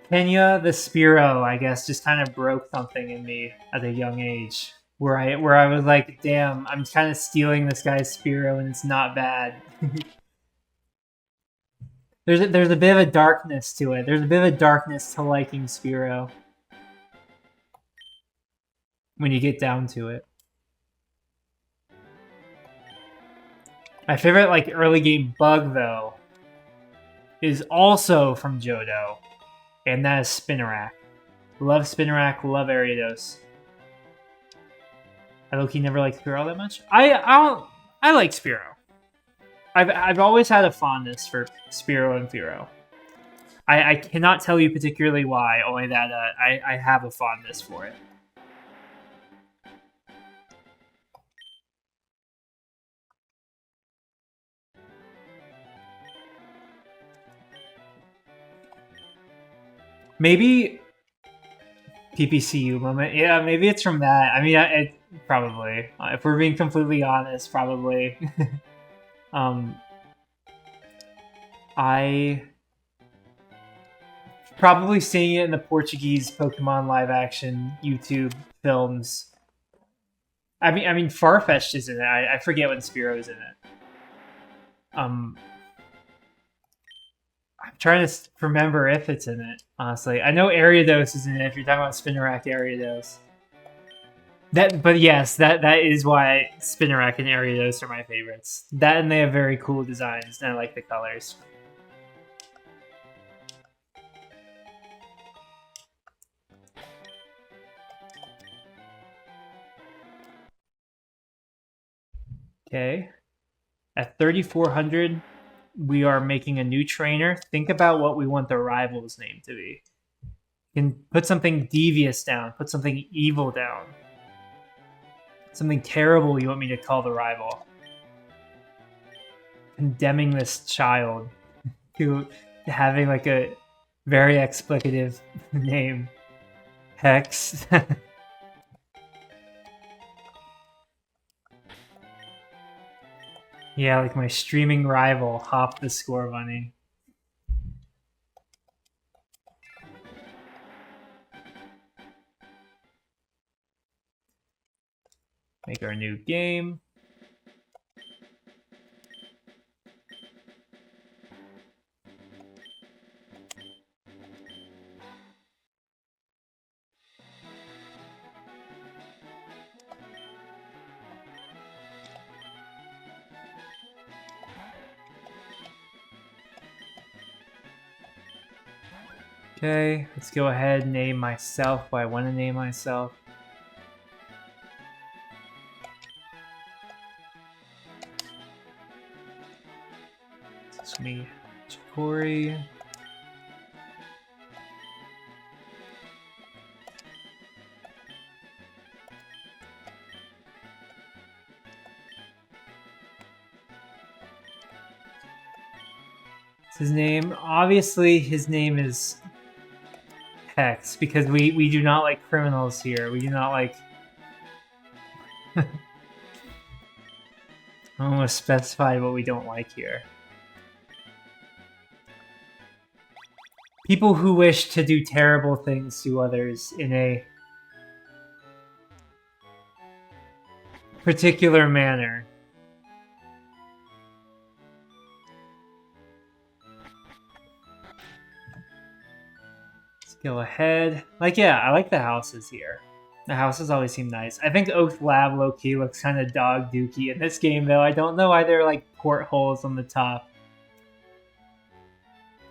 Kenya the Spearow, I guess, just kind of broke something in me at a young age, where I was like, damn, I'm kind of stealing this guy's Spearow, and it's not bad. there's a bit of a darkness to it. There's a bit of a darkness to liking Spearow when you get down to it. My favorite like early game bug though is also from Johto, and that is Spinarak. Love Spinarak, love Ariados. I low-key never liked Spearow that much. I like Spearow. I've always had a fondness for Spearow and Fearow. I cannot tell you particularly why, only that I have a fondness for it. Maybe PPCU moment. Yeah, maybe it's from that. I mean, probably. If we're being completely honest, probably. I probably seeing it in the Portuguese Pokemon live action YouTube films. I mean, Farfetch'd is in it. I forget when Spearow's in it. I'm trying to remember if it's in it. Honestly, I know Ariados is in it. If you're talking about Spinarak, Ariados. But yes, that is why Spinarak and Ariados are my favorites. That and they have very cool designs, and I like the colors. Okay. At 3,400, we are making a new trainer. Think about what we want the rival's name to be. You can put something devious down. Put something evil down. Something terrible you want me to call the rival. Condemning this child to having like a very explicative name. Hex. Yeah, like my streaming rival, Hop the Score Bunny. Make our new game. Okay, let's go ahead and name myself what I want to name myself. This is me, Chikori. His name, obviously his name is Hex, because we do not like criminals here. We do not like... I almost specified what we don't like here. People who wish to do terrible things to others in a particular manner. Go ahead. Like, yeah, I like the houses here. The houses always seem nice. I think Oak Lab low-key looks kind of dog dookie in this game, though. I don't know why they're like portholes on the top.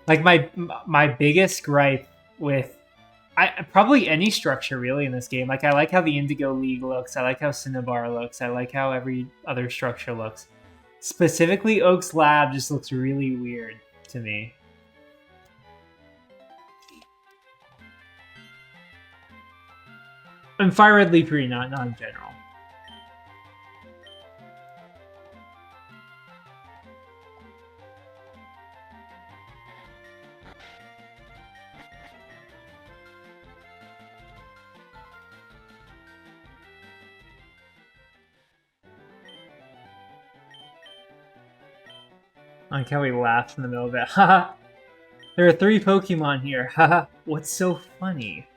Like, my biggest gripe with probably any structure really in this game. Like, I like how the Indigo League looks. I like how Cinnabar looks. I like how every other structure looks. Specifically, Oak's Lab just looks really weird to me. And FireRed Leapery, not in general. I like how we laughed in the middle of it. Haha! There are 3 Pokemon here. Haha! What's so funny?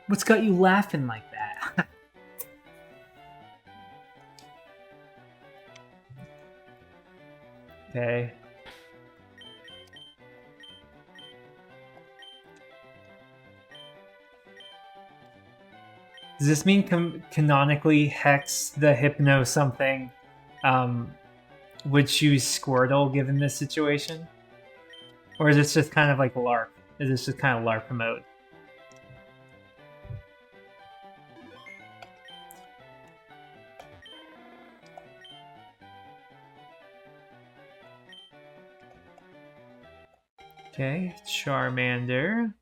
What's got you laughing like that? Okay. Does this mean canonically Hex the Hypno something would choose Squirtle given this situation? Or is this just kind of like LARP? Is this just kind of LARP mode? Okay, Charmander.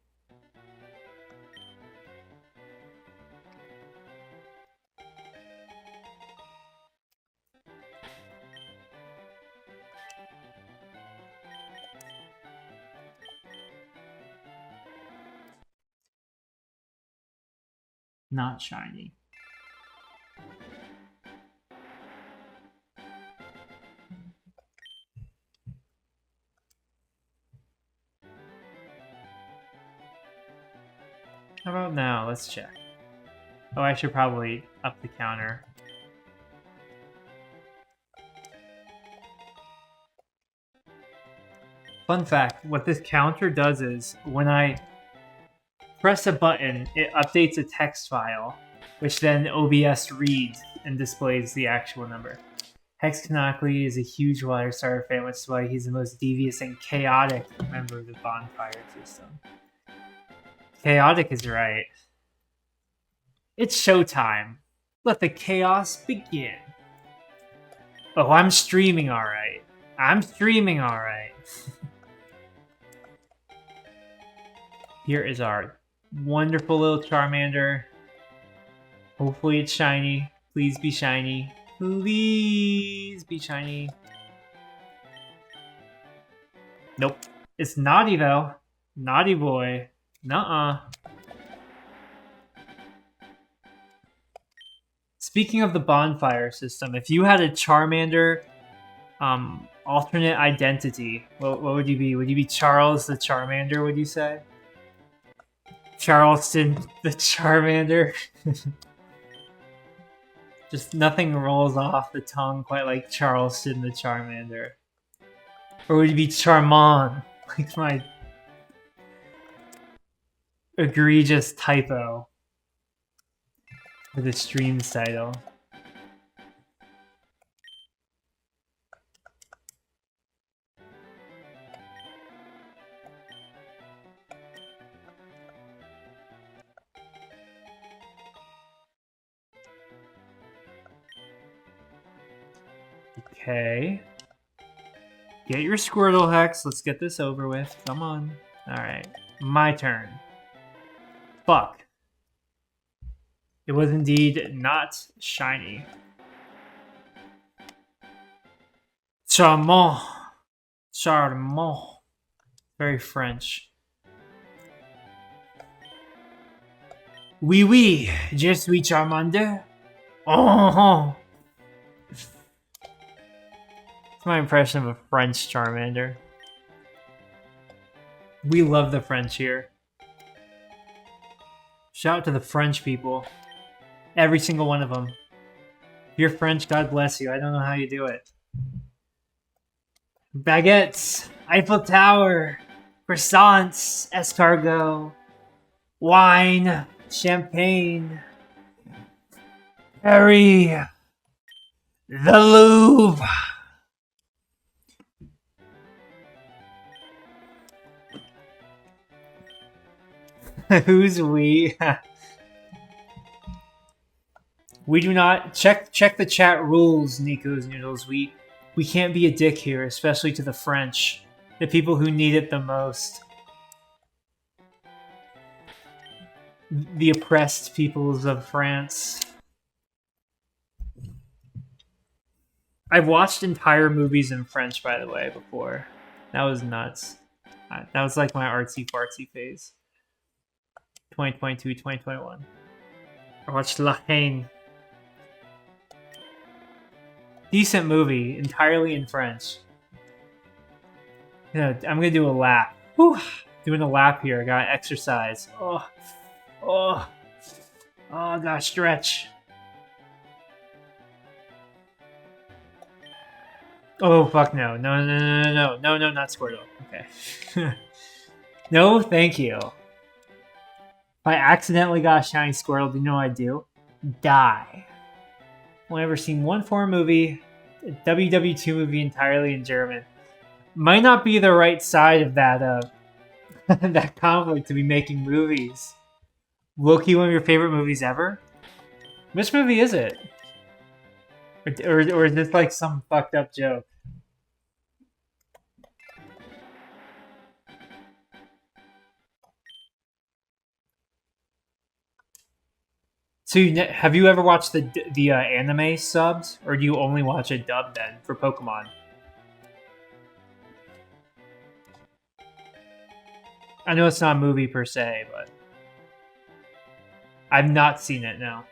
Not shiny. How about now? Let's check. Oh, I should probably up the counter. Fun fact, what this counter does is, when I press a button, it updates a text file, which then OBS reads and displays the actual number. Hex canonically is a huge Water Starter fan, which is why he's the most devious and chaotic member of the Bonfire system. Chaotic is right. It's showtime. Let the chaos begin. Oh, I'm streaming alright. I'm streaming alright. Here is our wonderful little Charmander. Hopefully it's shiny. Please be shiny. Please be shiny. Nope. It's naughty though. Naughty boy. Nuh-uh. Speaking of the Bonfire system, if you had a Charmander alternate identity, what would you be? Would you be Charles the Charmander, would you say? Charleston the Charmander? Just nothing rolls off the tongue quite like Charleston the Charmander. Or would you be Charmon? Like my egregious typo for the stream's title. Okay. Get your Squirtle Hex. Let's get this over with. Come on. Alright. My turn. Fuck. It was indeed not shiny. Charmant. Charmant. Very French. Oui, oui. Je suis Charmander. Oh. It's my impression of a French Charmander. We love the French here. Shout out to the French people. Every single one of them. If you're French, God bless you. I don't know how you do it. Baguettes, Eiffel Tower, croissants, escargot, wine, champagne, Paris, the Louvre. Who's we? We do not check the chat rules, Nico's Noodles. We can't be a dick here, especially to the French, the people who need it the most. The oppressed peoples of France. I've watched entire movies in French, by the way, before. That was nuts. That was like my artsy-fartsy phase. 2022, 2021. I watched La Haine. decent movie, entirely in French. You know, I'm gonna do a lap. Whew. Doing a lap here. I got exercise. Oh, oh, oh! Gotta stretch. Oh fuck no! No! No! No! No! No! No! No! Not Squirtle. Okay. No, thank you. If I accidentally got a shiny Squirtle, do you know what I do? Die. Only ever seen one foreign movie, a WW2 movie entirely in German. Might not be the right side of that that conflict to be making movies. Loki, one of your favorite movies ever? Which movie is it? Or is this like some fucked up joke? So have you ever watched the anime subs, or do you only watch it dubbed then for Pokemon? I know it's not a movie per se, but I've not seen it now.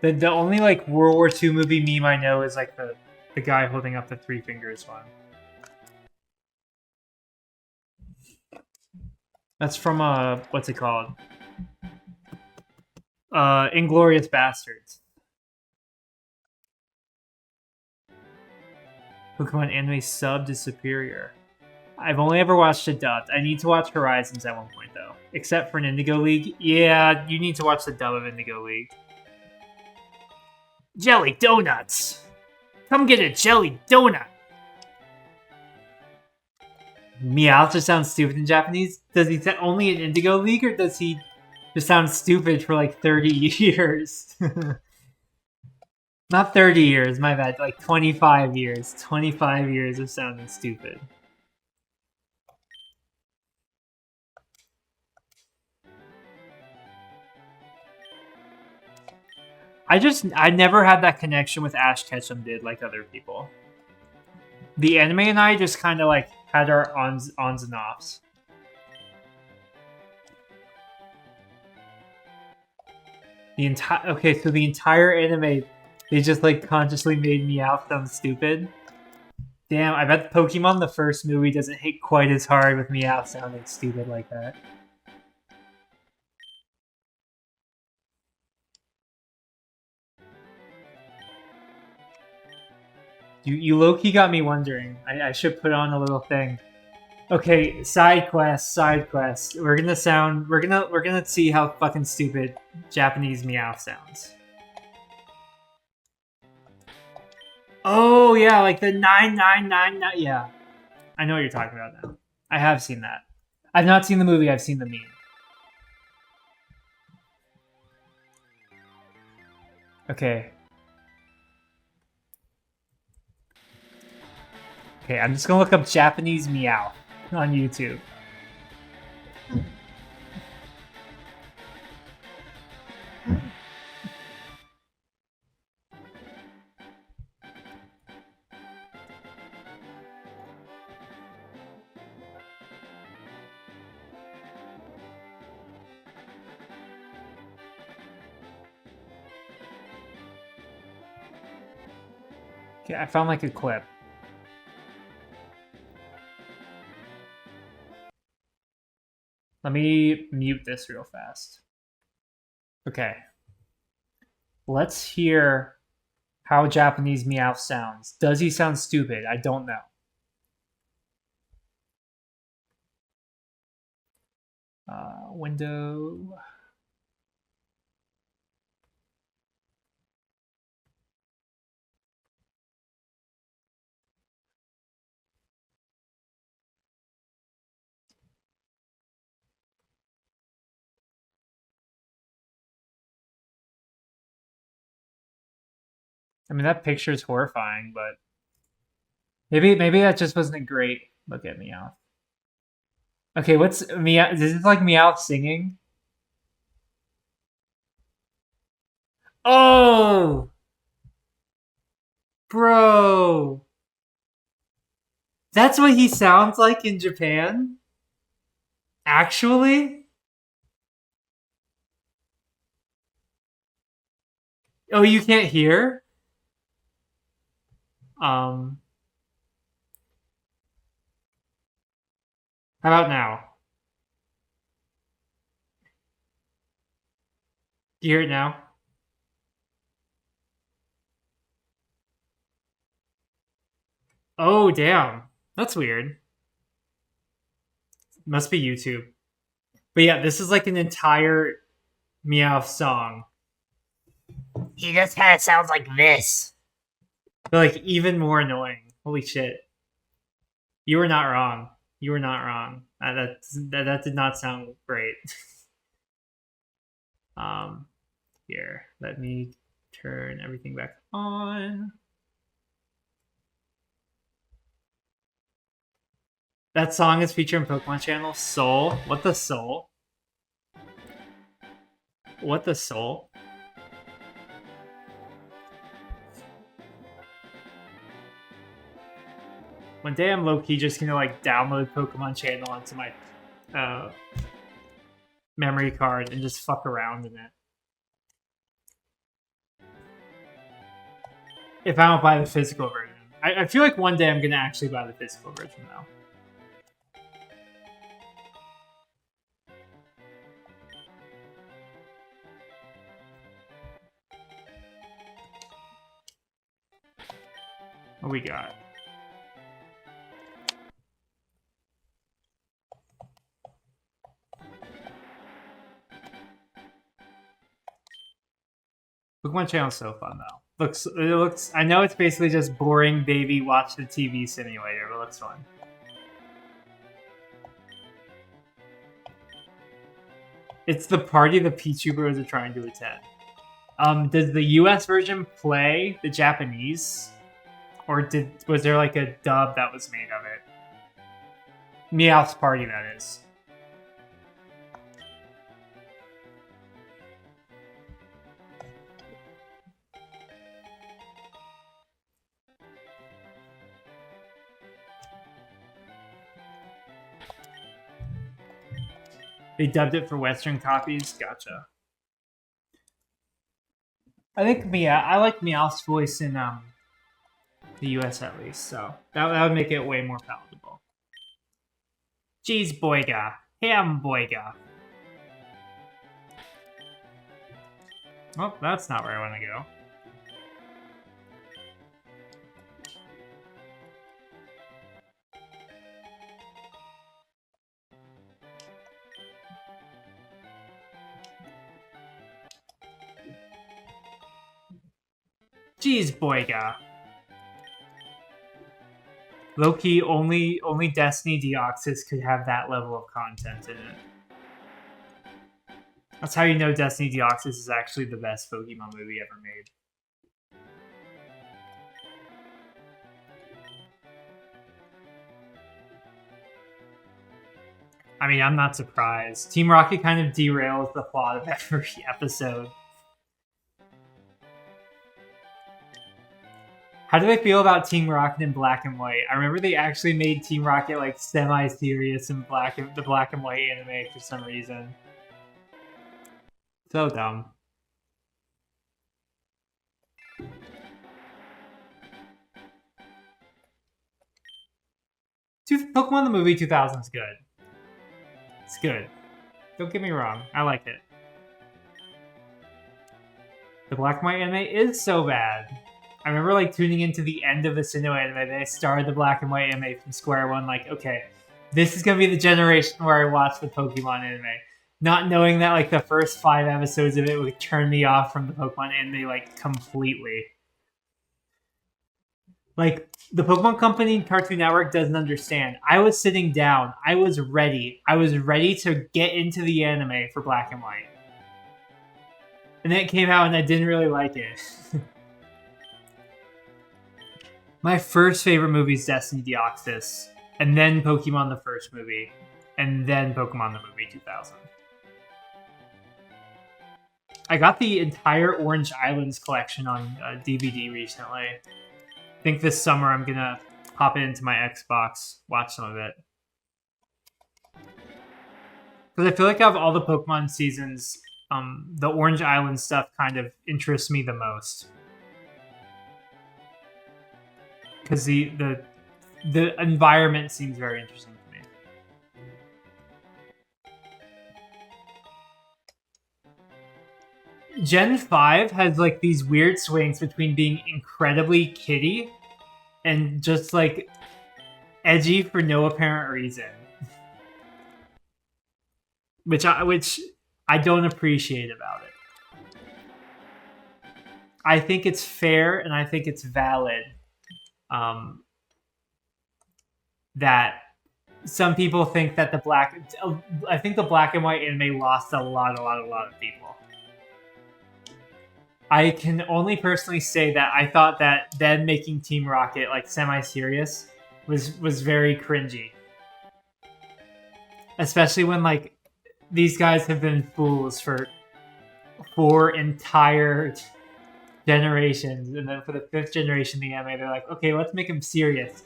The only like World War II movie meme I know is like the guy holding up the three fingers one. That's from what's it called? Inglourious Bastards. Pokemon anime subbed is superior. I've only ever watched it dubbed. I need to watch Horizons at one point though. Except for an Indigo League. Yeah, you need to watch the dub of Indigo League. Jelly donuts! Come get a jelly donut! Meowth just sounds stupid in Japanese? Does he sound only in Indigo League, or does he just sound stupid for like 30 years? Not 30 years, my bad. Like 25 years. 25 years of sounding stupid. I never had that connection with Ash Ketchum did like other people. The anime and I just kind of like had our ons and offs. Okay, so the entire anime, they just like consciously made Meowth sound stupid. Damn, I bet Pokemon the first movie doesn't hit quite as hard with Meowth sounding stupid like that. You low-key got me wondering. I should put on a little thing. Okay, side quest. We're gonna see how fucking stupid Japanese Meowth sounds. Oh yeah, like the 9999. Yeah, I know what you're talking about now. I have seen that. I've not seen the movie. I've seen the meme. Okay. Okay, I'm just gonna look up Japanese Meow on YouTube. Okay, I found like a clip. Let me mute this real fast. Okay. Let's hear how Japanese Meowth sounds. Does he sound stupid? I don't know. Window. I mean, that picture is horrifying, but maybe that just wasn't a great look at Meowth. Okay, what's Meowth? Is this like Meowth singing? Oh! Bro! That's what he sounds like in Japan? Actually? Oh, you can't hear? How about now? Do you hear it now? Oh, damn. That's weird. Must be YouTube. But yeah, this is like an entire Meowth song. He just kind of sounds like this. But like even more annoying. Holy shit. You were not wrong. You were not wrong. That did not sound great. Here, let me turn everything back on. That song is featured in Pokemon Channel. Soul. What the soul? What the soul? One day I'm low-key just gonna like download Pokemon Channel onto my memory card and just fuck around in it. If I don't buy the physical version. I feel like one day I'm gonna actually buy the physical version though. What we got? Pokemon Channel's so fun though. It looks. I know it's basically just boring baby watch the TV simulator, but it looks fun. It's the party the Pichu Bros are trying to attend. Does the US version play the Japanese? Or was there like a dub that was made of it? Meowth's party, that is. They dubbed it for Western copies? Gotcha. I think I like Meowth's voice in the US at least, so that would make it way more palatable. Cheese boyga. Ham boyga. Well, that's not where I want to go. Jeez, boyga. Low-key, only Destiny Deoxys could have that level of content in it. That's how you know Destiny Deoxys is actually the best Pokemon movie ever made. I mean, I'm not surprised. Team Rocket kind of derails the plot of every episode. How do they feel about Team Rocket in Black and White? I remember they actually made Team Rocket like semi-serious in the Black and White anime for some reason. So dumb. Pokemon the movie 2000 is good. It's good. Don't get me wrong. I like it. The Black and White anime is so bad. I remember like tuning into the end of the Sinnoh anime. They started the Black and White anime from square one. Like, okay, this is gonna be the generation where I watch the Pokemon anime, not knowing that like the first 5 episodes of it would turn me off from the Pokemon anime like completely. Like the Pokemon Company Cartoon Network doesn't understand. I was sitting down. I was ready. I was ready to get into the anime for Black and White, and then it came out, and I didn't really like it. My first favorite movie is Destiny Deoxys, and then Pokemon the first movie, and then Pokemon the movie 2000. I got the entire Orange Islands collection on DVD recently. I think this summer I'm gonna pop it into my Xbox, watch some of it. Because I feel like I have all the Pokemon seasons the Orange Island stuff kind of interests me the most. Because the environment seems very interesting to me. Gen 5 has like these weird swings between being incredibly kiddie and just like edgy for no apparent reason. Which I don't appreciate about it. I think it's fair and I think it's valid that some people think that I think the black and white anime lost a lot of people. I can only personally say that I thought that them making Team Rocket like semi-serious was very cringy. Especially when like these guys have been fools for 4 entire generations, and then for the 5th generation of the anime, they're like, okay, let's make them serious.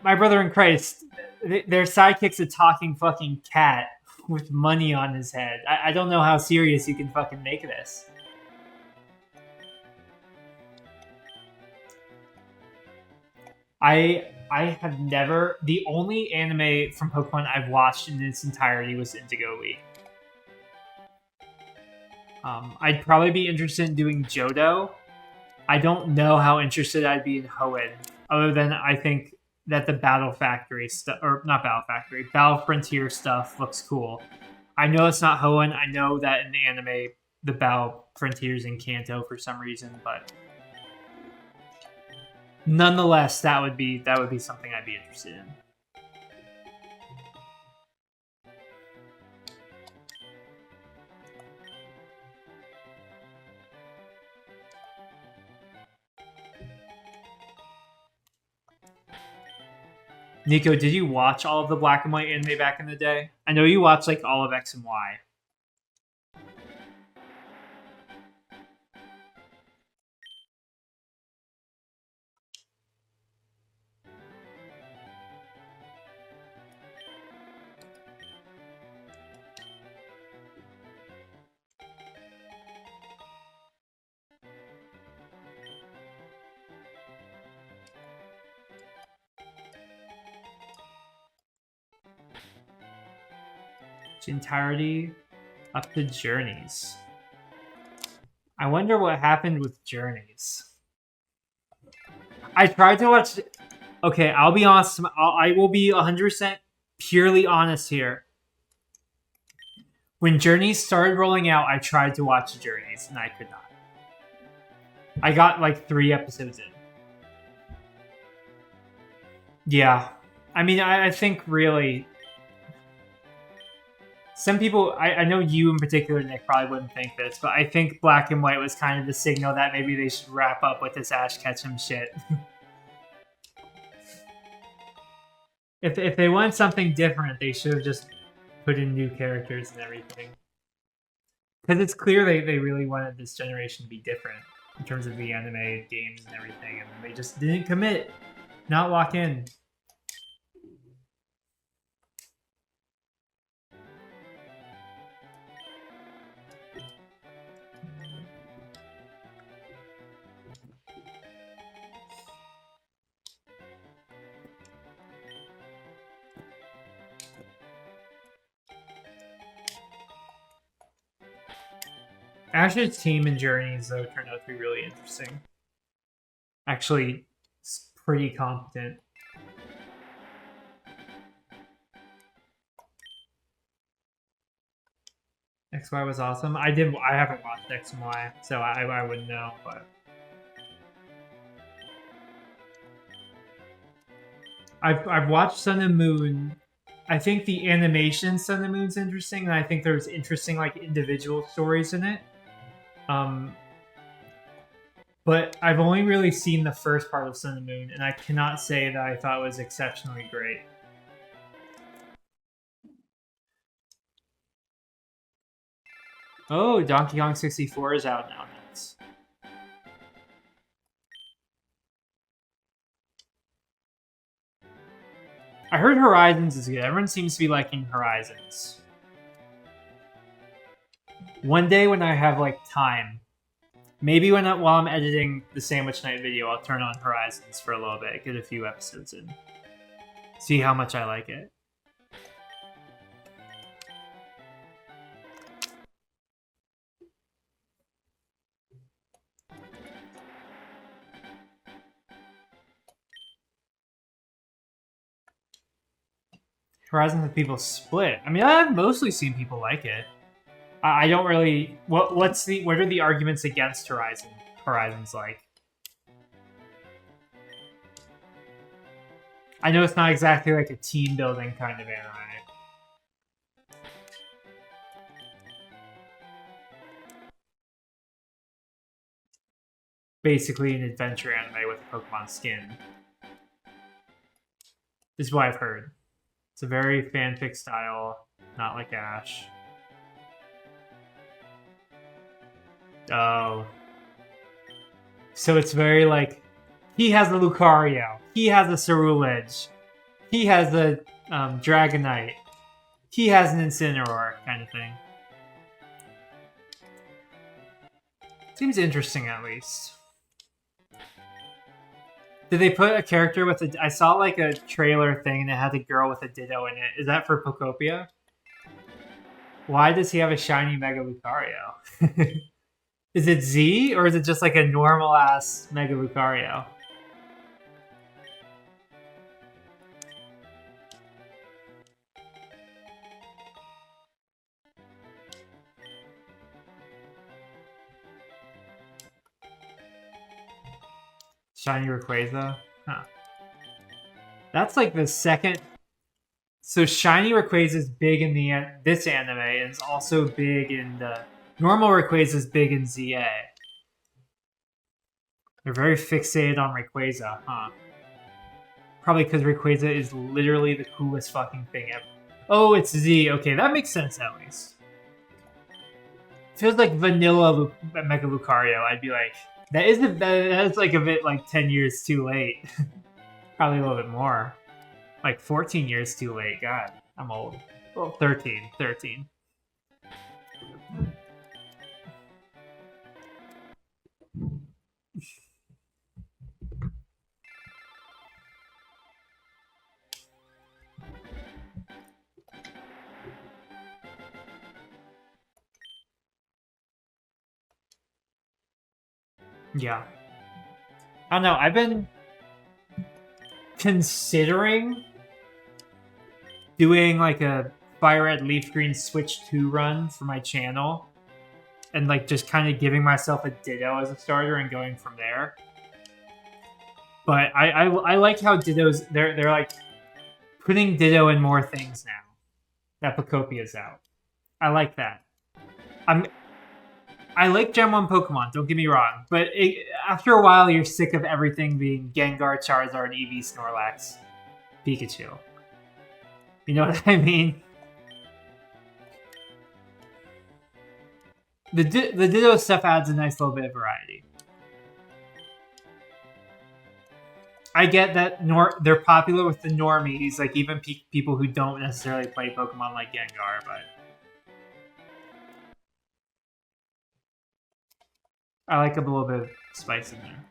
My brother in Christ, their sidekick's a talking fucking cat with money on his head. I don't know how serious you can fucking make this. I have never... The only anime from Pokemon I've watched in its entirety was Indigo League. I'd probably be interested in doing Johto. I don't know how interested I'd be in Hoenn, other than I think that the Battle Factory stuff, or not Battle Factory, Battle Frontier stuff looks cool. I know it's not Hoenn. I know that in the anime, the Battle Frontier's in Kanto for some reason, but nonetheless, that would be something I'd be interested in. Nico, did you watch all of the black and white anime back in the day? I know you watched like all of X and Y. Entirety up to Journeys. I wonder what happened with Journeys. I tried to watch... Okay, I'll be honest. I will be 100% purely honest here. When Journeys started rolling out, I tried to watch Journeys, and I could not. I got like 3 episodes in. Yeah. I mean, I think really... Some people, I know you in particular, Nick, probably wouldn't think this, but I think black and white was kind of the signal that maybe they should wrap up with this Ash Ketchum shit. If they want something different, they should have just put in new characters and everything. Because it's clear they really wanted this generation to be different in terms of the anime, games, and everything, and they just didn't commit, not lock in. Ash's team in Journeys, though, turned out to be really interesting. Actually, it's pretty competent. XY was awesome. I haven't watched X and Y, so I wouldn't know, but... I've watched Sun and Moon. I think the animation Sun and Moon's interesting, and I think there's interesting like individual stories in it. But I've only really seen the first part of Sun and Moon, and I cannot say that I thought it was exceptionally great. Oh, Donkey Kong 64 is out now. Nice. I heard Horizons is good. Everyone seems to be liking Horizons. One day when I have like time, maybe while I'm editing the Sandwich Night video, I'll turn on Horizons for a little bit, get a few episodes in, see how much I like it. Horizons have people split. I mean, I've mostly seen people like it. I don't really. What are the arguments against Horizons like? I know it's not exactly like a team building kind of anime. Basically an adventure anime with a Pokemon skin. This is what I've heard. It's a very fanfic style, not like Ash. Oh. So it's very like, he has a Lucario, he has a Ceruledge, he has a Dragonite, he has an Incineroar kind of thing. Seems interesting at least. Did they put a character with a... I saw like a trailer thing and it had a girl with a Ditto in it. Is that for Pokopia? Why does he have a shiny Mega Lucario? Is it Z or is it just like a normal ass Mega Lucario? Shiny Rayquaza? Huh. That's like the second... So Shiny Rayquaza is big in this anime and it's also big in the... Normal Rayquaza is big in ZA. They're very fixated on Rayquaza, huh? Probably because Rayquaza is literally the coolest fucking thing ever. Oh, it's Z. Okay, that makes sense at least. Feels like vanilla Mega Lucario. I'd be like, that's like a bit like 10 years too late. Probably a little bit more. Like 14 years too late. God, I'm old. Well, 13. Yeah. I don't know. I've been considering doing like a FireRed Leaf Green Switch 2 run for my channel and like just kind of giving myself a Ditto as a starter and going from there. But I like how Ditto's they're like putting Ditto in more things now that Pocopia's out. I like that. I like Gen 1 Pokemon, don't get me wrong, but after a while you're sick of everything being Gengar, Charizard, Eevee, Snorlax, Pikachu. You know what I mean? The Ditto stuff adds a nice little bit of variety. I get that they're popular with the normies, like even people who don't necessarily play Pokemon like Gengar, but I like a little bit of spice in there.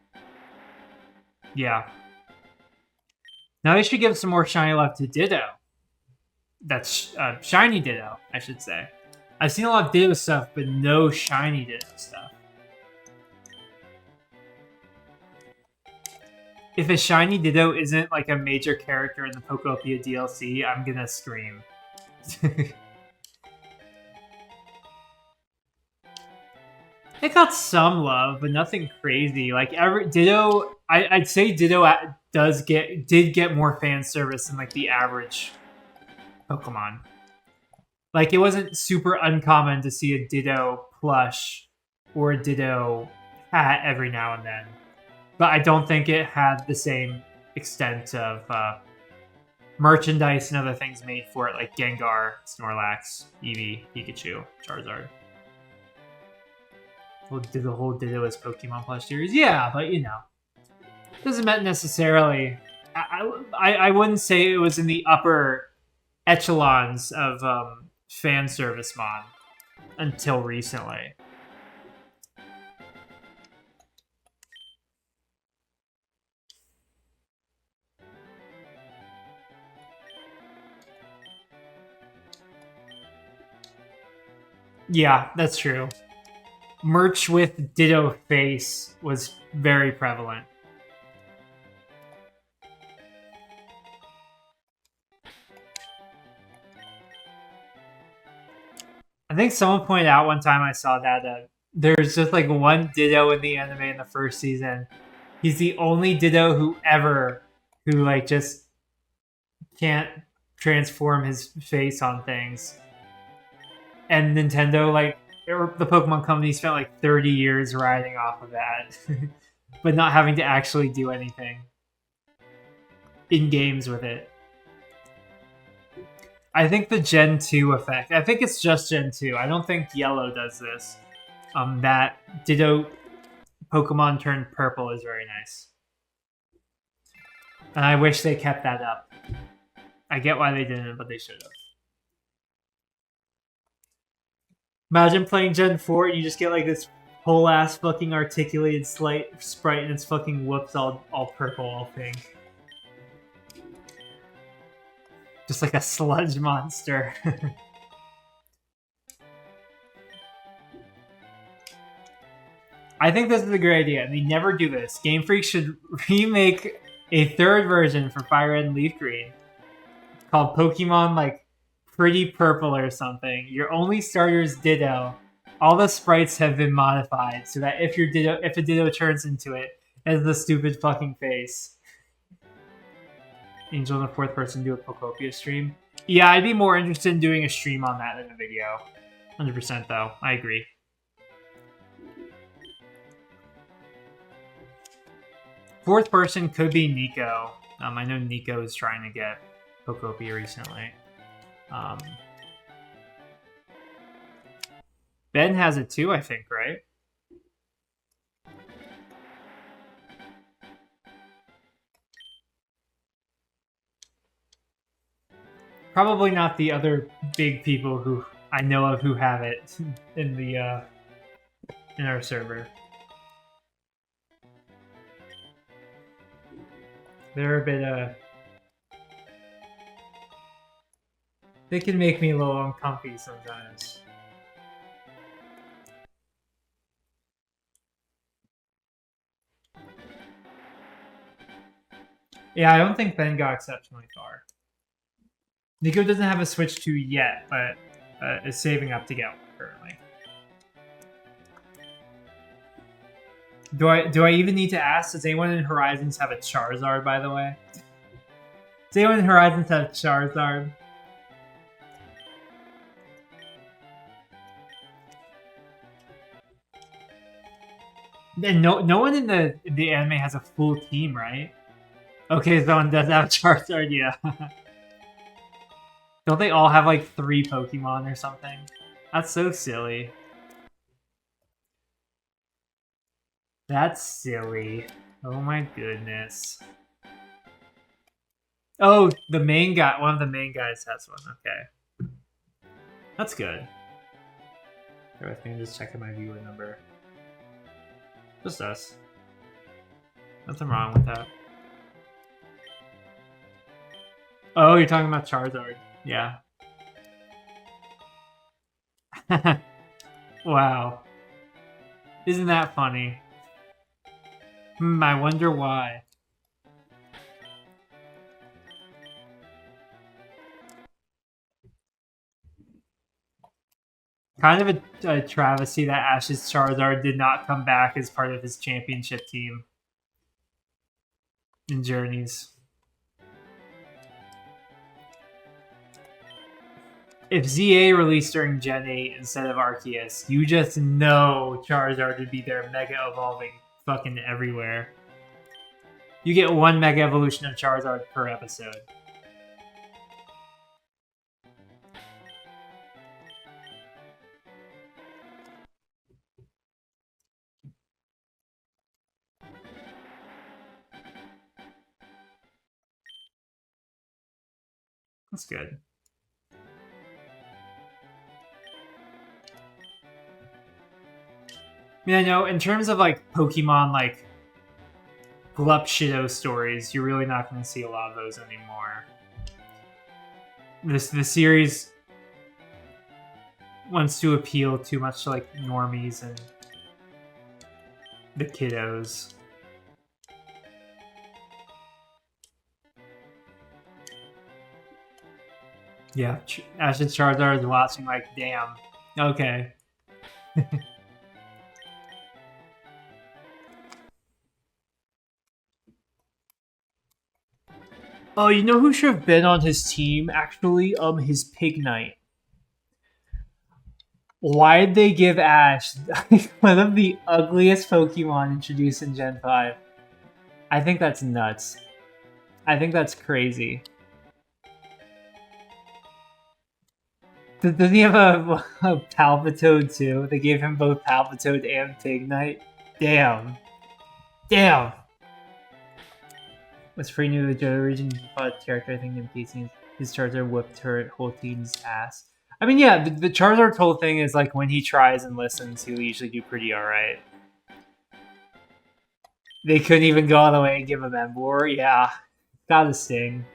Yeah. Now they should give some more shiny love to Ditto. That's shiny Ditto, I should say. I've seen a lot of Ditto stuff, but no shiny Ditto stuff. If a shiny Ditto isn't like a major character in the Pokopia DLC, I'm gonna scream. It got some love, but nothing crazy. Like Ditto, I'd say Ditto did get more fan service than like the average Pokemon. Like it wasn't super uncommon to see a Ditto plush or a Ditto hat every now and then, but I don't think it had the same extent of merchandise and other things made for it, like Gengar, Snorlax, Eevee, Pikachu, Charizard. Did the whole Ditto as Pokemon Plus series? Yeah, but you know, doesn't mean necessarily. I wouldn't say it was in the upper echelons of fan service mod. until recently. Yeah, that's true. Merch with Ditto face was very prevalent. I think someone pointed out one time I saw that there's just like one Ditto in the anime in the first season. He's the only Ditto who like just can't transform his face on things. And Nintendo, like, or the Pokemon Company, spent like 30 years riding off of that, but not having to actually do anything in games with it. I think the Gen 2 effect, I think it's just Gen 2. I don't think Yellow does this. That Ditto Pokemon turned purple is very nice. And I wish they kept that up. I get why they didn't, but they should have. Imagine playing Gen 4 and you just get like this whole ass fucking articulated sprite and it's fucking whoops all purple, all pink. Just like a sludge monster. I think this is a great idea, and they never do this. Game Freak should remake a third version for Fire Red and Leaf Green called Pokemon like Pretty Purple or something. Your only starter is Ditto. All the sprites have been modified so that if a Ditto turns into it, it has the stupid fucking face. Angel in the fourth person do a Pokopia stream. Yeah, I'd be more interested in doing a stream on that than a video. 100% though. I agree. Fourth person could be Nico. I know Nico is trying to get Pokopia recently. Ben has it too, I think, right? Probably not the other big people who I know of who have it in the in our server. They're a bit they can make me a little uncomfy sometimes. Yeah, I don't think Ben got exceptionally far. Nico doesn't have a Switch 2 yet, but is saving up to get one currently. Do I even need to ask? Does anyone in Horizons have a Charizard, by the way? Does anyone in Horizons have Charizard? And no one in the anime has a full team, right? Okay, someone does have Charizard, yeah. Don't they all have like 3 Pokemon or something? That's so silly. That's silly. Oh my goodness. Oh, the main guy. One of the main guys has one. Okay. That's good. I think I'm just checking my viewer number. Just us. Nothing wrong with that. Oh, you're talking about Charizard. Yeah. Wow. Isn't that funny? I wonder why. Kind of a travesty that Ash's Charizard did not come back as part of his championship team in Journeys. If ZA released during Gen 8 instead of Arceus, you just know Charizard would be there Mega Evolving fucking everywhere. You get 1 Mega Evolution of Charizard per episode. That's good. Yeah, no, in terms of like Pokemon like Glup Shido stories, you're really not going to see a lot of those anymore. The series wants to appeal too much to like normies and the kiddos. Yeah, Ashton Charizard is watching like, damn. Okay. Oh, you know who should have been on his team, actually? His Pig Knight. Why'd they give Ash one of the ugliest Pokemon introduced in Gen 5? I think that's nuts. I think that's crazy. Does he have a Palpitoad too? They gave him both Palpitoad and Pig Knight? Damn. Damn! Was free new to the Johto region, he fought a character I think named Casey. His Charizard whipped her whole team's ass. I mean, yeah, the Charizard's whole thing is like when he tries and listens, he'll usually do pretty alright. They couldn't even go all the way and give him Emboar? Yeah. Gotta sting.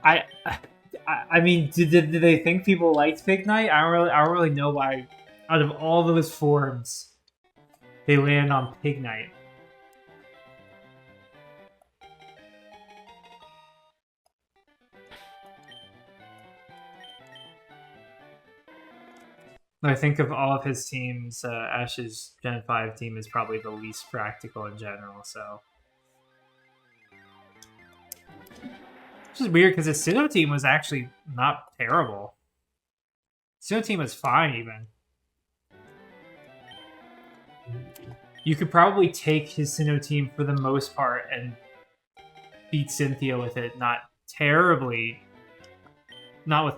I mean, did they think people liked Pig Knight? I don't really know why. Out of all those forms, they land on Pig Knight. I think of all of his teams, Ash's Gen 5 team is probably the least practical in general, so. Which is weird because his Sinnoh team was actually not terrible. Sinnoh team was fine, even. You could probably take his Sinnoh team for the most part and beat Cynthia with it, not with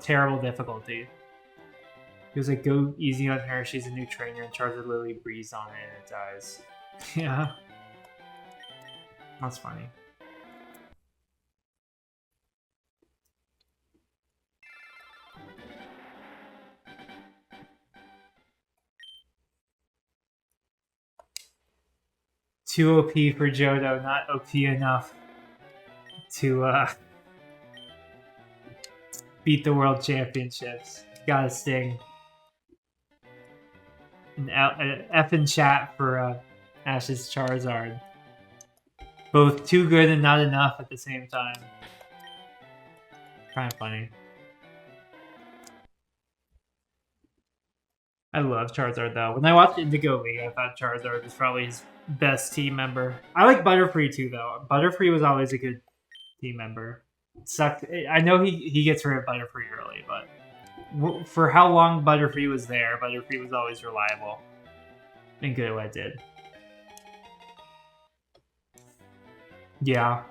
terrible difficulty. He was like, go easy on her, she's a new trainer, and Charizard literally breathes on it and it dies. Yeah. That's funny. Too OP for Johto, not OP enough to beat the World Championships. Gotta sting. An F in chat for Ash's Charizard. Both too good and not enough at the same time. Kind of funny. I love Charizard though. When I watched Indigo League, I thought Charizard was probably his best team member. I like Butterfree too though. Butterfree was always a good team member. It sucked. I know he gets rid of Butterfree early, but for how long Butterfree was there, Butterfree was always reliable and good at what it did. Yeah.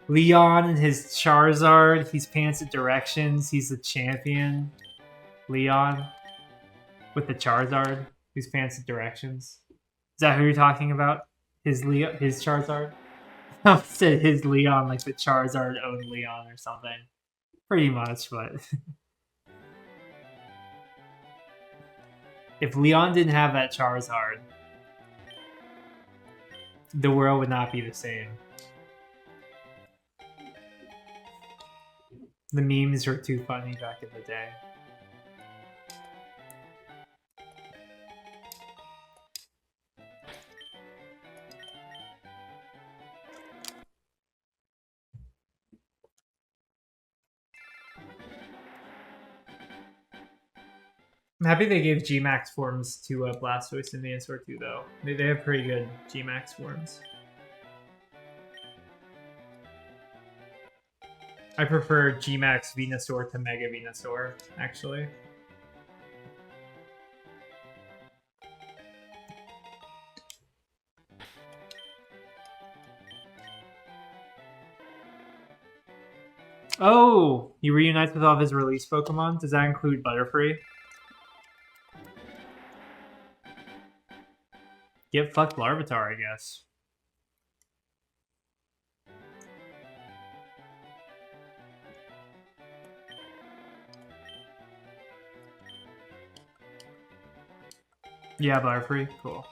Leon and his Charizard, he's pants at directions, he's the champion. Leon with the Charizard, who's pants at directions. Is that who you're talking about? His Charizard? I said his Leon, like the Charizard owned Leon or something. Pretty much, but if Leon didn't have that Charizard, the world would not be the same. The memes were too funny back in the day. I'm happy they gave Gmax forms to Blastoise and Venusaur too, though. They have pretty good Gmax forms. I prefer Gmax Venusaur to Mega Venusaur, actually. Oh! He reunites with all of his release Pokemon? Does that include Butterfree? Get fucked Larvitar, I guess. Yeah, Butterfree. Cool.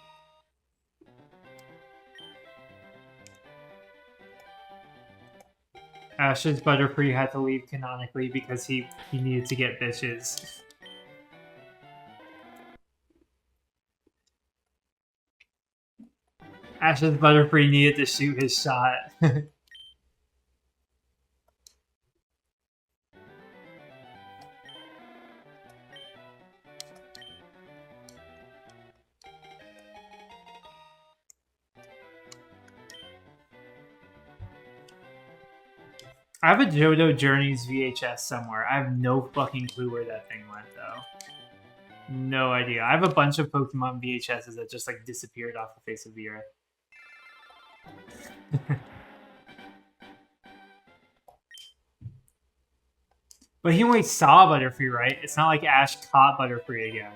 Ash's Butterfree had to leave canonically because he needed to get bitches. Ash's Butterfree needed to shoot his shot. I have a Johto Journeys VHS somewhere. I have no fucking clue where that thing went, though. No idea. I have a bunch of Pokemon VHSs that just like disappeared off the face of the earth. But he only saw Butterfree, right? It's not like Ash caught Butterfree again.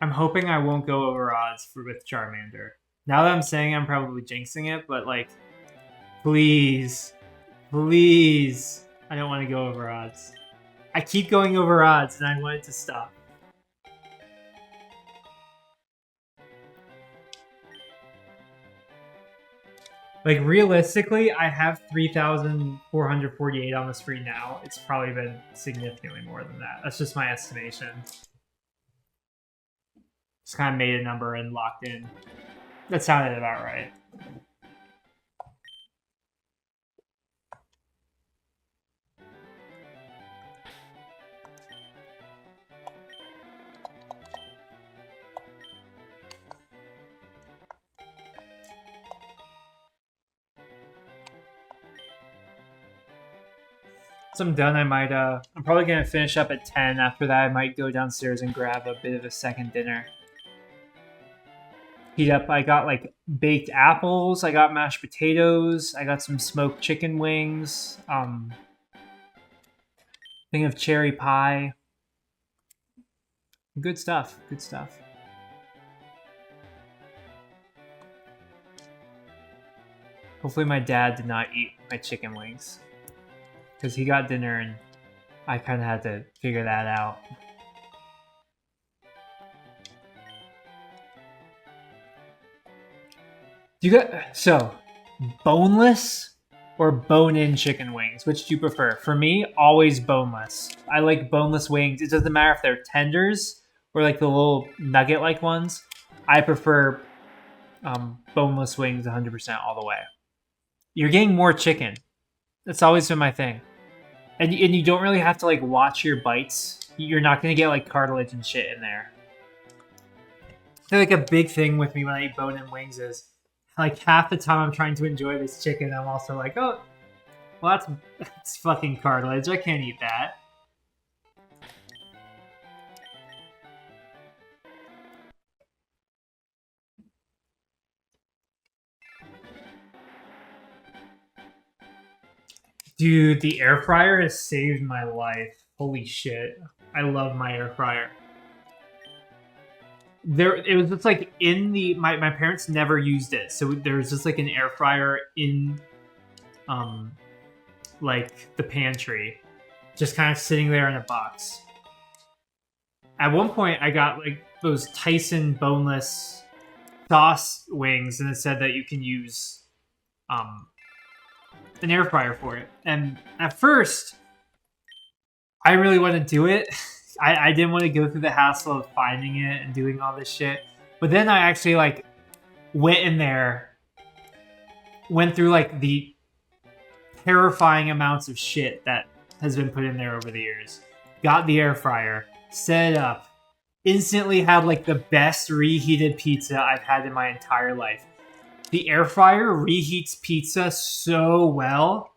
I'm hoping I won't go over odds with Charmander. Now that I'm saying I'm probably jinxing it, but like, please, please, I don't want to go over odds. I keep going over odds and I want it to stop. Like, realistically, I have 3,448 on the screen now. It's probably been significantly more than that. That's just my estimation. Just kind of made a number and locked in. That sounded about right. So I'm done. I might, I'm probably going to finish up at 10. After that, I might go downstairs and grab a bit of a second dinner. Heat up. I got like baked apples. I got mashed potatoes. I got some smoked chicken wings. Thing of cherry pie. Good stuff. Good stuff. Hopefully my dad did not eat my chicken wings. Because he got dinner and I kind of had to figure that out. So, boneless or bone-in chicken wings? Which do you prefer? For me, always boneless. I like boneless wings. It doesn't matter if they're tenders or like the little nugget-like ones. I prefer boneless wings 100% all the way. You're getting more chicken. That's always been my thing. And you don't really have to like watch your bites. You're not gonna get like cartilage and shit in there. I feel like a big thing with me when I eat bone-in wings is like half the time I'm trying to enjoy this chicken, I'm also like, oh, well that's fucking cartilage. I can't eat that. Dude, the air fryer has saved my life. Holy shit. I love my air fryer. It was just like in the my parents never used it, so there was just like an air fryer in like the pantry, just kind of sitting there in a box. At one point I got like those Tyson boneless sauce wings, and it said that you can use an air fryer for it. And at first I really want to do it. I didn't want to go through the hassle of finding it and doing all this shit. But then I actually like went in there, went through like the terrifying amounts of shit that has been put in there over the years. Got the air fryer, set it up, instantly had like the best reheated pizza I've had in my entire life. The air fryer reheats pizza so well.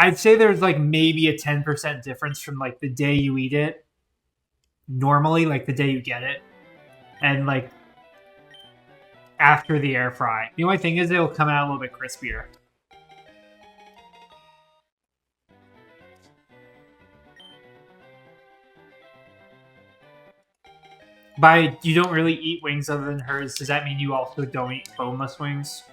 I'd say there's like maybe a 10% difference from like the day you eat it normally, like the day you get it, and like after the air fry. The only thing is it'll come out a little bit crispier. By you don't really eat wings other than hers, does that mean you also don't eat boneless wings?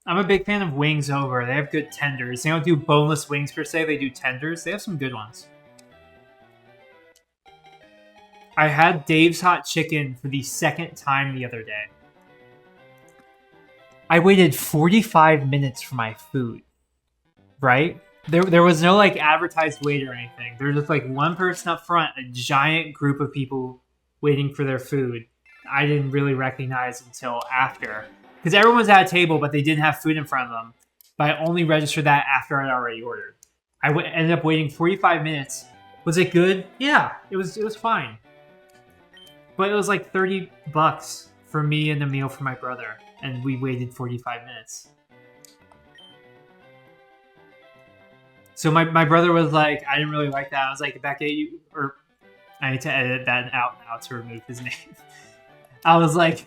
I'm a big fan of Wings Over. They have good tenders. They don't do boneless wings per se, they do tenders. They have some good ones. I had Dave's Hot Chicken for the second time the other day. I waited 45 minutes for my food, right? There was no like advertised wait or anything. There was just like one person up front, a giant group of people waiting for their food. I didn't really recognize until after. Because everyone was at a table, but they didn't have food in front of them. But I only registered that after I'd already ordered. I ended up waiting 45 minutes. Was it good? Yeah, it was fine. But it was like $30 for me and a meal for my brother. And we waited 45 minutes. So my brother was like, I didn't really like that. I was like, Becca, I need to edit that out now to remove his name. I was like,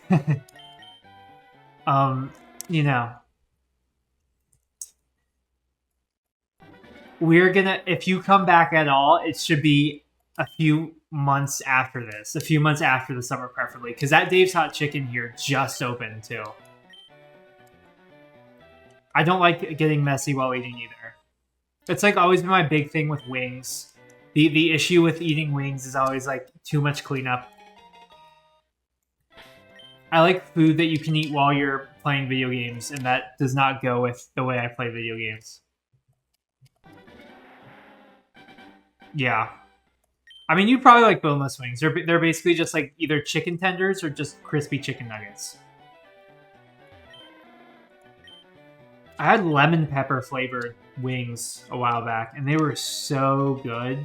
you know, we're gonna, if you come back at all, it should be a few months after this, a few months after the summer preferably, because that Dave's Hot Chicken here just opened too. I don't like getting messy while eating either. It's like always been my big thing with wings. The issue with eating wings is always like too much cleanup. I like food that you can eat while you're playing video games, and that does not go with the way I play video games. Yeah. I mean, you probably like boneless wings. They're basically just like either chicken tenders or just crispy chicken nuggets. I had lemon pepper flavored wings a while back, and they were so good.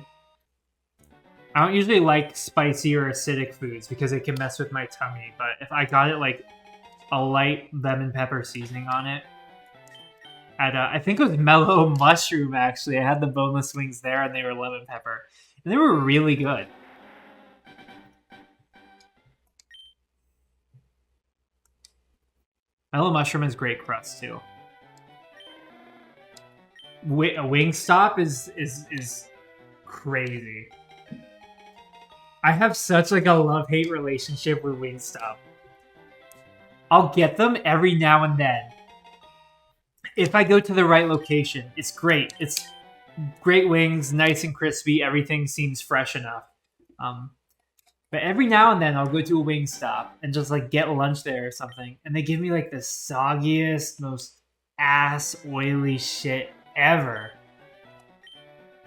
I don't usually like spicy or acidic foods because it can mess with my tummy, but if I got it like a light lemon pepper seasoning on it, at I think it was Mellow Mushroom actually. I had the boneless wings there, and they were lemon pepper, and they were really good. Mellow Mushroom has great crust too. Wingstop is crazy. I have such like a love-hate relationship with Wingstop. I'll get them every now and then. If I go to the right location, it's great. It's great wings, nice and crispy. Everything seems fresh enough. But every now and then I'll go to a Wingstop and just like get lunch there or something, and they give me like the soggiest, most ass oily shit ever.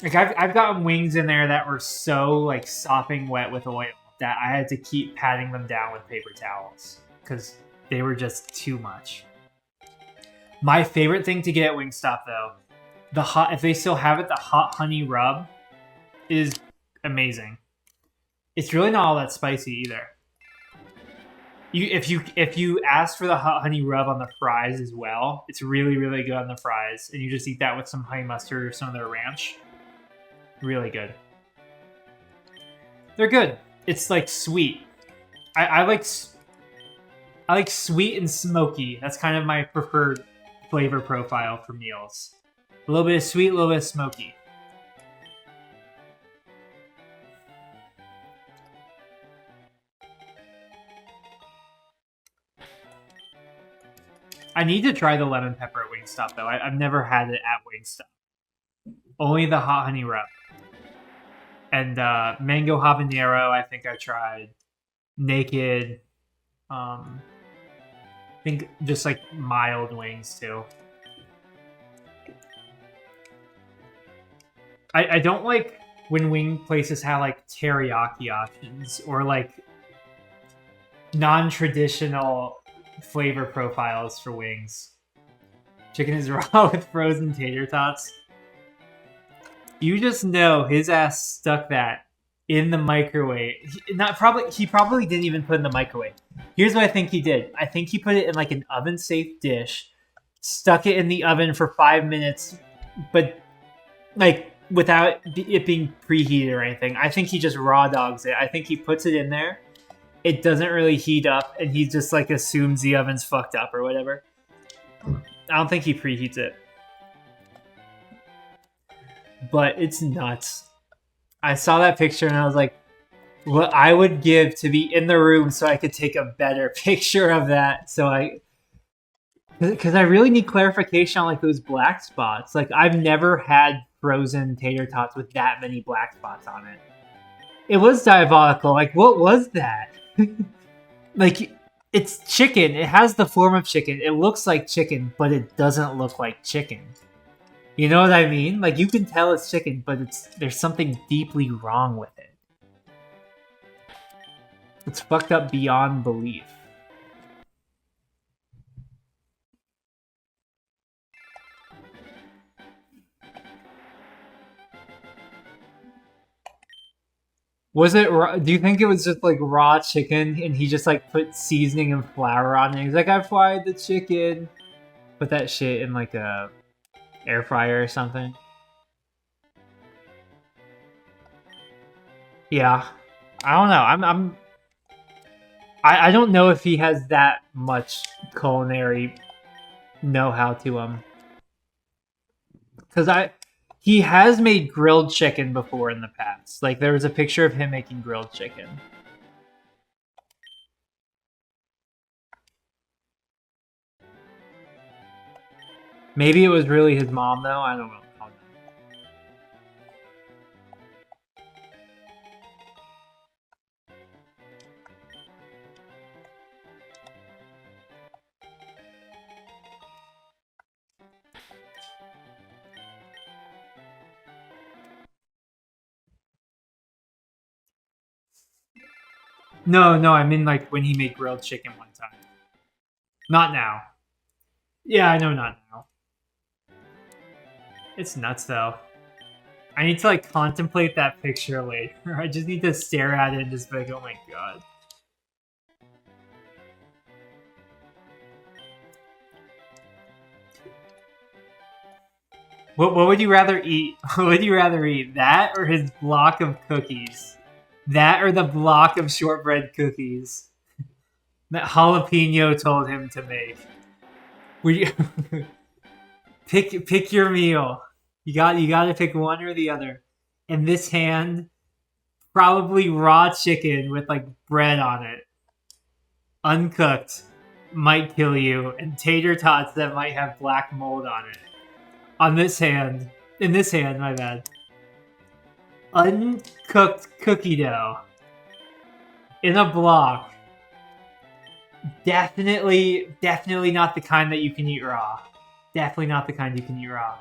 Like I've gotten wings in there that were so like sopping wet with oil that I had to keep patting them down with paper towels because they were just too much. My favorite thing to get at Wingstop though, if they still have it, the hot honey rub is amazing. It's really not all that spicy either. If you ask for the hot honey rub on the fries as well, it's really, really good on the fries. And you just eat that with some honey mustard or some of their ranch. Really good. They're good. It's like sweet. I like sweet and smoky. That's kind of my preferred flavor profile for meals. A little bit of sweet, a little bit of smoky. I need to try the lemon pepper at Wingstop, though. I've never had it at Wingstop. Only the hot honey rub. And mango habanero, I think I tried. Naked. I think just like mild wings, too. I don't like when wing places have like teriyaki options or like non-traditional flavor profiles for wings. Chicken is raw with frozen tater tots. You just know his ass stuck that in the microwave. He probably didn't even put it in the microwave. Here's what I think he did. I think he put it in like an oven-safe dish, stuck it in the oven for 5 minutes, but like without it being preheated or anything. I think he just raw dogs it. I think he puts it in there. It doesn't really heat up, and he just like assumes the oven's fucked up or whatever. I don't think he preheats it. But it's nuts. I saw that picture and I was like, what I would give to be in the room so I could take a better picture of that. Because I really need clarification on like those black spots. Like I've never had frozen tater tots with that many black spots on it. It was diabolical. Like what was that? Like it's chicken. It has the form of chicken. It looks like chicken, but it doesn't look like chicken. You know what I mean? Like you can tell it's chicken, but there's something deeply wrong with it. It's fucked up beyond belief. Was it raw? Do you think it was just like raw chicken and he just like put seasoning and flour on it? He's like, I fried the chicken. Put that shit in like a air fryer or something. Yeah. I don't know. I don't know if he has that much culinary know-how to him. Because he has made grilled chicken before in the past. Like, there was a picture of him making grilled chicken. Maybe it was really his mom, though. I don't know. No, I mean like when he made grilled chicken one time. Not now. Yeah, I know not now. It's nuts though. I need to like contemplate that picture later. I just need to stare at it and just be like, oh my god. What would you rather eat? What would you rather eat? That or his block of cookies? That or the block of shortbread cookies that Jalapeno told him to make? Pick your meal. You got to pick one or the other. In this hand, probably raw chicken with like bread on it, uncooked, might kill you, and tater tots that might have black mold on it. On this hand, in this hand, my bad. Uncooked cookie dough in a block. Definitely not the kind that you can eat raw. Definitely not the kind you can eat raw.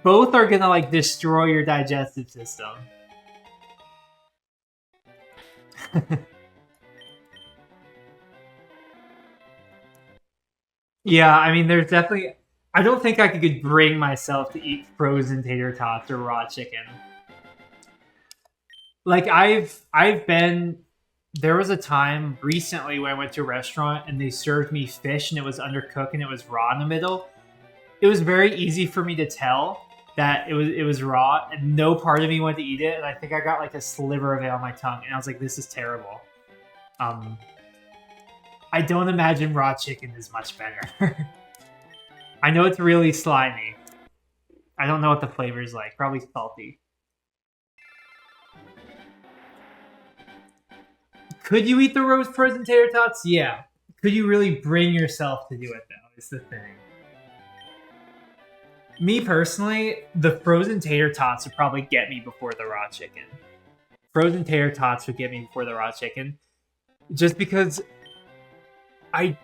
Both are gonna like destroy your digestive system. Yeah, I mean, there's definitely. I don't think I could bring myself to eat frozen tater tots or raw chicken. Like I've been. There was a time recently when I went to a restaurant and they served me fish and it was undercooked and it was raw in the middle. It was very easy for me to tell that it was raw and no part of me wanted to eat it, and I think I got like a sliver of it on my tongue and I was like, this is terrible. I don't imagine raw chicken is much better. I know it's really slimy. I don't know what the flavor is like. Probably salty. Could you eat the roast frozen tater tots? Yeah. Could you really bring yourself to do it, though, is the thing. Me, personally, the frozen tater tots would probably get me before the raw chicken. Frozen tater tots would get me before the raw chicken. Just because I've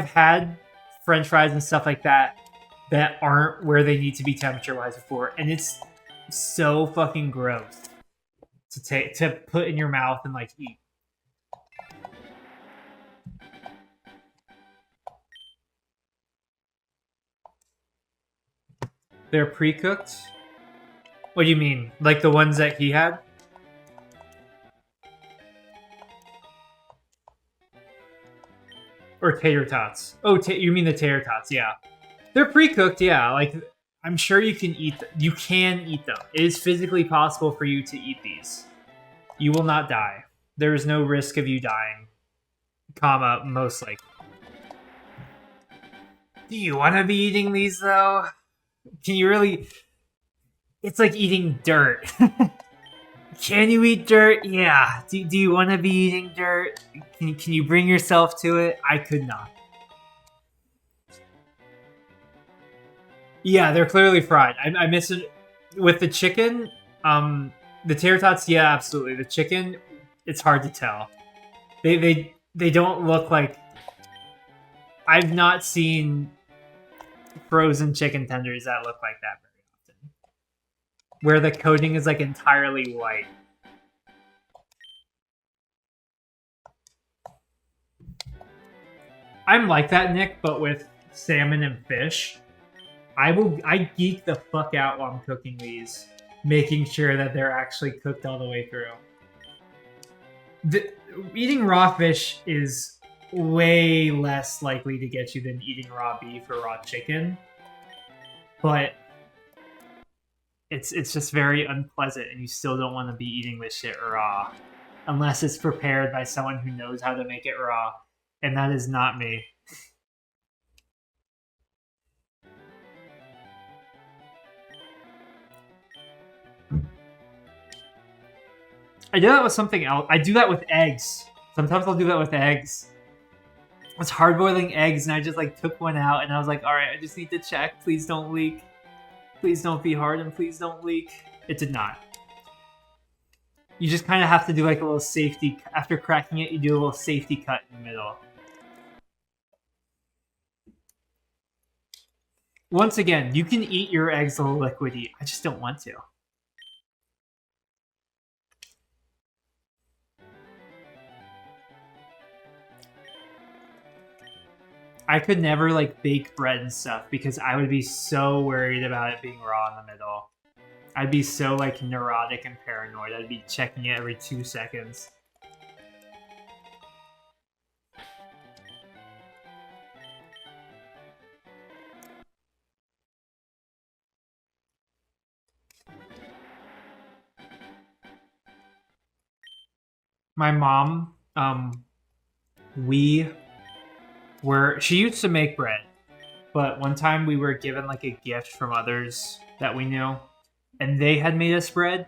had French fries and stuff like that aren't where they need to be temperature-wise before, and it's so fucking gross to put in your mouth and like eat. They're pre-cooked? What do you mean? Like the ones that he had? Or tater tots? Oh, you mean the tater tots? Yeah, they're pre-cooked. Yeah, like I'm sure you can eat them. You can eat them. It is physically possible for you to eat these. You will not die. There is no risk of you dying, comma, most likely. Do you want to be eating these though? Can you really? It's like eating dirt. Can you eat dirt? Yeah. Do you want to be eating dirt? Can you bring yourself to it? I could not. Yeah, they're clearly fried. I miss it with the chicken. The tater tots, yeah, absolutely. The chicken, it's hard to tell. They don't look like. I've not seen frozen chicken tenders that look like that very often, where the coating is like entirely white. I'm like that, Nick, but with salmon and fish. I geek the fuck out while I'm cooking these, making sure that they're actually cooked all the way through. Eating raw fish is way less likely to get you than eating raw beef or raw chicken, but it's just very unpleasant, and you still don't want to be eating this shit raw, unless it's prepared by someone who knows how to make it raw, and that is not me. I do that with something else. I do that with eggs. Sometimes I'll do that with eggs. I was hard boiling eggs, and I just like took one out, and I was like, all right, I just need to check. Please don't leak. Please don't be hard, and please don't leak. It did not. You just kind of have to do like a little safety. After cracking it, you do a little safety cut in the middle. Once again, you can eat your eggs a little liquidy. I just don't want to. I could never like bake bread and stuff because I would be so worried about it being raw in the middle. I'd be so like neurotic and paranoid. I'd be checking it every 2 seconds. My mom, she used to make bread, but one time we were given like a gift from others that we knew, and they had made us bread,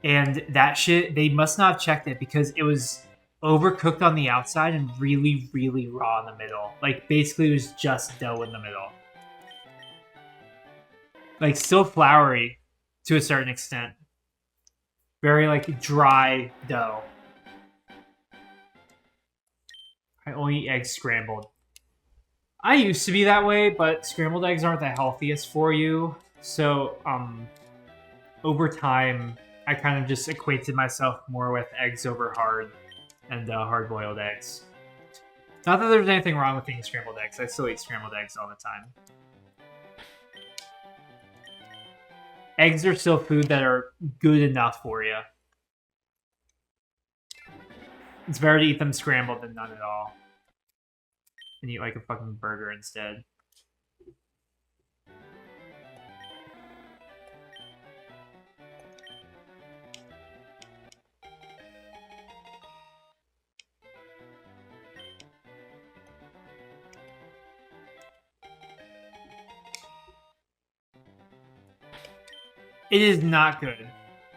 and that shit, they must not have checked it because it was overcooked on the outside and really, really raw in the middle. Like, basically it was just dough in the middle. Like, still floury to a certain extent. Very, like, dry dough. I only eat eggs scrambled. I used to be that way, but scrambled eggs aren't the healthiest for you. So, over time, I kind of just acquainted myself more with eggs over hard and hard-boiled eggs. Not that there's anything wrong with eating scrambled eggs. I still eat scrambled eggs all the time. Eggs are still food that are good enough for you. It's better to eat them scrambled than none at all. And eat like a fucking burger instead. It is not good.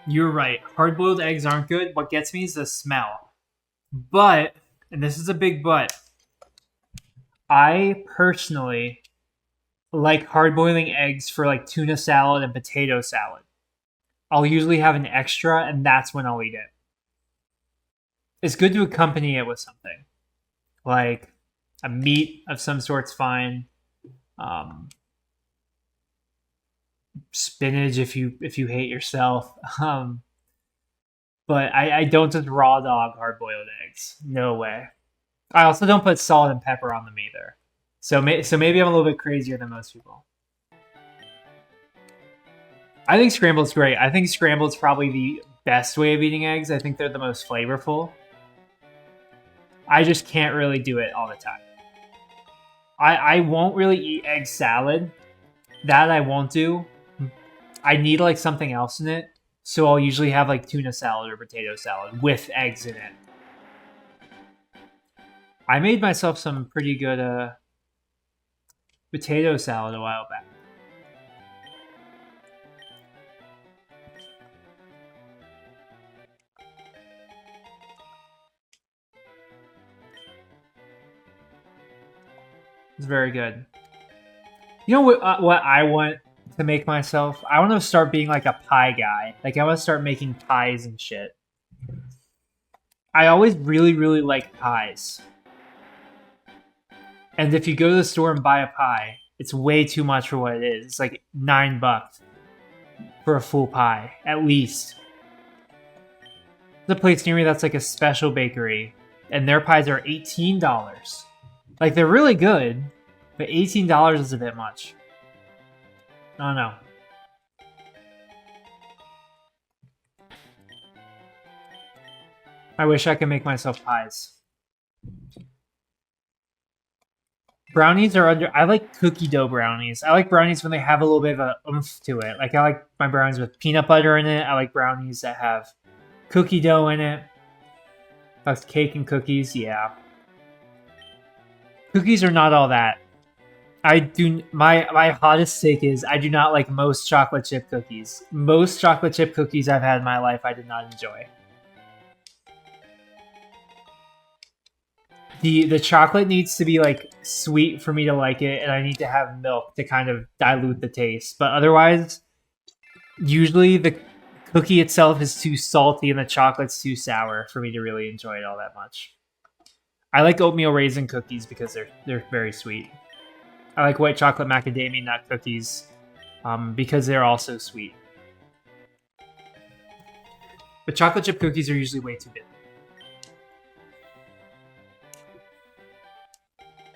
You're right. Hard-boiled eggs aren't good. What gets me is the smell. But, and this is a big but, I personally like hard-boiling eggs for like tuna salad and potato salad. I'll usually have an extra, and that's when I'll eat it. It's good to accompany it with something. Like a meat of some sort's fine. Spinach if you hate yourself. But I don't just raw dog hard-boiled eggs. No way. I also don't put salt and pepper on them either. So maybe I'm a little bit crazier than most people. I think scrambled's great. I think scrambled's probably the best way of eating eggs. I think they're the most flavorful. I just can't really do it all the time. I won't really eat egg salad. That I won't do. I need like something else in it. So I'll usually have like tuna salad or potato salad with eggs in it. I made myself some pretty good potato salad a while back. It's very good. You know what I want to make myself? I want to start being like a pie guy. Like I want to start making pies and shit. I always really, really like pies. And if you go to the store and buy a pie, it's way too much for what it is. It's like $9 for a full pie, at least. There's a place near me that's like a special bakery, and their pies are $18. Like they're really good, but $18 is a bit much. I don't know. I wish I could make myself pies. Brownies are under... I like cookie dough brownies. I like brownies when they have a little bit of a oomph to it. Like I like my brownies with peanut butter in it. I like brownies that have cookie dough in it. That's cake and cookies, yeah. Cookies are not all that. My hottest take is I do not like most chocolate chip cookies. Most chocolate chip cookies I've had in my life I did not enjoy. The chocolate needs to be like sweet for me to like it, and I need to have milk to kind of dilute the taste. But otherwise, usually the cookie itself is too salty and the chocolate's too sour for me to really enjoy it all that much. I like oatmeal raisin cookies because they're very sweet. I like white chocolate macadamia nut cookies because they're also sweet. But chocolate chip cookies are usually way too bitter.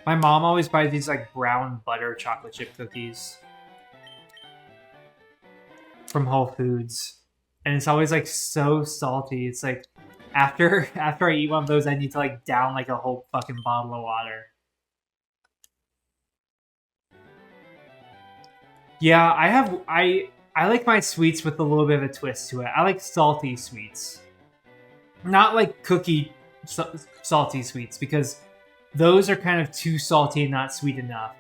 My mom always buys these like brown butter chocolate chip cookies from Whole Foods, and it's always like so salty. It's like after I eat one of those, I need to like down like a whole fucking bottle of water. Yeah, I like my sweets with a little bit of a twist to it. I like salty sweets, not like cookie salty sweets, because those are kind of too salty and not sweet enough.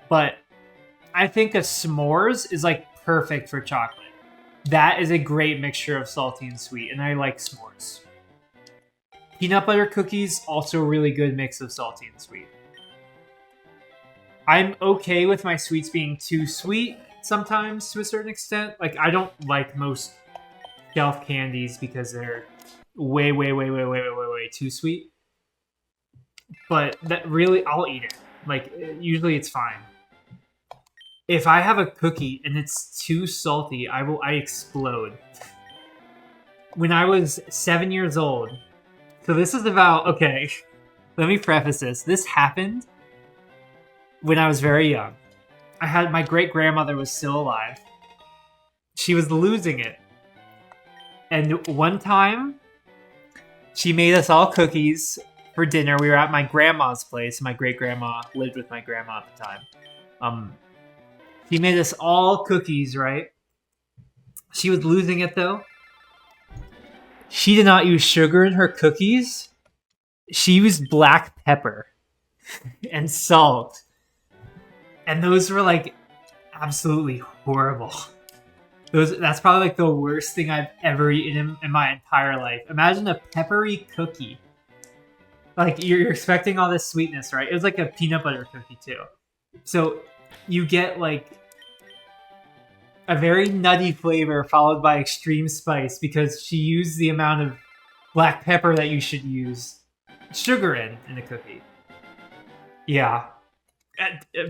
But I think a s'mores is like perfect for chocolate. That is a great mixture of salty and sweet, and I like s'mores. Peanut butter cookies, also a really good mix of salty and sweet. I'm okay with my sweets being too sweet sometimes to a certain extent. Like, I don't like most shelf candies because they're way too sweet. But that really, I'll eat it. Like, usually it's fine. If I have a cookie and it's too salty, I explode. When I was 7 years old, so this is about, okay, let me preface this. This happened when I was very young. My great-grandmother was still alive. She was losing it. And one time, she made us all cookies for dinner. We were at my grandma's place. My great-grandma lived with my grandma at the time. She made us all cookies, right? She was losing it, though. She did not use sugar in her cookies. She used black pepper and salt. And those were, like, absolutely horrible. That's probably, like, the worst thing I've ever eaten in my entire life. Imagine a peppery cookie. Like, you're expecting all this sweetness, right? It was like a peanut butter cookie, too. So, you get, like, a very nutty flavor followed by extreme spice because she used the amount of black pepper that you should use sugar in a cookie. Yeah.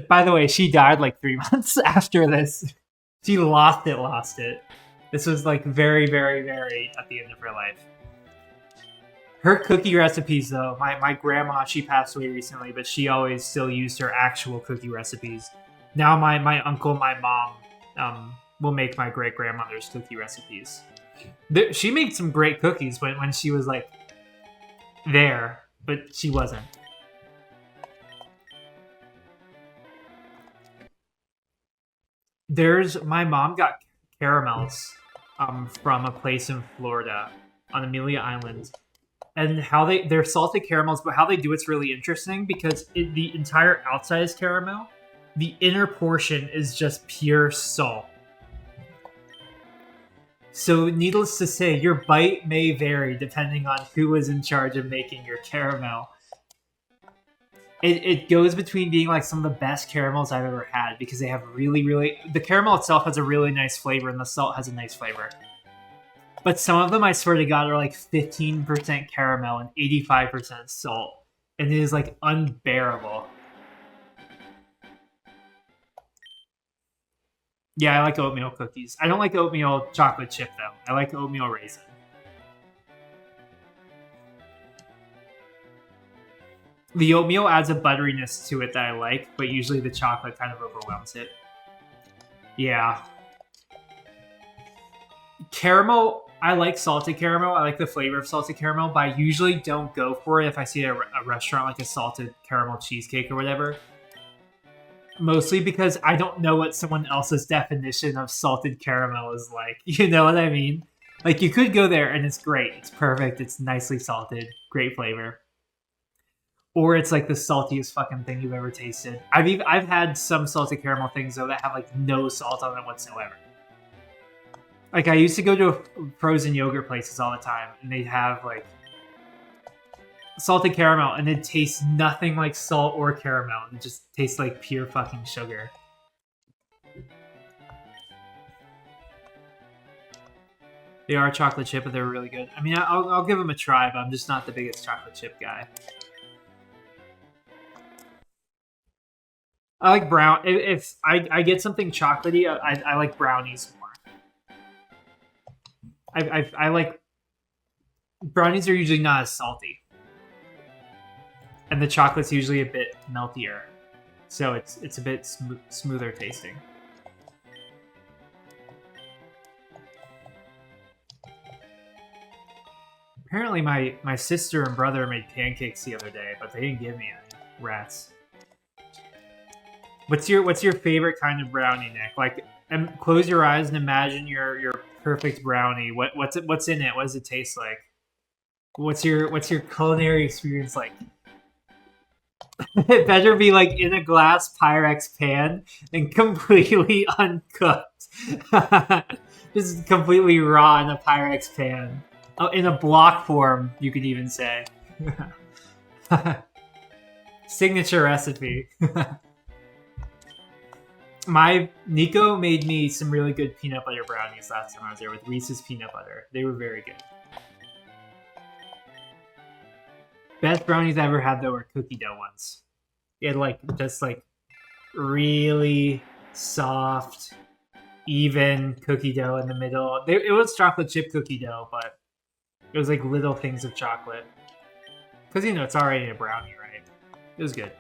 By the way, she died like 3 months after this. She lost it. This was like very at the end of her life. Her cookie recipes, though, my grandma, she passed away recently, but she always still used her actual cookie recipes. Now my uncle, my mom, will make my great-grandmother's cookie recipes. She made some great cookies when she was, like, there, but she wasn't. My mom got caramels from a place in Florida on Amelia Island. And how they're salted caramels, but how they do it's really interesting because the entire outside is caramel, the inner portion is just pure salt. So needless to say, your bite may vary depending on who is in charge of making your caramel. It goes between being like some of the best caramels I've ever had because they have really... The caramel itself has a really nice flavor and the salt has a nice flavor. But some of them, I swear to God, are like 15% caramel and 85% salt. And it is like unbearable. Yeah, I like oatmeal cookies. I don't like oatmeal chocolate chip, though. I like oatmeal raisin. The oatmeal adds a butteriness to it that I like, but usually the chocolate kind of overwhelms it. Yeah. Caramel, I like salted caramel. I like the flavor of salted caramel, but I usually don't go for it if I see a restaurant like a salted caramel cheesecake or whatever. Mostly because I don't know what someone else's definition of salted caramel is like. You know what I mean? Like, you could go there and it's great. It's perfect. It's nicely salted. Great flavor. Or it's like the saltiest fucking thing you've ever tasted. I've had some salted caramel things, though, that have like no salt on them whatsoever. Like, I used to go to frozen yogurt places all the time, and they'd have like salted caramel, and it tastes nothing like salt or caramel. It just tastes like pure fucking sugar. They are chocolate chip, but they're really good. I mean, I'll give them a try, but I'm just not the biggest chocolate chip guy. I like brown. If I get something chocolatey, I like brownies more. I like brownies are usually not as salty. And the chocolate's usually a bit meltier, so it's a bit smoother tasting. Apparently, my sister and brother made pancakes the other day, but they didn't give me any. Rats. What's your favorite kind of brownie, Nick? Like, close your eyes and imagine your perfect brownie. What's in it? What does it taste like? What's your culinary experience like? It better be like in a glass Pyrex pan and completely uncooked. Just completely raw in a Pyrex pan. Oh, in a block form, you could even say. Signature recipe. Nico made me some really good peanut butter brownies last time I was there with Reese's peanut butter. They were very good. Best brownies I ever had, though, were cookie dough ones. It just really soft, even cookie dough in the middle. It was chocolate chip cookie dough, but it was like little things of chocolate. Because, it's already a brownie, right? It was good.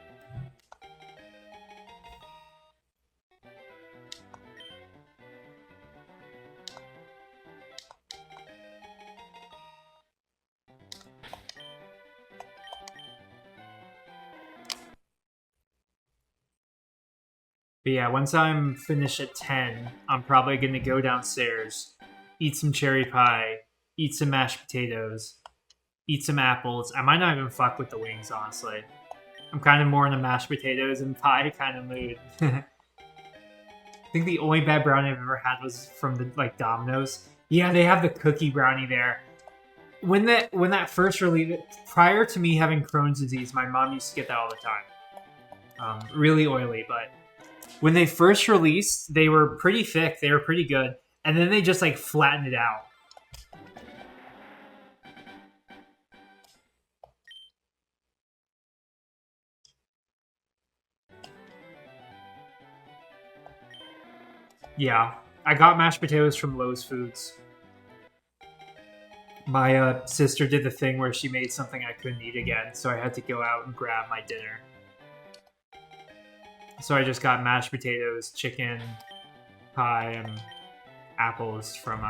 But yeah, once I'm finished at 10, I'm probably going to go downstairs, eat some cherry pie, eat some mashed potatoes, eat some apples. I might not even fuck with the wings, honestly. I'm kind of more in a mashed potatoes and pie kind of mood. I think the only bad brownie I've ever had was from the Domino's. Yeah, they have the cookie brownie there. When that first released, prior to me having Crohn's disease, my mom used to get that all the time. Really oily, but when they first released, they were pretty thick. They were pretty good. And then they just, flattened it out. Yeah. I got mashed potatoes from Lowe's Foods. My sister did the thing where she made something I couldn't eat again, so I had to go out and grab my dinner. So I just got mashed potatoes, chicken, pie, and apples from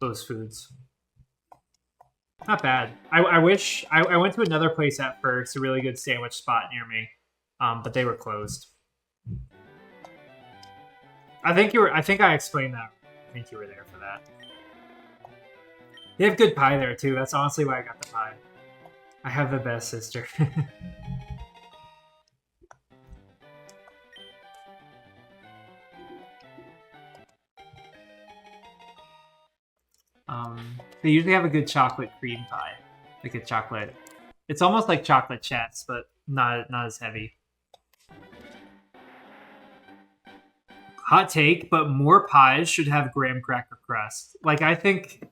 Lowe's Foods. Not bad. I wish I went to another place at first, a really good sandwich spot near me, but they were closed. I think I explained that. I think you were there for that. They have good pie there too. That's honestly why I got the pie. I have the best sister. They usually have a good chocolate cream pie, like a chocolate. It's almost like chocolate chess, but not as heavy. Hot take, but more pies should have graham cracker crust. Like, I think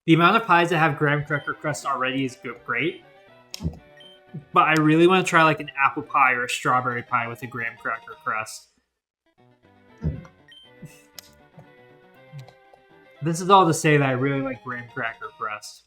the amount of pies that have graham cracker crust already is great. But I really want to try like an apple pie or a strawberry pie with a graham cracker crust. This is all to say that I really like graham cracker crust.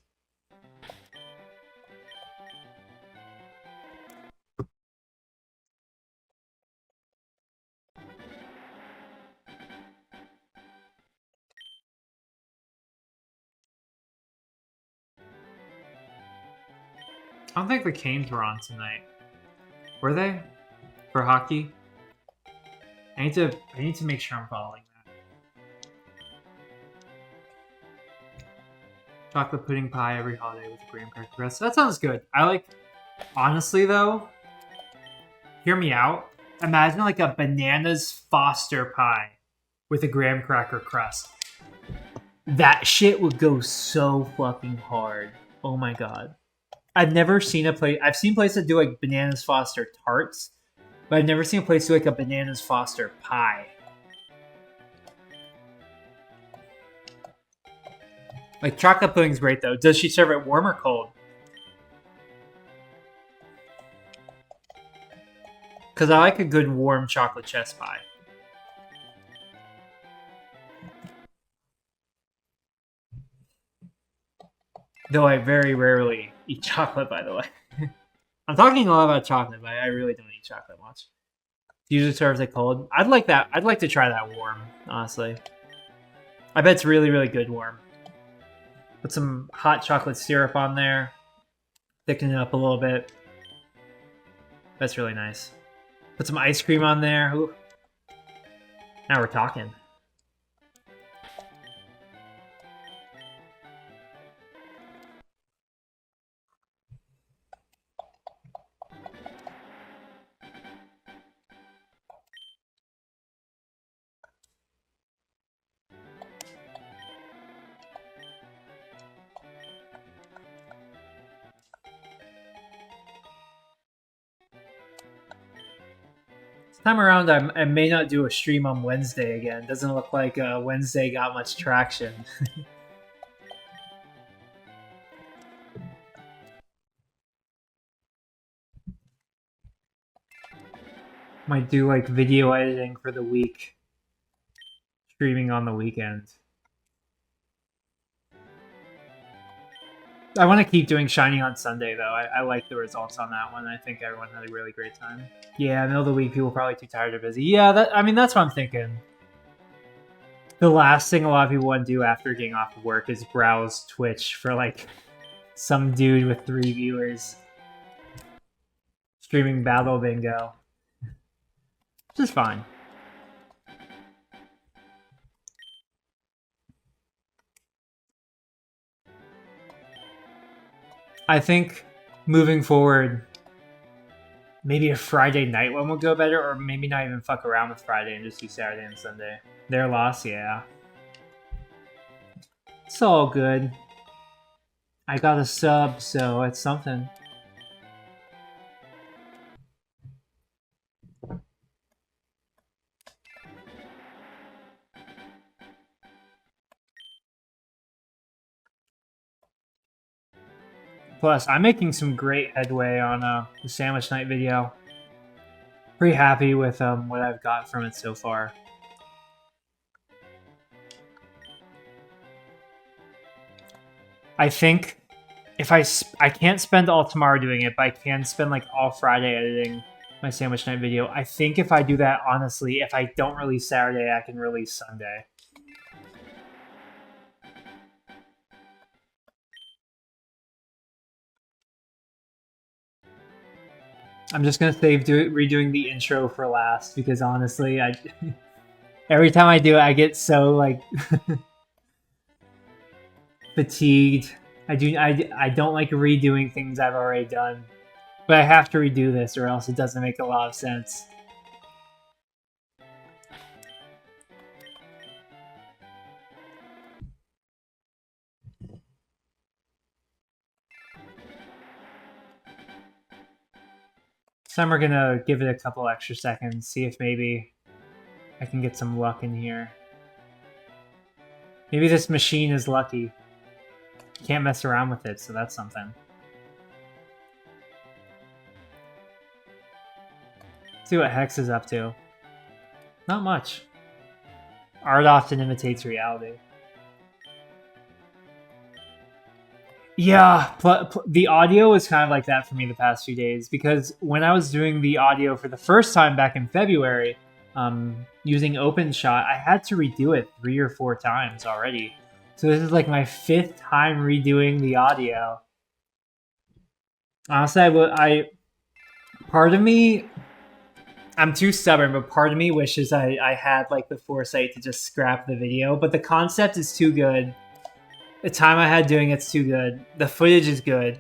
I don't think the Canes were on tonight. Were they? For hockey? I need to make sure I'm following that. Chocolate pudding pie every holiday with a graham cracker crust. That sounds good. I like, honestly though, hear me out. Imagine like a bananas Foster pie with a graham cracker crust. That shit would go so fucking hard. Oh my god. I've never seen a place. I've seen places that do like bananas Foster tarts, but I've never seen a place do like a bananas Foster pie. Like chocolate pudding's great though. Does she serve it warm or cold? Because I like a good warm chocolate chess pie. Though I very rarely eat chocolate, by the way. I'm talking a lot about chocolate, but I really don't eat chocolate much. Usually serves it cold. I'd like that. I'd like to try that warm, honestly. I bet it's really, really good warm. Put some hot chocolate syrup on there. Thicken it up a little bit. That's really nice. Put some ice cream on there. Ooh. Now we're talking. Time around, I may not do a stream on Wednesday again. Doesn't look like Wednesday got much traction. Might do like video editing for the week. Streaming on the weekend. I want to keep doing Shiny on Sunday, though. I like the results on that one. I think everyone had a really great time. Yeah, middle of the week, people are probably too tired or busy. Yeah, that's what I'm thinking. The last thing a lot of people want to do after getting off of work is browse Twitch for, like, some dude with 3 viewers streaming Battle Bingo. Which is fine. I think moving forward, maybe a Friday night one would go better, or maybe not even fuck around with Friday and just do Saturday and Sunday. Their loss, yeah. It's all good. I got a sub, so it's something. Plus, I'm making some great headway on the Sandwich Night video. Pretty happy with what I've got from it so far. I think if I can't spend all tomorrow doing it, but I can spend like all Friday editing my Sandwich Night video. I think if I do that, honestly, if I don't release Saturday, I can release Sunday. I'm just gonna save redoing the intro for last because honestly, every time I do it, I get so like fatigued. I don't like redoing things I've already done, but I have to redo this or else it doesn't make a lot of sense. So then we're gonna give it a couple extra seconds, see if maybe I can get some luck in here. Maybe this machine is lucky. Can't mess around with it, so that's something. Let's see what Hex is up to. Not much. Art often imitates reality. Yeah, the audio is kind of like that for me the past few days, because when I was doing the audio for the first time back in February, using OpenShot, I had to redo it 3 or 4 times already. So this is like my 5th time redoing the audio. Honestly, part of me, I'm too stubborn, but part of me wishes I had like the foresight to just scrap the video. But the concept is too good. The time I had doing it's too good. The footage is good.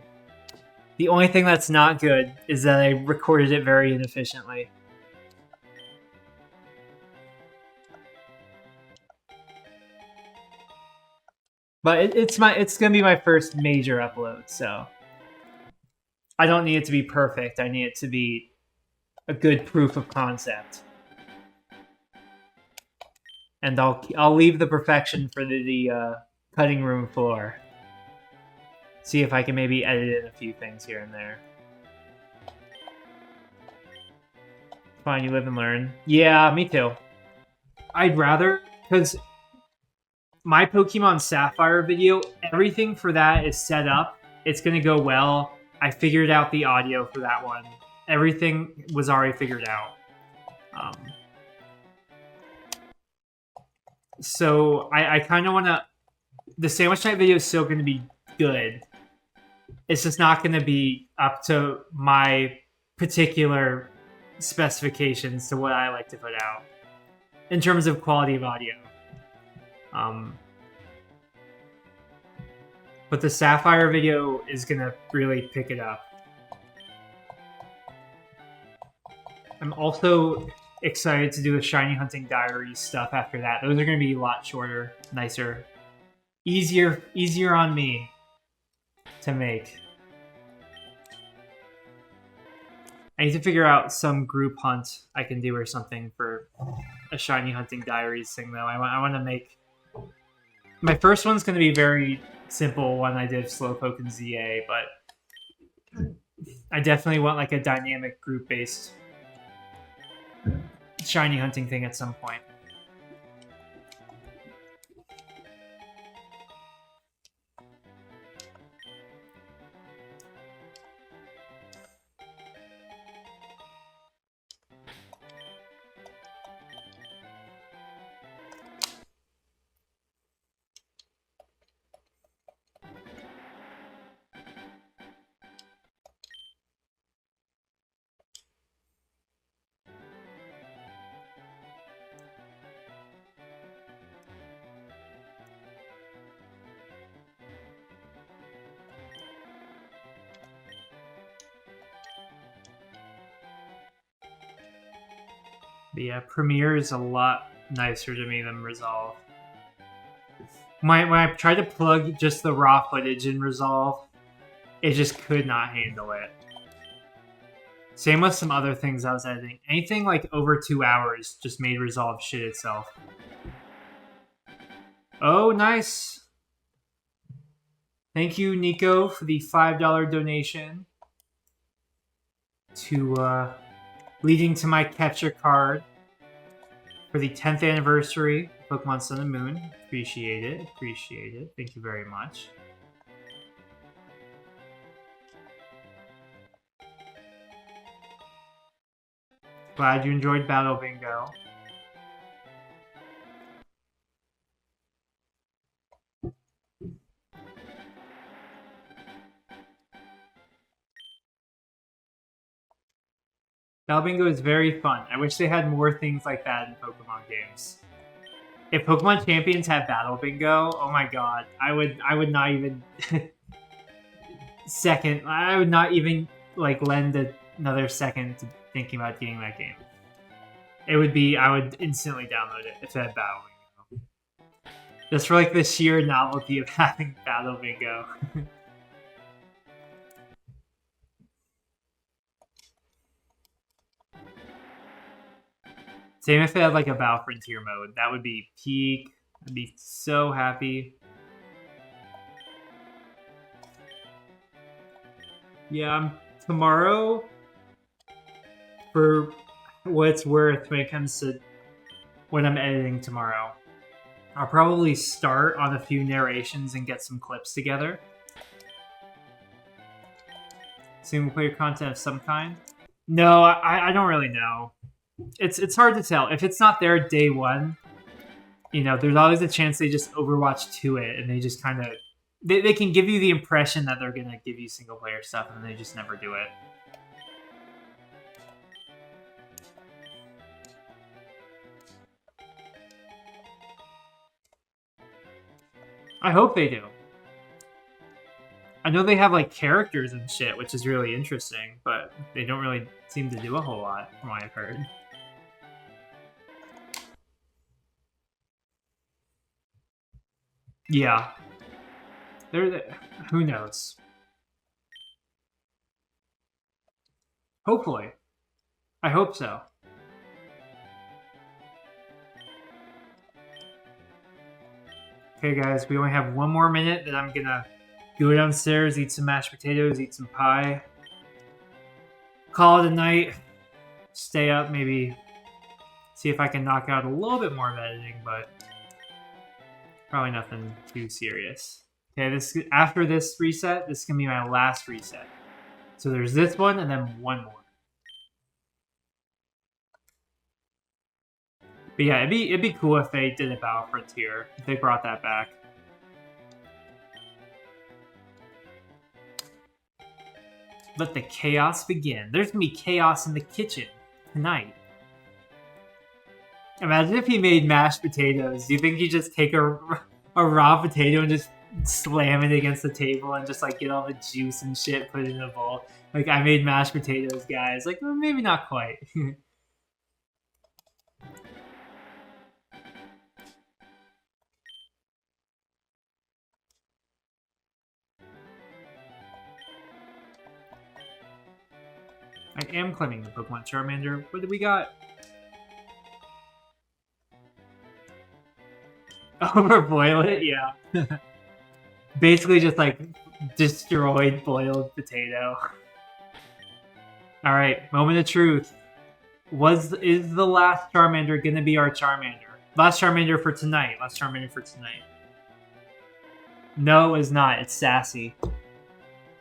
The only thing that's not good is that I recorded it very inefficiently. But it's gonna be my first major upload, so I don't need it to be perfect. I need it to be a good proof of concept. And I'll leave the perfection for the cutting room floor. See if I can maybe edit in a few things here and there. Fine, you live and learn. Yeah, me too. I'd rather, because my Pokemon Sapphire video, everything for that is set up. It's gonna go well. I figured out the audio for that one. Everything was already figured out. So I kind of want to... The sandwich night video is still going to be good. It's just not going to be up to my particular specifications to what I like to put out in terms of quality of audio. But the Sapphire video is going to really pick it up. I'm also excited to do the Shiny Hunting Diaries stuff after that. Those are going to be a lot shorter, nicer, easier on me to make. I need to figure out some group hunt I can do or something for a Shiny Hunting Diaries thing, though. I want to make... My first one's going to be very simple, one I did Slowpoke and ZA, but I definitely want like a dynamic group-based shiny hunting thing at some point. But yeah, Premiere is a lot nicer to me than Resolve. When I tried to plug just the raw footage in Resolve, it just could not handle it. Same with some other things I was editing. Anything like over 2 hours just made Resolve shit itself. Oh, nice. Thank you, Nico, for the $5 donation to leading to my capture card for the 10th anniversary of Pokemon Sun and Moon. Appreciate it. Appreciate it. Thank you very much. Glad you enjoyed Battle Bingo. Battle Bingo is very fun. I wish they had more things like that in Pokemon games. If Pokemon Champions had Battle Bingo, oh my god, I would not even I would not even like lend another second to thinking about getting that game. It would be, I would instantly download it if it had Battle Bingo. Just for like the sheer novelty of having Battle Bingo. Same if they had like a Battle Frontier mode. That would be peak. I'd be so happy. Yeah, tomorrow, for what it's worth when it comes to when I'm editing tomorrow, I'll probably start on a few narrations and get some clips together. Single player content of some kind? No, I don't really know. It's hard to tell. If it's not there day one, you know, there's always a chance they just Overwatch 2 it and they just kind of... They can give you the impression that they're going to give you single player stuff and they just never do it. I hope they do. I know they have like characters and shit, which is really interesting, but they don't really seem to do a whole lot from what I've heard. Yeah. Who knows? Hopefully. I hope so. Okay, guys, we only have one more minute, then I'm gonna go downstairs, eat some mashed potatoes, eat some pie. Call it a night. Stay up, maybe see if I can knock out a little bit more of editing, but probably nothing too serious. Okay, after this reset, this is gonna be my last reset. So there's this one and then one more. But yeah, it'd be cool if they did a Battle Frontier, if they brought that back. Let the chaos begin. There's gonna be chaos in the kitchen tonight. Imagine if he made mashed potatoes. Do you think he'd just take a raw potato and just slam it against the table and just like get all the juice and shit, put it in a bowl? Like, I made mashed potatoes, guys. Like, well, maybe not quite. I am claiming the Pokemon Charmander. What do we got? Overboil it? Yeah. Basically just like destroyed boiled potato. Alright, moment of truth. Is the last Charmander gonna be our Charmander? Last Charmander for tonight. Last Charmander for tonight. No, it's not. It's Sassy.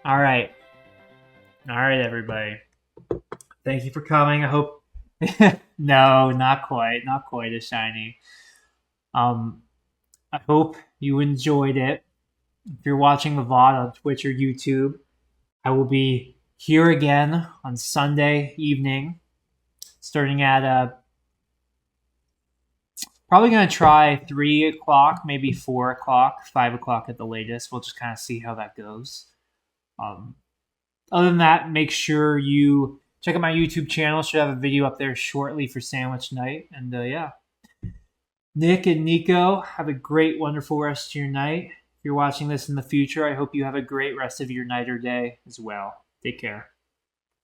Alright. Alright, everybody. Thank you for coming. I hope... No, not quite. Not quite as shiny. I hope you enjoyed it. If you're watching the VOD on Twitch or YouTube, I will be here again on Sunday evening, starting at probably going to try 3 o'clock, maybe 4 o'clock, 5 o'clock at the latest. We'll just kind of see how that goes. Other than that, make sure you check out my YouTube channel. Should have a video up there shortly for sandwich night. And yeah. Nick and Nico, have a great, wonderful rest of your night. If you're watching this in the future, I hope you have a great rest of your night or day as well. Take care.